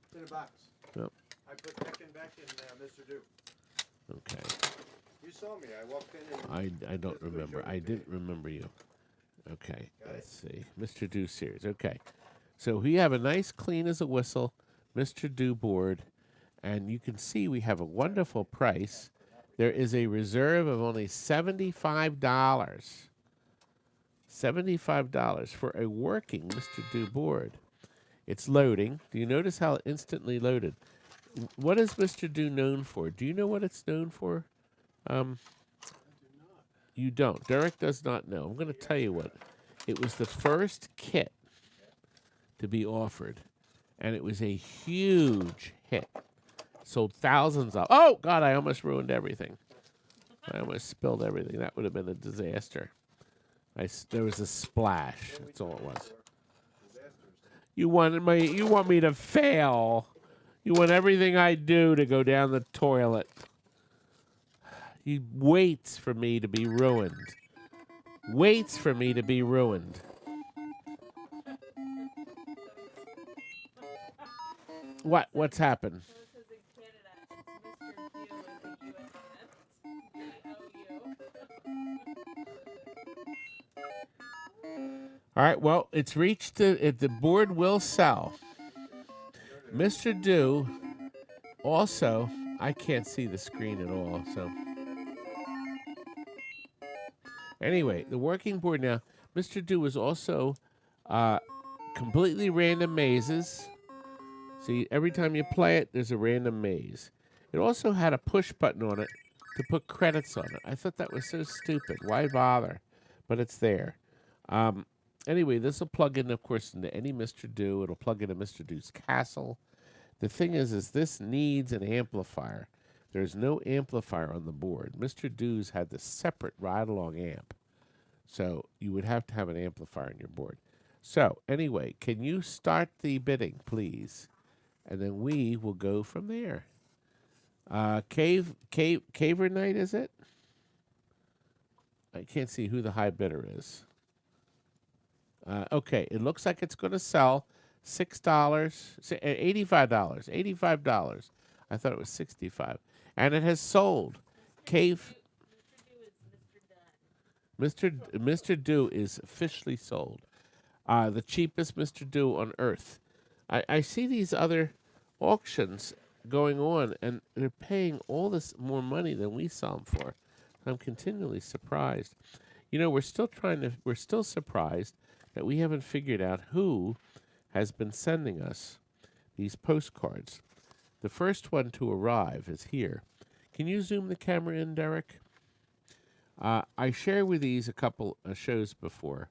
It's in a box. Yep. I put Tekken back in Mr. Do. Okay. You saw me. I walked in and... I don't remember. I didn't remember you. Okay, let's see. Mr. Do series. Okay. So we have a nice clean as a whistle Mr. Do board, and you can see we have a wonderful price. There is a reserve of only $75. $75 for a working Mr. Do board. It's loading. Do you notice how it instantly loaded? What is Mr. Do known for? Do you know what it's known for? You don't. Derek does not know. I'm going to tell you what. It was the first kit to be offered, and it was a huge hit. Sold thousands of. Oh, God, I almost ruined everything. I almost spilled everything. That would have been a disaster. There was a splash. That's all it was. You want me to fail. You want everything I do to go down the toilet. He waits for me to be ruined. Waits for me to be ruined. What's happened? All right, well, it's reached the board will sell. Mr. Do also, I can't see the screen at all, so. Anyway, the working board now, Mr. Do is also completely random mazes. See, every time you play it, there's a random maze. It also had a push button on it to put credits on it. I thought that was so stupid. Why bother? But it's there. Anyway, this will plug in, of course, into any Mr. Do. It'll plug into Mr. Do's castle. The thing is this needs an amplifier. There's no amplifier on the board. Mr. Do's had the separate ride-along amp. So you would have to have an amplifier on your board. So, anyway, can you start the bidding, please? And then we will go from there. Caver Knight, is it? I can't see who the high bidder is. Okay, it looks like it's going to sell $6, $85. $85. I thought it was $65. And it has sold. Mr. Do is officially sold. The cheapest Mr. Do on Earth. I see these other auctions going on, and they're paying all this more money than we sell them for. I'm continually surprised. You know, we're still surprised that we haven't figured out who has been sending us these postcards. The first one to arrive is here. Can you zoom the camera in, Derek? I shared with these a couple of shows before.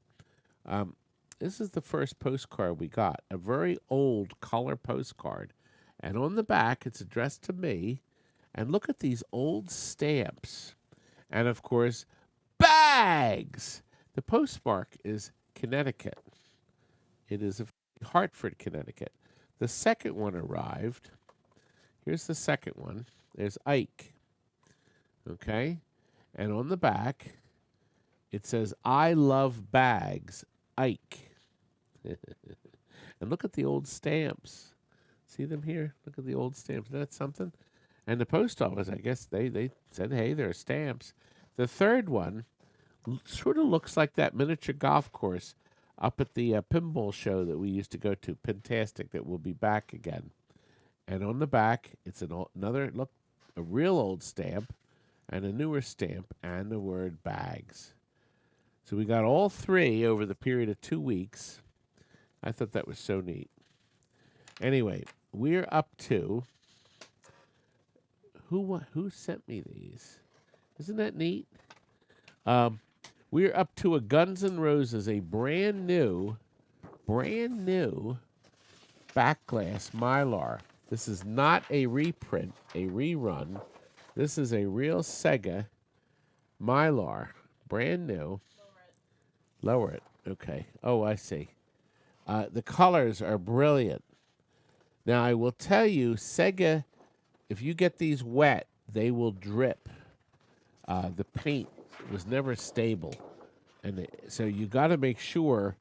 This is the first postcard we got, a very old color postcard. And on the back, it's addressed to me. And look at these old stamps. And, of course, bags! The postmark is Connecticut. It is Hartford, Connecticut. The second one arrived. Here's the second one. There's Ike. Okay? And on the back, it says, I love bags, Ike. And look at the old stamps. See them here? Look at the old stamps. Isn't that something? And the post office, I guess, they said, hey, there are stamps. The third one sort of looks like that miniature golf course up at the pinball show that we used to go to, Pintastic, that will be back again. And on the back, it's another, look, a real old stamp and a newer stamp and the word bags. So we got all three over the period of 2 weeks. I thought that was so neat. Anyway, we're up to, who sent me these? Isn't that neat? We're up to a Guns N' Roses, a brand new backglass Mylar. This is not a reprint, a rerun. This is a real Sega Mylar, brand new. Lower it. Okay. Oh, I see. The colors are brilliant. Now, I will tell you, Sega, if you get these wet, they will drip. The paint was never stable. And so you got to make sure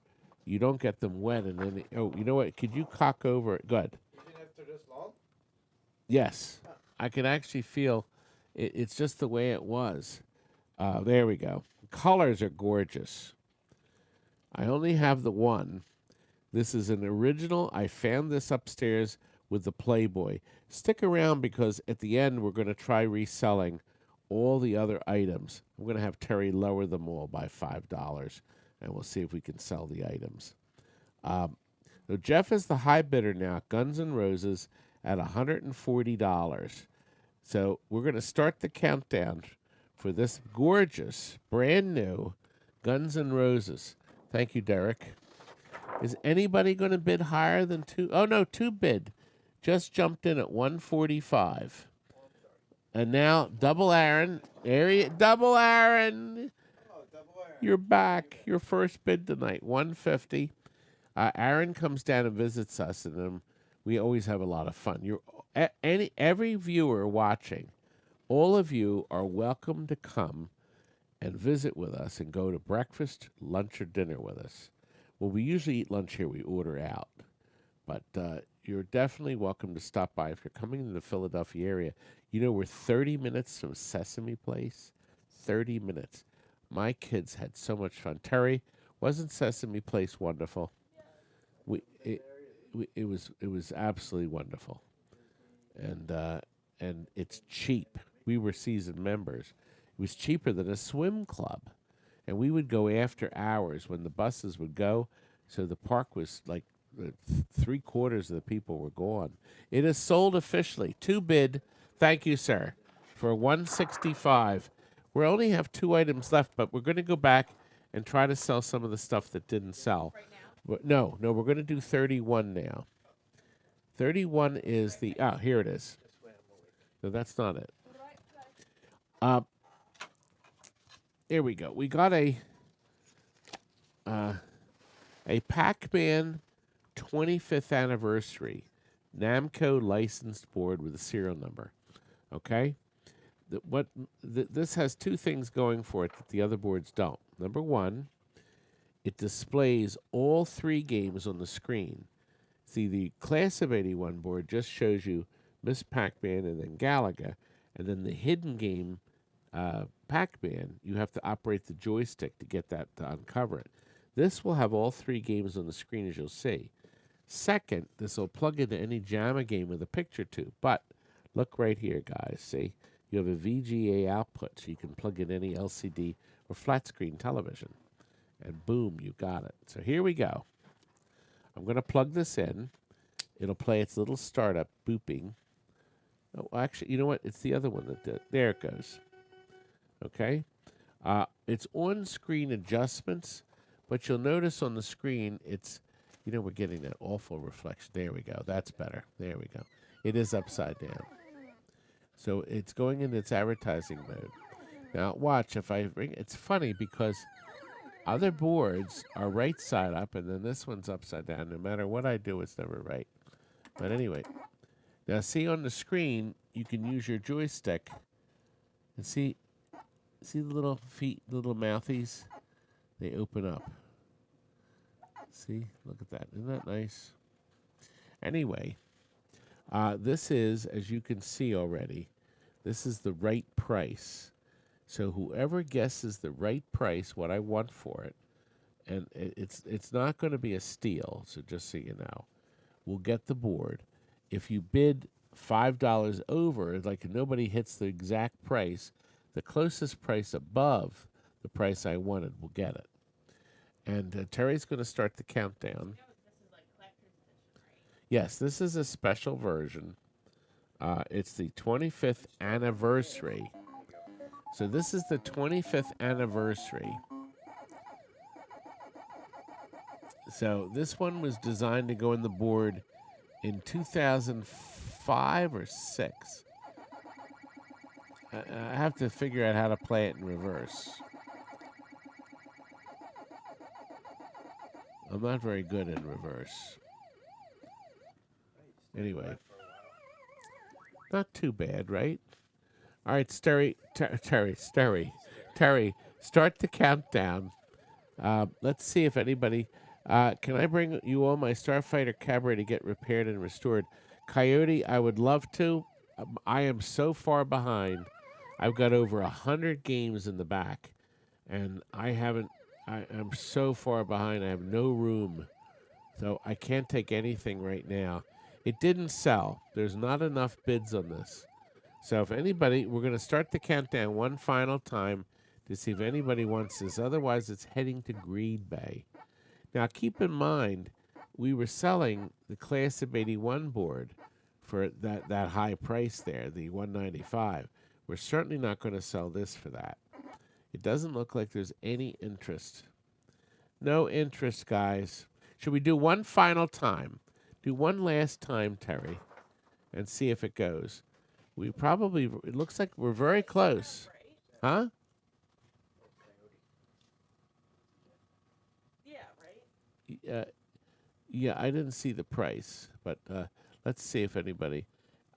you don't get them wet. And then, oh, you know what? Could you cock over it? Good. Even after this long? Yes. I can actually feel it's just the way it was. There we go. Colors are gorgeous. I only have the one. This is an original. I found this upstairs with the Playboy. Stick around because at the end we're going to try reselling all the other items. I'm going to have Terry lower them all by $5, and we'll see if we can sell the items. So Jeff is the high bidder now. Guns N' Roses at $140. So we're going to start the countdown for this gorgeous, brand new Guns N' Roses. Thank you, Derek. Is anybody going to bid higher than two? Oh, no, two bid. Just jumped in at 145. And now, Double Aaron. Double Aaron. You're back. Your first bid tonight, 150. Aaron comes down and visits us, and we always have a lot of fun. Every viewer watching, all of you are welcome to come and visit with us and go to breakfast, lunch, or dinner with us. Well, we usually eat lunch here. We order out. But you're definitely welcome to stop by if you're coming to the Philadelphia area. You know, we're 30 minutes from Sesame Place. 30 minutes. My kids had so much fun. Terry, wasn't Sesame Place wonderful? It was absolutely wonderful. And it's cheap. We were seasoned members. It was cheaper than a swim club. And we would go after hours when the buses would go. So the park was like 3/4 of the people were gone. It is sold officially. Two bid. Thank you, sir, for $165. We only have 2 items left, but we're going to go back and try to sell some of the stuff that didn't sell. Right now? But no, we're going to do 31 now. 31 is the here it is. No, that's not it. Here we go. We got a Pac-Man 25th anniversary Namco licensed board with a serial number. Okay? This has 2 things going for it that the other boards don't. Number 1, it displays all 3 games on the screen. See, the Class of 81 board just shows you Miss Pac-Man and then Galaga, and then the hidden game Pac-Man, you have to operate the joystick to get that to uncover it. This will have all 3 games on the screen, as you'll see. Second, this will plug into any JAMA game with a picture tube. But look right here, guys. See, you have a VGA output, so you can plug in any LCD or flat screen television. And boom, you got it. So here we go. I'm going to plug this in. It'll play its little startup booping. Oh, actually, you know what? It's the other one that did. There it goes. Okay? It's on-screen adjustments, but you'll notice on the screen it's, you know, we're getting that awful reflection. There we go. That's better. There we go. It is upside down. So it's going into its advertising mode. Now, watch. If I bring, it's funny because other boards are right side up, and then this one's upside down. No matter what I do, it's never right. But anyway, now see on the screen, you can use your joystick and see the little feet, little mouthies? They open up. See? Look at that. Isn't that nice? Anyway, this is, as you can see already, this is the right price. So whoever guesses the right price, what I want for it, and it's not going to be a steal, so just so you know, will get the board. If you bid $5 over, like nobody hits the exact price, the closest price above the price I wanted will get it. And Terry's going to start the countdown. This is like collector's edition, right? Yes, this is a special version. It's the 25th anniversary. So this is the 25th anniversary. So this one was designed to go in the board in 2005 or 6. I have to figure out how to play it in reverse. I'm not very good in reverse. Anyway. Not too bad, right? All right, Terry, start the countdown. Let's see if anybody... Can I bring you all my Starfighter Cabaret to get repaired and restored? Coyote, I would love to. I am so far behind. I've got over 100 games in the back, and I haven't. I'm so far behind. I have no room, so I can't take anything right now. It didn't sell. There's not enough bids on this. So if anybody, we're going to start the countdown one final time to see if anybody wants this. Otherwise, it's heading to Greed Bay. Now, keep in mind, we were selling the Class of 81 board for that high price there, the $195. We're certainly not going to sell this for that. It doesn't look like there's any interest. No interest, guys. Should we do one final time? Do one last time, Terry, and see if it goes. We probably, it looks like we're very close. Huh? Yeah, right? Yeah, I didn't see the price, but let's see if anybody,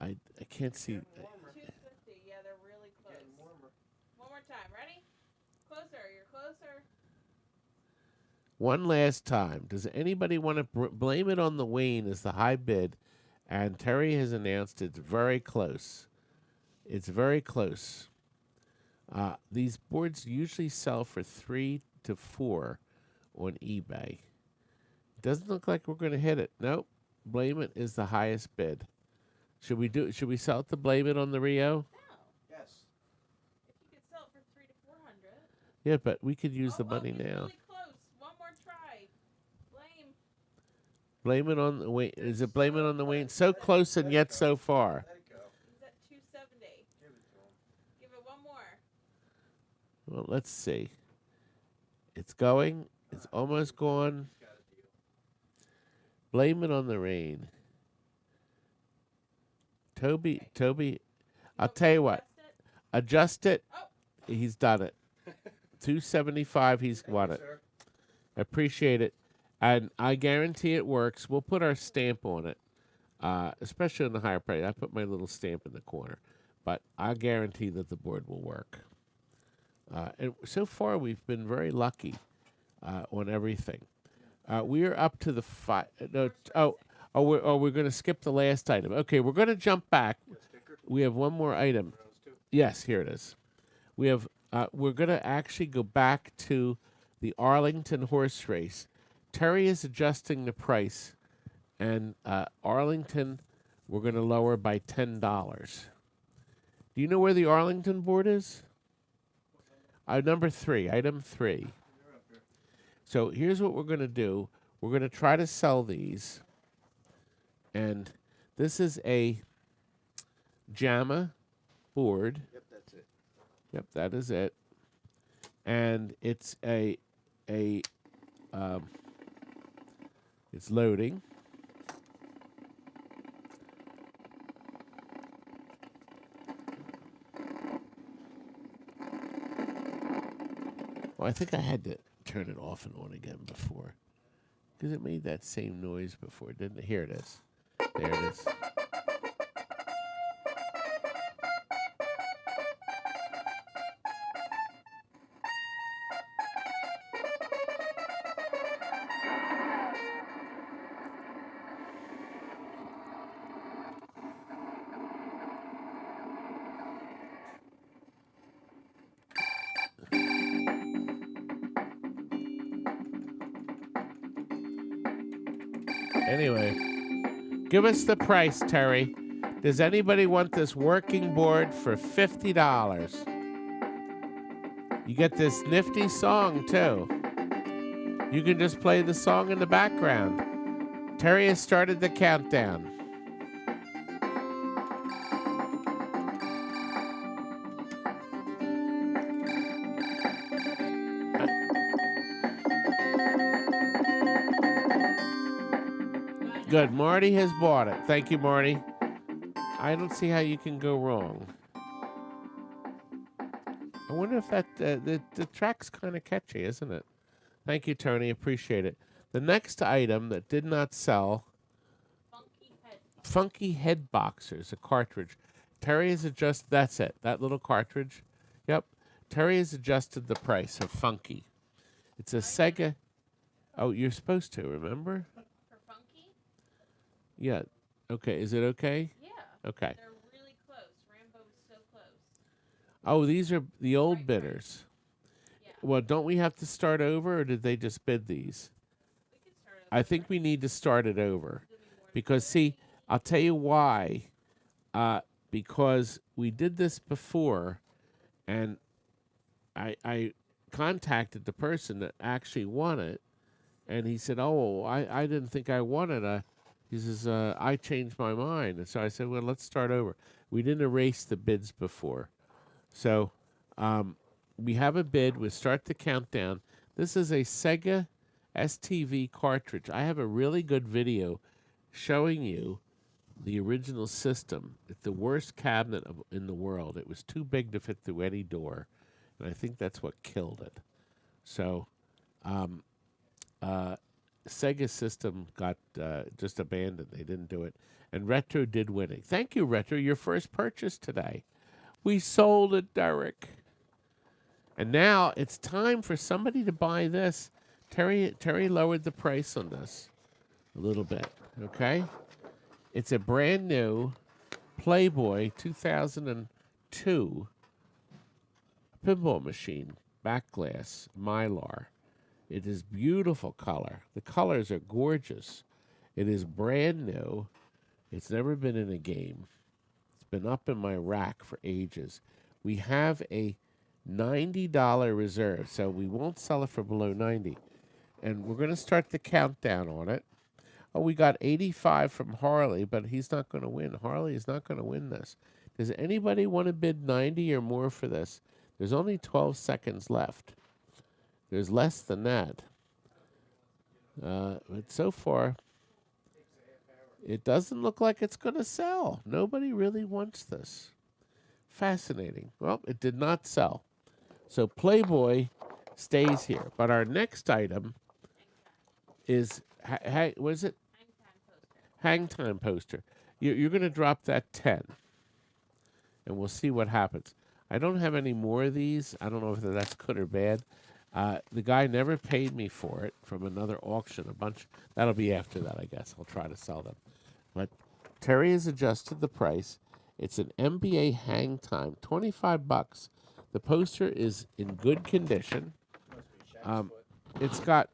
I can't see. 250. Yeah, they're really close. One more time. Ready? Closer. You're closer. One last time. Does anybody want to blame it on the Wayne as the high bid? And Terry has announced it's very close. It's very close. These boards usually sell for 3 to 4 on eBay. Doesn't look like we're going to hit it. Nope. Blame it is the highest bid. Should we sell it to Blame It on the Rio? No. Yes. If you could sell it for 300 to 400. Yeah, but we could use the money he's now. Really close. One more try. Blame. Blame it on the Wayne. Is it Blame It on the Wayne? So close and yet so far. Let it go. He's at 270. Give it to him. Give it one more. Well, let's see. It's going. It's almost gone. He's got a deal. Blame It on the Rain. Toby, I'll tell you what. Adjust it. Oh. He's done it. 275. He's won it. Sir. I appreciate it, and I guarantee it works. We'll put our stamp on it, especially on the higher price. I put my little stamp in the corner, but I guarantee that the board will work. And so far, we've been very lucky on everything. We're up to the we're going to skip the last item. Okay, we're going to jump back. We have one more item. Yes, here it is. We have. We're going to actually go back to the Arlington horse race. Terry is adjusting the price, and Arlington, we're going to lower by $10. Do you know where the Arlington board is? Number 3, item 3. So here's what we're going to do. We're going to try to sell these. And this is a JAMA board. Yep, that's it. Yep, that is it. And it's it's loading. Well, I think I had to turn it off and on again before, because it made that same noise before, didn't it? Here it is. There it is. Anyway, give us the price, Terry. Does anybody want this working board for $50? You get this nifty song, too. You can just play the song in the background. Terry has started the countdown. Good. Marty has bought it. Thank you, Marty. I don't see how you can go wrong. I wonder if that the track's kind of catchy, isn't it? Thank you, Tony. Appreciate it. The next item that did not sell, Funky Head Boxers, a cartridge. Terry has adjusted. That's it. That little cartridge. Yep. Terry has adjusted the price of Funky. It's a Sega. Oh, you're supposed to, remember? For Funky? Yeah. Okay, is it okay? Yeah. Okay. They're really close. Rambo is so close. Oh, these are the old Right, bidders. Yeah. Well, don't we have to start over, or did they just bid these? We could start I think we need to start it over. Because, see, I'll tell you why. Because we did this before, and I contacted the person that actually won it, and he said, oh, I didn't think I won it. He says, I changed my mind. And so I said, well, let's start over. We didn't erase the bids before. So we have a bid. We'll start the countdown. This is a Sega Stv Cartridge. I have a really good video showing you the original system. It's the worst cabinet in the world. It was too big to fit through any door, and I think that's what killed it. So Sega system got just abandoned. They didn't do it. And Retro did win it. Thank you, Retro. Your first purchase today. We sold it, Derek. And now it's time for somebody to buy this. Terry lowered the price on this a little bit, okay? It's a brand new Playboy 2002 pinball machine, back glass, Mylar. It is beautiful color. The colors are gorgeous. It is brand new. It's never been in a game. It's been up in my rack for ages. We have a $90 reserve, so we won't sell it for below 90. And we're going to start the countdown on it. Oh, we got 85 from Harley, but he's not going to win. Harley is not going to win this. Does anybody want to bid 90 or more for this? There's only 12 seconds left. There's less than that. But so far, it doesn't look like it's going to sell. Nobody really wants this. Fascinating. Well, it did not sell. So Playboy stays here. But our next item is, what is it? Hang time poster. You're going to drop that 10. And we'll see what happens. I don't have any more of these. I don't know if that's good or bad. The guy never paid me for it from another auction. A bunch. That'll be after that, I guess. I'll try to sell them. But Terry has adjusted the price. It's an NBA hang time, $25. The poster is in good condition. It's got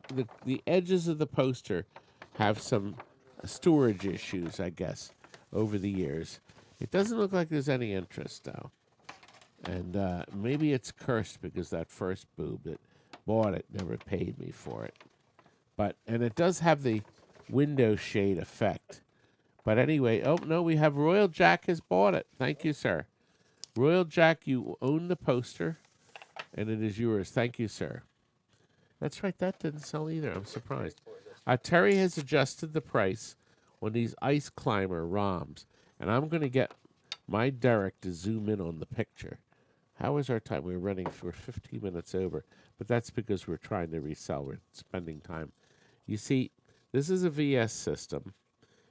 the edges of the poster have some storage issues, I guess, over the years. It doesn't look like there's any interest, though. And maybe it's cursed because that first boob that bought it never paid me for it. And it does have the window shade effect. But anyway, oh, no, we have Royal Jack has bought it. Thank you, sir. Royal Jack, you own the poster, and it is yours. Thank you, sir. That's right, that didn't sell either. I'm surprised. Terry has adjusted the price on these Ice Climber ROMs, and I'm going to get my Derek to zoom in on the picture. How is our time? We're running for 15 minutes over, but that's because we're trying to resell. We're spending time. You see, this is a VS system.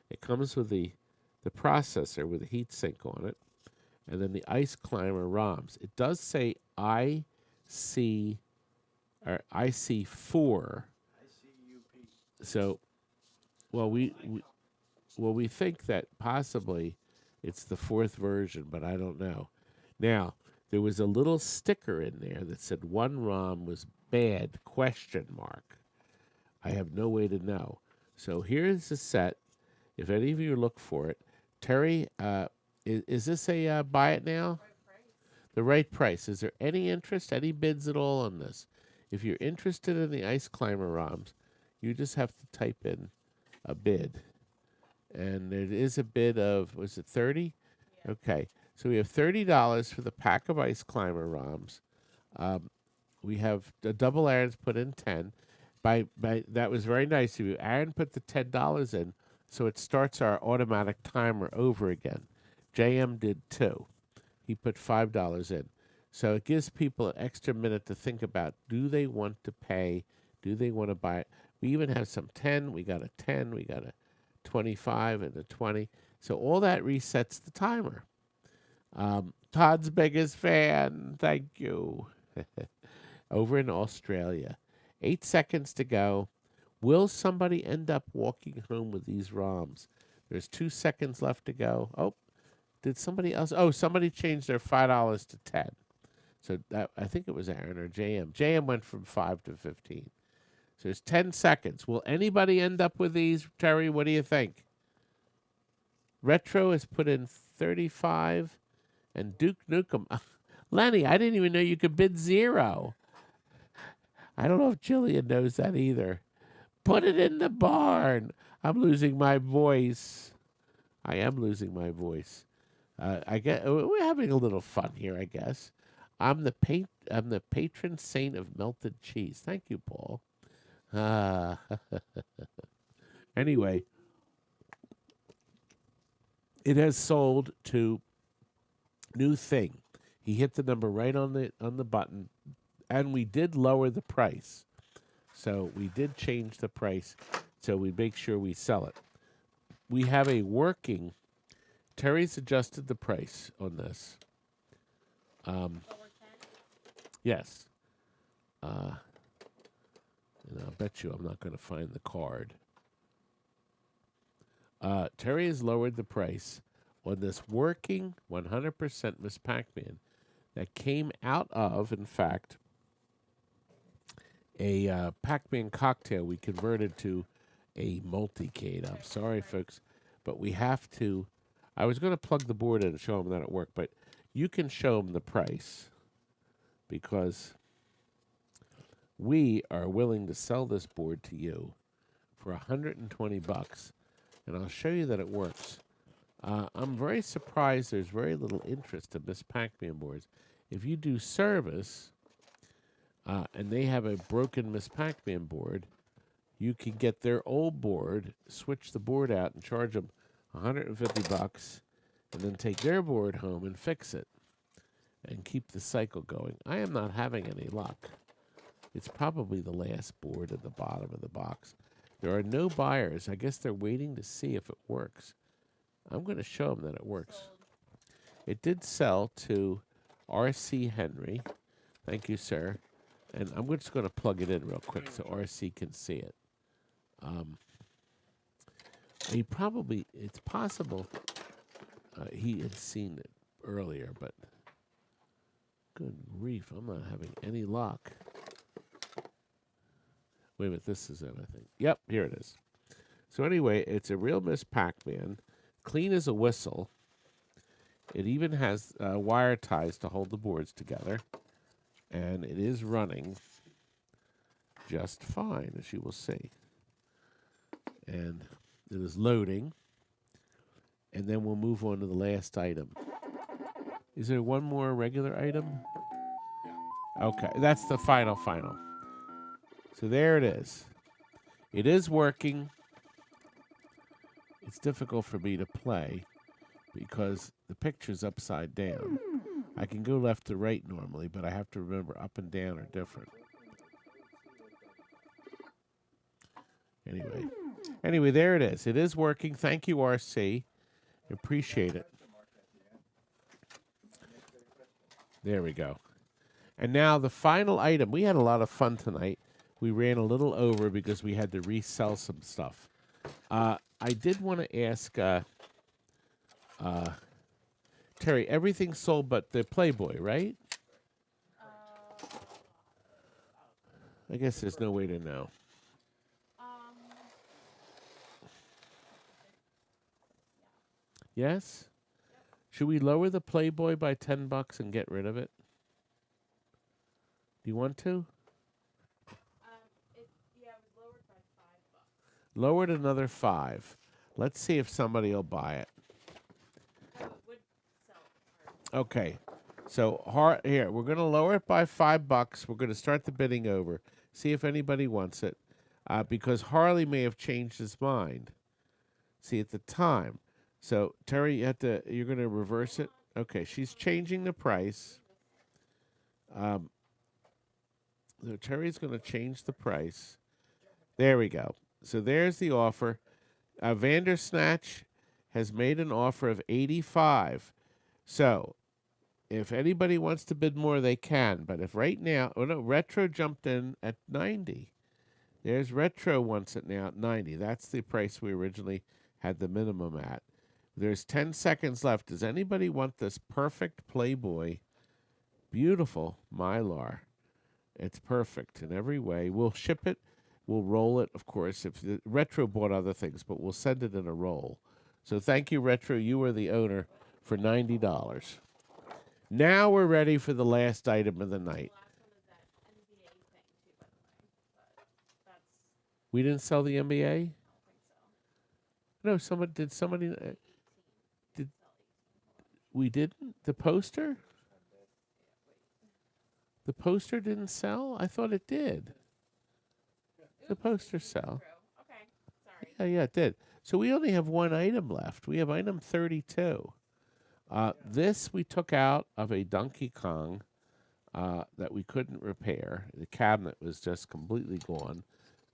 It comes with the processor with a heat sink on it, and then the Ice Climber ROMs. It does say IC4. So, well, we think that possibly it's the fourth version, but I don't know. Now, there was a little sticker in there that said one ROM was bad, ? I have no way to know. So here's the set. If any of you look for it, Terry, is this a buy it now? The right price. Is there any interest, any bids at all on this? If you're interested in the Ice Climber ROMs, you just have to type in a bid. And it is a bid of, was it 30? Yeah. Okay. So we have $30 for the pack of Ice Climber ROMs. We have the double Aaron's put in 10. That was very nice of you. Aaron put the $10 in, so it starts our automatic timer over again. JM did too. He put $5 in. So it gives people an extra minute to think about, do they want to pay? Do they want to buy it? We even have some 10. We got a 10. We got a 25 and a 20. So all that resets the timer. Todd's biggest fan. Thank you. Over in Australia. 8 seconds to go. Will somebody end up walking home with these ROMs? There's 2 seconds left to go. Oh, did somebody else? Oh, somebody changed their $5 to 10. So that, I think it was Aaron or JM. JM went from 5 to 15. So there's 10 seconds. Will anybody end up with these? Terry, what do you think? Retro has put in 35. And Duke Nukem. Lenny, I didn't even know you could bid 0. I don't know if Jillian knows that either. Put it in the barn. I'm losing my voice. I am losing my voice. We're having a little fun here, I guess. I'm the patron saint of melted cheese. Thank you, Paul. Anyway, it has sold to New Thing. He hit the number right on the button, and we did lower the price. So we did change the price, so we make sure we sell it. We have a working. Terry's adjusted the price on this. Yes. And I'll bet you I'm not going to find the card. Terry has lowered the price on this working 100% Miss Pac-Man that came out of, in fact, a Pac-Man cocktail we converted to a multicade. I'm sorry, folks, but we have to. I was going to plug the board in and show them that it worked, but you can show them the price because we are willing to sell this board to you for $120, and I'll show you that it works. I'm very surprised there's very little interest in Miss Pac-Man boards. If you do service and they have a broken Miss Pac-Man board, you can get their old board, switch the board out, and charge them $150, and then take their board home and fix it and keep the cycle going. I am not having any luck. It's probably the last board at the bottom of the box. There are no buyers. I guess they're waiting to see if it works. I'm going to show them that it works. It did sell to R.C. Henry. Thank you, sir. And I'm just going to plug it in real quick so R.C. can see it. It's possible he had seen it earlier, but good grief, I'm not having any luck. Wait a minute, this is it, I think. Yep, here it is. So anyway, it's a real Miss Pac-Man, clean as a whistle. It even has wire ties to hold the boards together, and it is running just fine, as you will see. And it is loading, and then we'll move on to the last item. Is there one more regular item? Okay, that's the final. So there it is. It is working. It's difficult for me to play because the picture's upside down. I can go left to right normally, but I have to remember up and down are different. Anyway, there it is. It is working. Thank you, RC. Appreciate it. There we go. And now the final item. We had a lot of fun tonight. We ran a little over because we had to resell some stuff. I did want to ask Terry, everything sold but the Playboy, right? I guess there's no way to know. Yes? Should we lower the Playboy by $10 and get rid of it? Do you want to? Yeah, it was lowered by $5. Lowered another $5. Let's see if somebody will buy it. No, it would sell. Okay. So here, we're going to lower it by $5. We're going to start the bidding over. See if anybody wants it. Because Harley may have changed his mind. See, at the time. So, Terry, you're going to reverse it? Okay, she's changing the price. So Terry's going to change the price. There we go. So there's the offer. Vandersnatch has made an offer of $85. So if anybody wants to bid more, they can. But if right now, Retro jumped in at $90. There's Retro wants it now at 90. That's the price we originally had the minimum at. There's 10 seconds left. Does anybody want this perfect Playboy, beautiful Mylar? It's perfect in every way. We'll ship it. We'll roll it, of course. If the Retro bought other things, but we'll send it in a roll. So thank you, Retro. You are the owner for $90. Now we're ready for the last item of the night. We didn't sell the NBA? No, somebody did. We didn't? The poster? The poster didn't sell? I thought it did. The poster sell. Okay, sorry. Yeah, it did. So we only have one item left. We have item 32. This we took out of a Donkey Kong that we couldn't repair. The cabinet was just completely gone.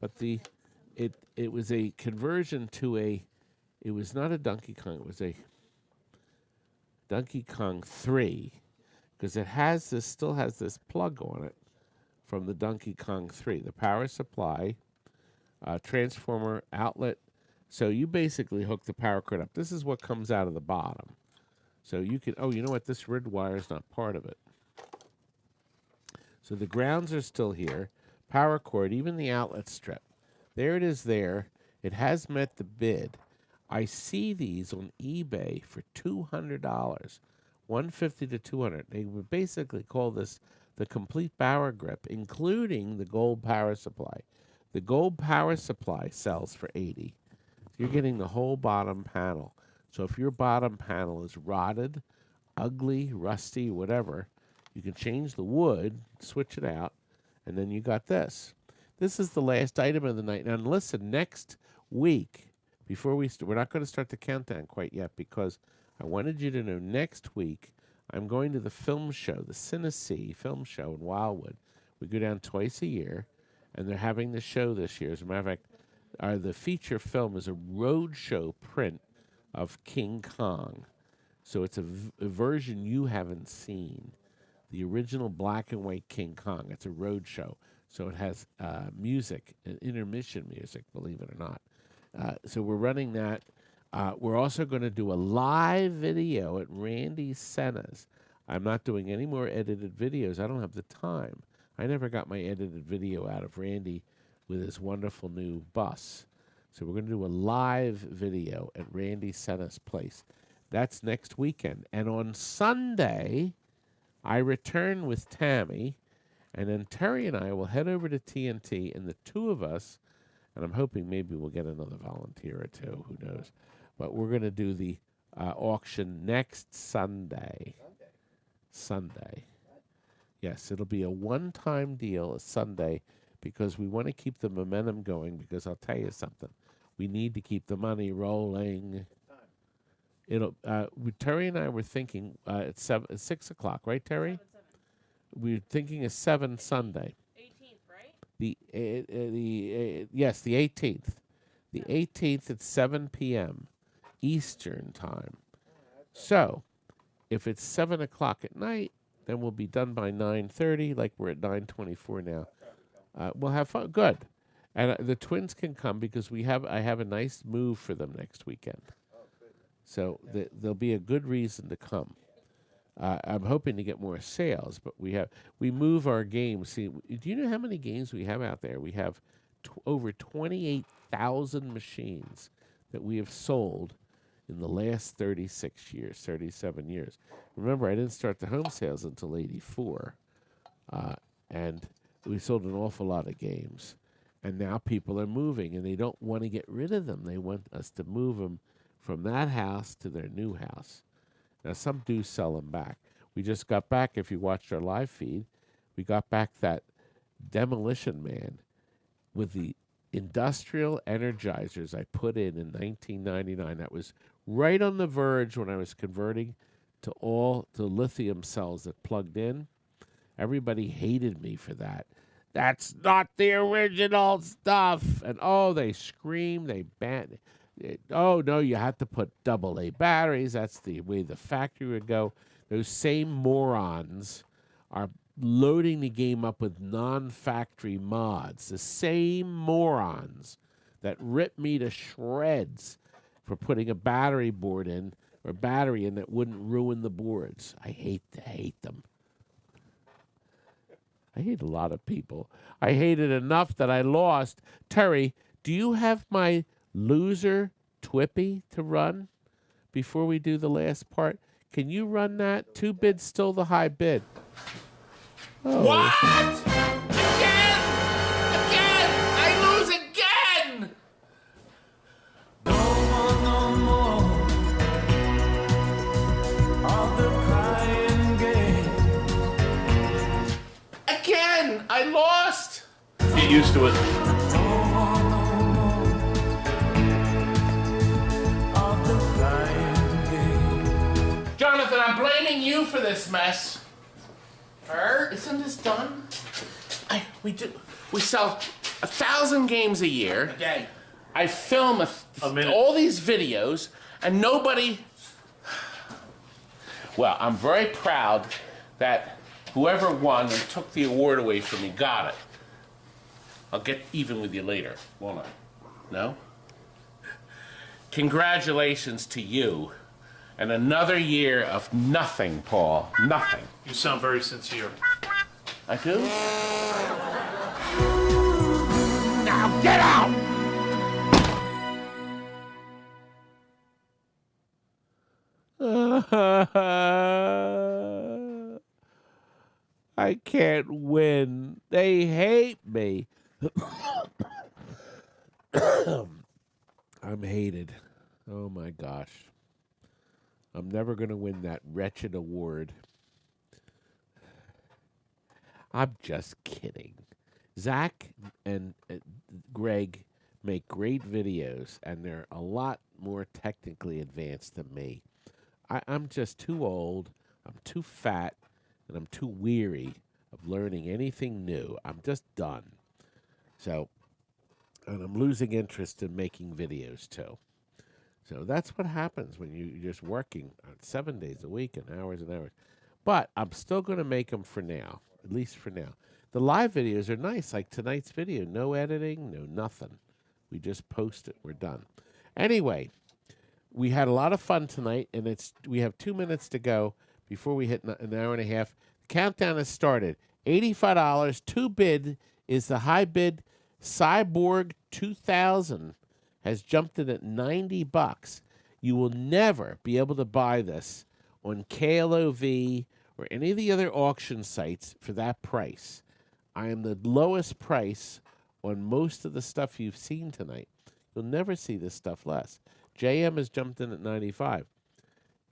But it was a conversion to a, it was not a Donkey Kong, it was a Donkey Kong 3, because it has this, still has this plug on it from the Donkey Kong 3, the power supply, transformer outlet. So you basically hook the power cord up. This is what comes out of the bottom. So you can, oh, you know what? This red wire is not part of it. So the grounds are still here. Power cord, even the outlet strip. There it is there. It has met the bid. I see these on eBay for $200, $150 to $200. They would basically call this the complete power grip, including the gold power supply. The gold power supply sells for $80. You're getting the whole bottom panel. So if your bottom panel is rotted, ugly, rusty, whatever, you can change the wood, switch it out, and then you got this. This is the last item of the night. Now listen, next week, before we're not going to start the countdown quite yet, because I wanted you to know next week I'm going to the film show, the Cineci film show in Wildwood. We go down twice a year, and they're having the show this year. As a matter of fact, the feature film is a roadshow print of King Kong. So it's a version you haven't seen. The original black and white King Kong. It's a roadshow. So it has music, intermission music, believe it or not. So we're running that. We're also going to do a live video at Randy Senna's. I'm not doing any more edited videos. I don't have the time. I never got my edited video out of Randy with his wonderful new bus. So we're going to do a live video at Randy Senna's place. That's next weekend. And on Sunday, I return with Tammy. And then Terry and I will head over to TNT, and the two of us, and I'm hoping maybe we'll get another volunteer or two, who knows. But we're going to do the auction next Sunday. Sunday. Yes, it'll be a one-time deal, a Sunday, because we want to keep the momentum going, because I'll tell you something. We need to keep the money rolling. Terry and I were thinking at 6 o'clock, right, Terry? We're thinking of 7 Sunday. 18th, right? Yes, the 18th. The 18th at 7 p.m. Eastern time. So, if it's 7 o'clock at night, then we'll be done by 9:30, like we're at 9:24 now. We'll have fun. Good. And the twins can come because I have a nice move for them next weekend. So there'll be a good reason to come. I'm hoping to get more sales, but we move our games. See, do you know how many games we have out there? We have over 28,000 machines that we have sold in the last 36 years, 37 years. Remember, I didn't start the home sales until 84, and we sold an awful lot of games. And now people are moving, and they don't want to get rid of them. They want us to move them from that house to their new house. Now, some do sell them back. We just got back, if you watched our live feed, we got back that Demolition Man with the industrial energizers I put in 1999. That was right on the verge when I was converting to all the lithium cells that plugged in. Everybody hated me for that. That's not the original stuff. And, they scream, they ban. Oh, no, you have to put AA batteries. That's the way the factory would go. Those same morons are loading the game up with non-factory mods. The same morons that rip me to shreds for putting a battery board in or battery in that wouldn't ruin the boards. I hate them. I hate a lot of people. I hate it enough that I lost. Terry, do you have my loser Twippy to run before we do the last part? Can you run that? 2 bids still the high bid. Oh. What? Again! Again! I lose again! Don't want no more of the crying game. Again! I lost! Get used to it. Don't want no more of the crying game. Jonathan, I'm blaming you for this mess. Isn't this done? We sell 1,000 games a year. A day. I film A minute. all these videos, and nobody. Well, I'm very proud that whoever won and took the award away from me got it. I'll get even with you later, won't I? No? Congratulations to you. And another year of nothing, Paul. Nothing. You sound very sincere. I do? Now get out! I can't win. They hate me. I'm hated. Oh my gosh. I'm never going to win that wretched award. I'm just kidding. Zach and Greg make great videos, and they're a lot more technically advanced than me. I'm just too old, I'm too fat, and I'm too weary of learning anything new. I'm just done. So, and I'm losing interest in making videos too. So that's what happens when you're just working 7 days a week and hours. But I'm still going to make them for now, at least for now. The live videos are nice, like tonight's video. No editing, no nothing. We just post it. We're done. Anyway, we had a lot of fun tonight, and we have 2 minutes to go before we hit an hour and a half. The countdown has started. $85, 2 bid is the high bid. Cyborg 2000 has jumped in at $90. You will never be able to buy this on KLOV or any of the other auction sites for that price. I am the lowest price on most of the stuff you've seen tonight. You'll never see this stuff less. JM has jumped in at 95.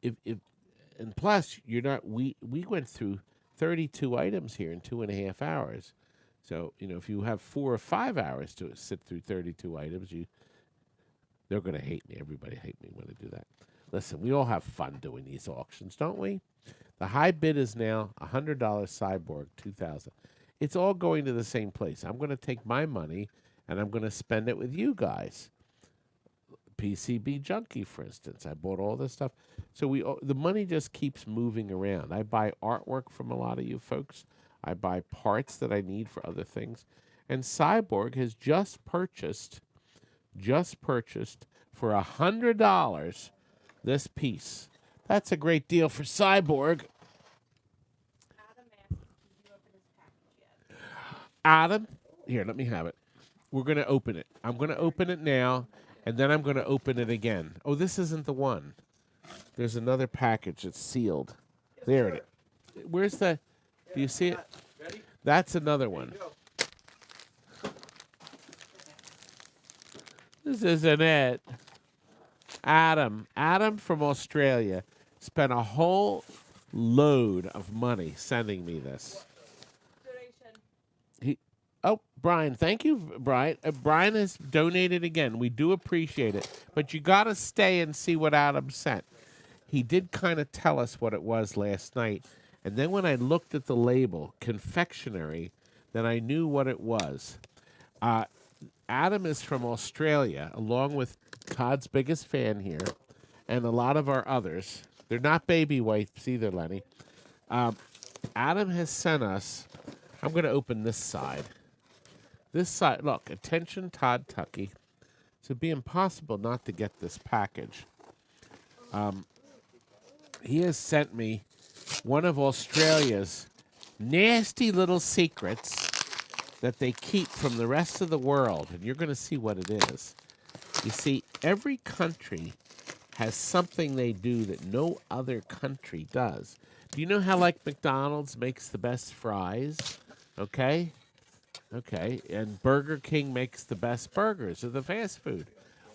And plus, you're not. We went through 32 items here in 2.5 hours. So if you have 4 or 5 hours to sit through 32 items, they're going to hate me. Everybody hate me when I do that. Listen, we all have fun doing these auctions, don't we? The high bid is now $100 Cyborg 2000. It's all going to the same place. I'm going to take my money and I'm going to spend it with you guys. PCB Junkie, for instance. I bought all this stuff. So the money just keeps moving around. I buy artwork from a lot of you folks. I buy parts that I need for other things. And Cyborg has just purchased for $100 this piece. That's a great deal for Cyborg. Adam asked, did you open his package yet? Adam, here, let me have it. We're going to open it. I'm going to open it now, and then I'm going to open it again. Oh, this isn't the one. There's another package that's sealed. There it is. Where's the... Do you see it? Ready? That's another one. This isn't it. Adam from Australia spent a whole load of money sending me this. Brian, thank you, Brian. Brian has donated again. We do appreciate it. But you got to stay and see what Adam sent. He did kind of tell us what it was last night. And then when I looked at the label, confectionery, then I knew what it was. Adam is from Australia, along with Todd's biggest fan here, and a lot of our others. They're not baby wipes either, Lenny. Adam has sent us. I'm going to open this side. This side, look, attention Todd Tucky. It'd be impossible not to get this package. He has sent me one of Australia's nasty little secrets that they keep from the rest of the world, and you're going to see what it is. You see, every country has something they do that no other country does. Do you know how, like, McDonald's makes the best fries? Okay? Okay, and Burger King makes the best burgers or the fast food.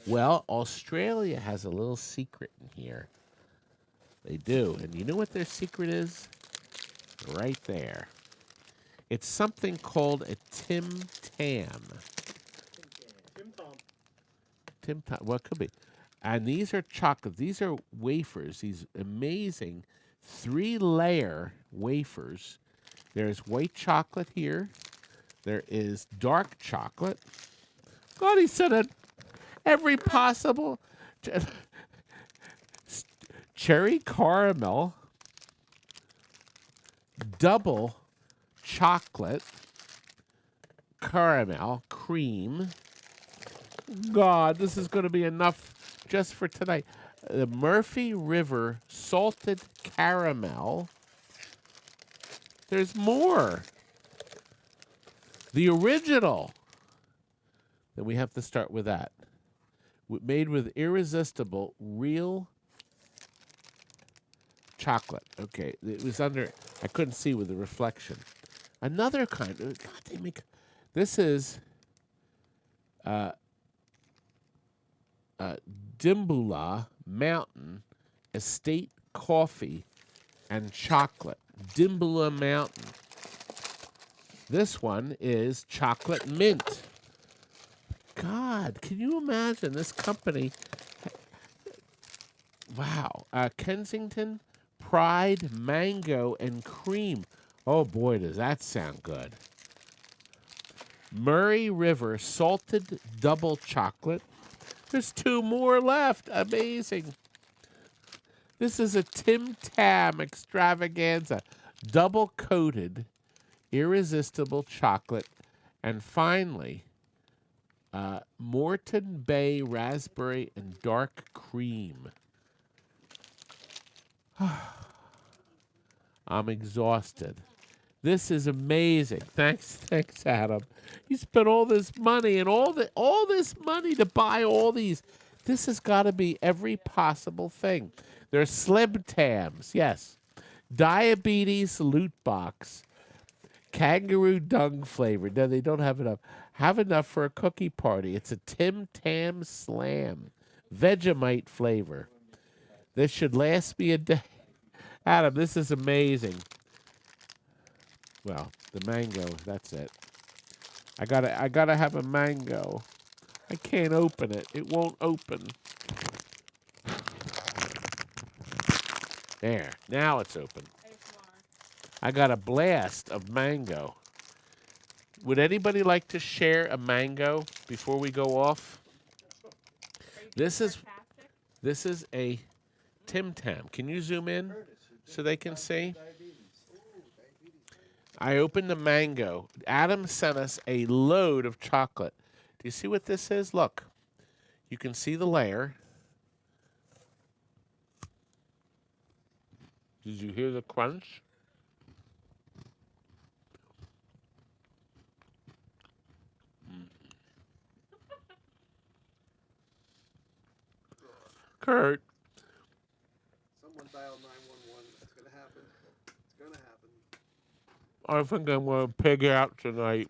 Well, Australia has a little secret in here. They do. And you know what their secret is? Right there. It's something called a Tim Tam. Tim Tam. Well, it could be. And these are chocolate. These are wafers. These amazing 3-layer wafers. There's white chocolate here. There is dark chocolate. God, he said it. Every possible cherry caramel, double chocolate, caramel, cream. God, this is going to be enough just for tonight. The Murphy River salted caramel. There's more. The original. Then we have to start with that. Made with irresistible real chocolate. Okay, it was under, I couldn't see with the reflection. Another kind of, God, they make, this is Dimbula Mountain Estate Coffee and Chocolate. Dimbula Mountain. This one is chocolate mint. God, can you imagine this company? Wow. Kensington Pride Mango and Cream. Oh, boy, does that sound good. Murray River Salted Double Chocolate. There's 2 more left. Amazing. This is a Tim Tam extravaganza. Double-coated, irresistible chocolate. And finally, Moreton Bay Raspberry and Dark Cream. I'm exhausted. This is amazing. Thanks, Adam. You spent all this money and all this money to buy all these. This has got to be every possible thing. There's Slim Tams, yes. Diabetes Loot Box. Kangaroo Dung flavor. No, they don't have enough. Have enough for a cookie party. It's a Tim Tam Slam. Vegemite flavor. This should last me a day. Adam, this is amazing. Well, the mango, that's it. I gotta have a mango. I can't open it. It won't open. There. Now it's open. I got a blast of mango. Would anybody like to share a mango before we go off? This is a Tim Tam. Can you zoom in so they can see? I opened the mango. Adam sent us a load of chocolate. Do you see what this is? Look. You can see the layer. Did you hear the crunch? Kurt. Someone dialed 911. It's going to happen. It's going to happen. I think I'm going to pig out tonight.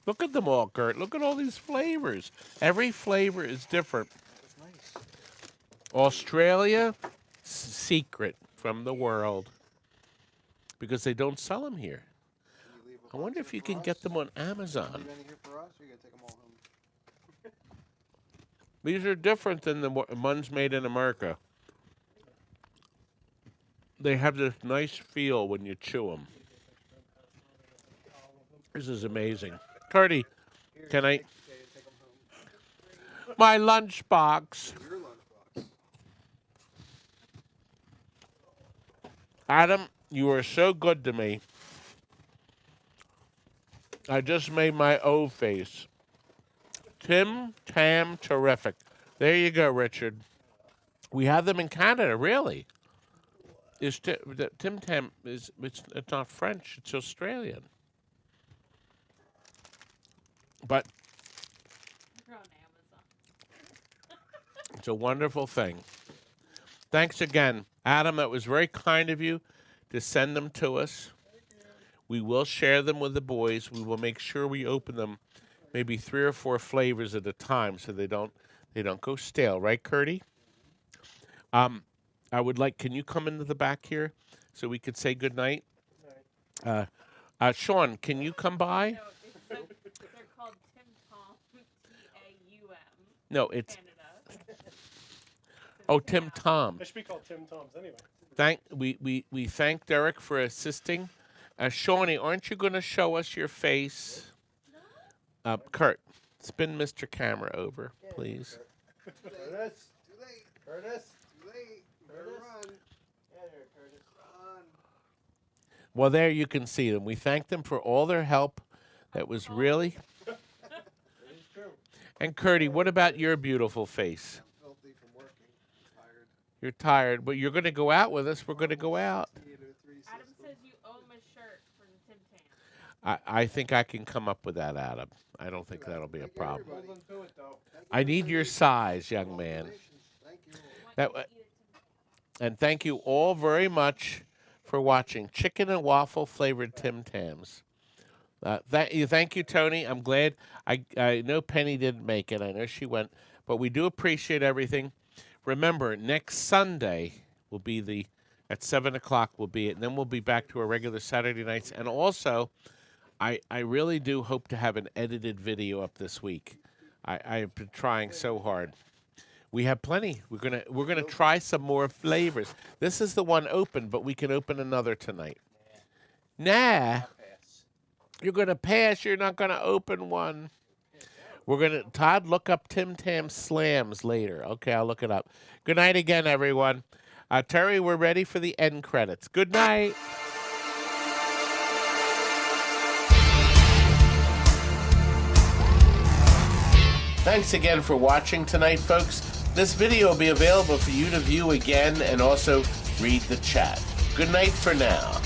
Look at them all, Kurt. Look at all these flavors. Every flavor is different. That's nice. Australia, secret from the world. Because they don't sell them here. I wonder if you can get them on Amazon. Leave any here for us, or you got to take them all home? These are different than the ones made in America. They have this nice feel when you chew them. This is amazing. Curdy, can I? My lunchbox. Your lunchbox. Adam, you are so good to me. I just made my O face. Tim Tam terrific. There you go, Richard. We have them in Canada, really. Tim Tam is it's not French, it's Australian. But They're on Amazon. it's a wonderful thing. Thanks again, Adam. That was very kind of you to send them to us. We will share them with the boys. We will make sure we open them maybe 3 or 4 flavors at a time so they don't go stale, right, Curdy? I would like, can you come into the back here so we could say good night? Sean, can you come by? No, they're called Tim Tom, T-A-U-M. No, it's Canada. oh, Tim Tom. They should be called Tim Toms anyway. We thank Derek for assisting. Shawnee, aren't you going to show us your face? Kurt, spin Mr. Camera over, please. Curtis. Too late. Curtis. Too late. Better run. Yeah, there, Curtis. Run. Well, there you can see them. We thank them for all their help. That was really. It is true. And Curdy, what about your beautiful face? I'm filthy from working. I'm tired. You're tired, but you're going to go out with us. We're going to go out. Theater 3 Adam system. says you owe him a shirt for the Tim Tam. I think I can come up with that, Adam. I don't think that'll be a problem. Hold them to it, though. I need your size, young man. Thank you. And thank you all very much for watching Chicken and Waffle Flavored Tim Tams. Thank you, Tony. I'm glad. I know Penny didn't make it. I know she went. But we do appreciate everything. Remember, next Sunday will be at 7 o'clock will be it. And then we'll be back to our regular Saturday nights. And also, I really do hope to have an edited video up this week. I've been trying so hard. We have plenty. We're gonna try some more flavors. This is the one open, but we can open another tonight. Nah. You're gonna pass. You're not gonna open one. We're gonna Todd look up Tim Tam Slams later. Okay, I'll look it up. Good night again, everyone. Terry, we're ready for the end credits. Good night. Thanks again for watching tonight, folks. This video will be available for you to view again and also read the chat. Good night for now.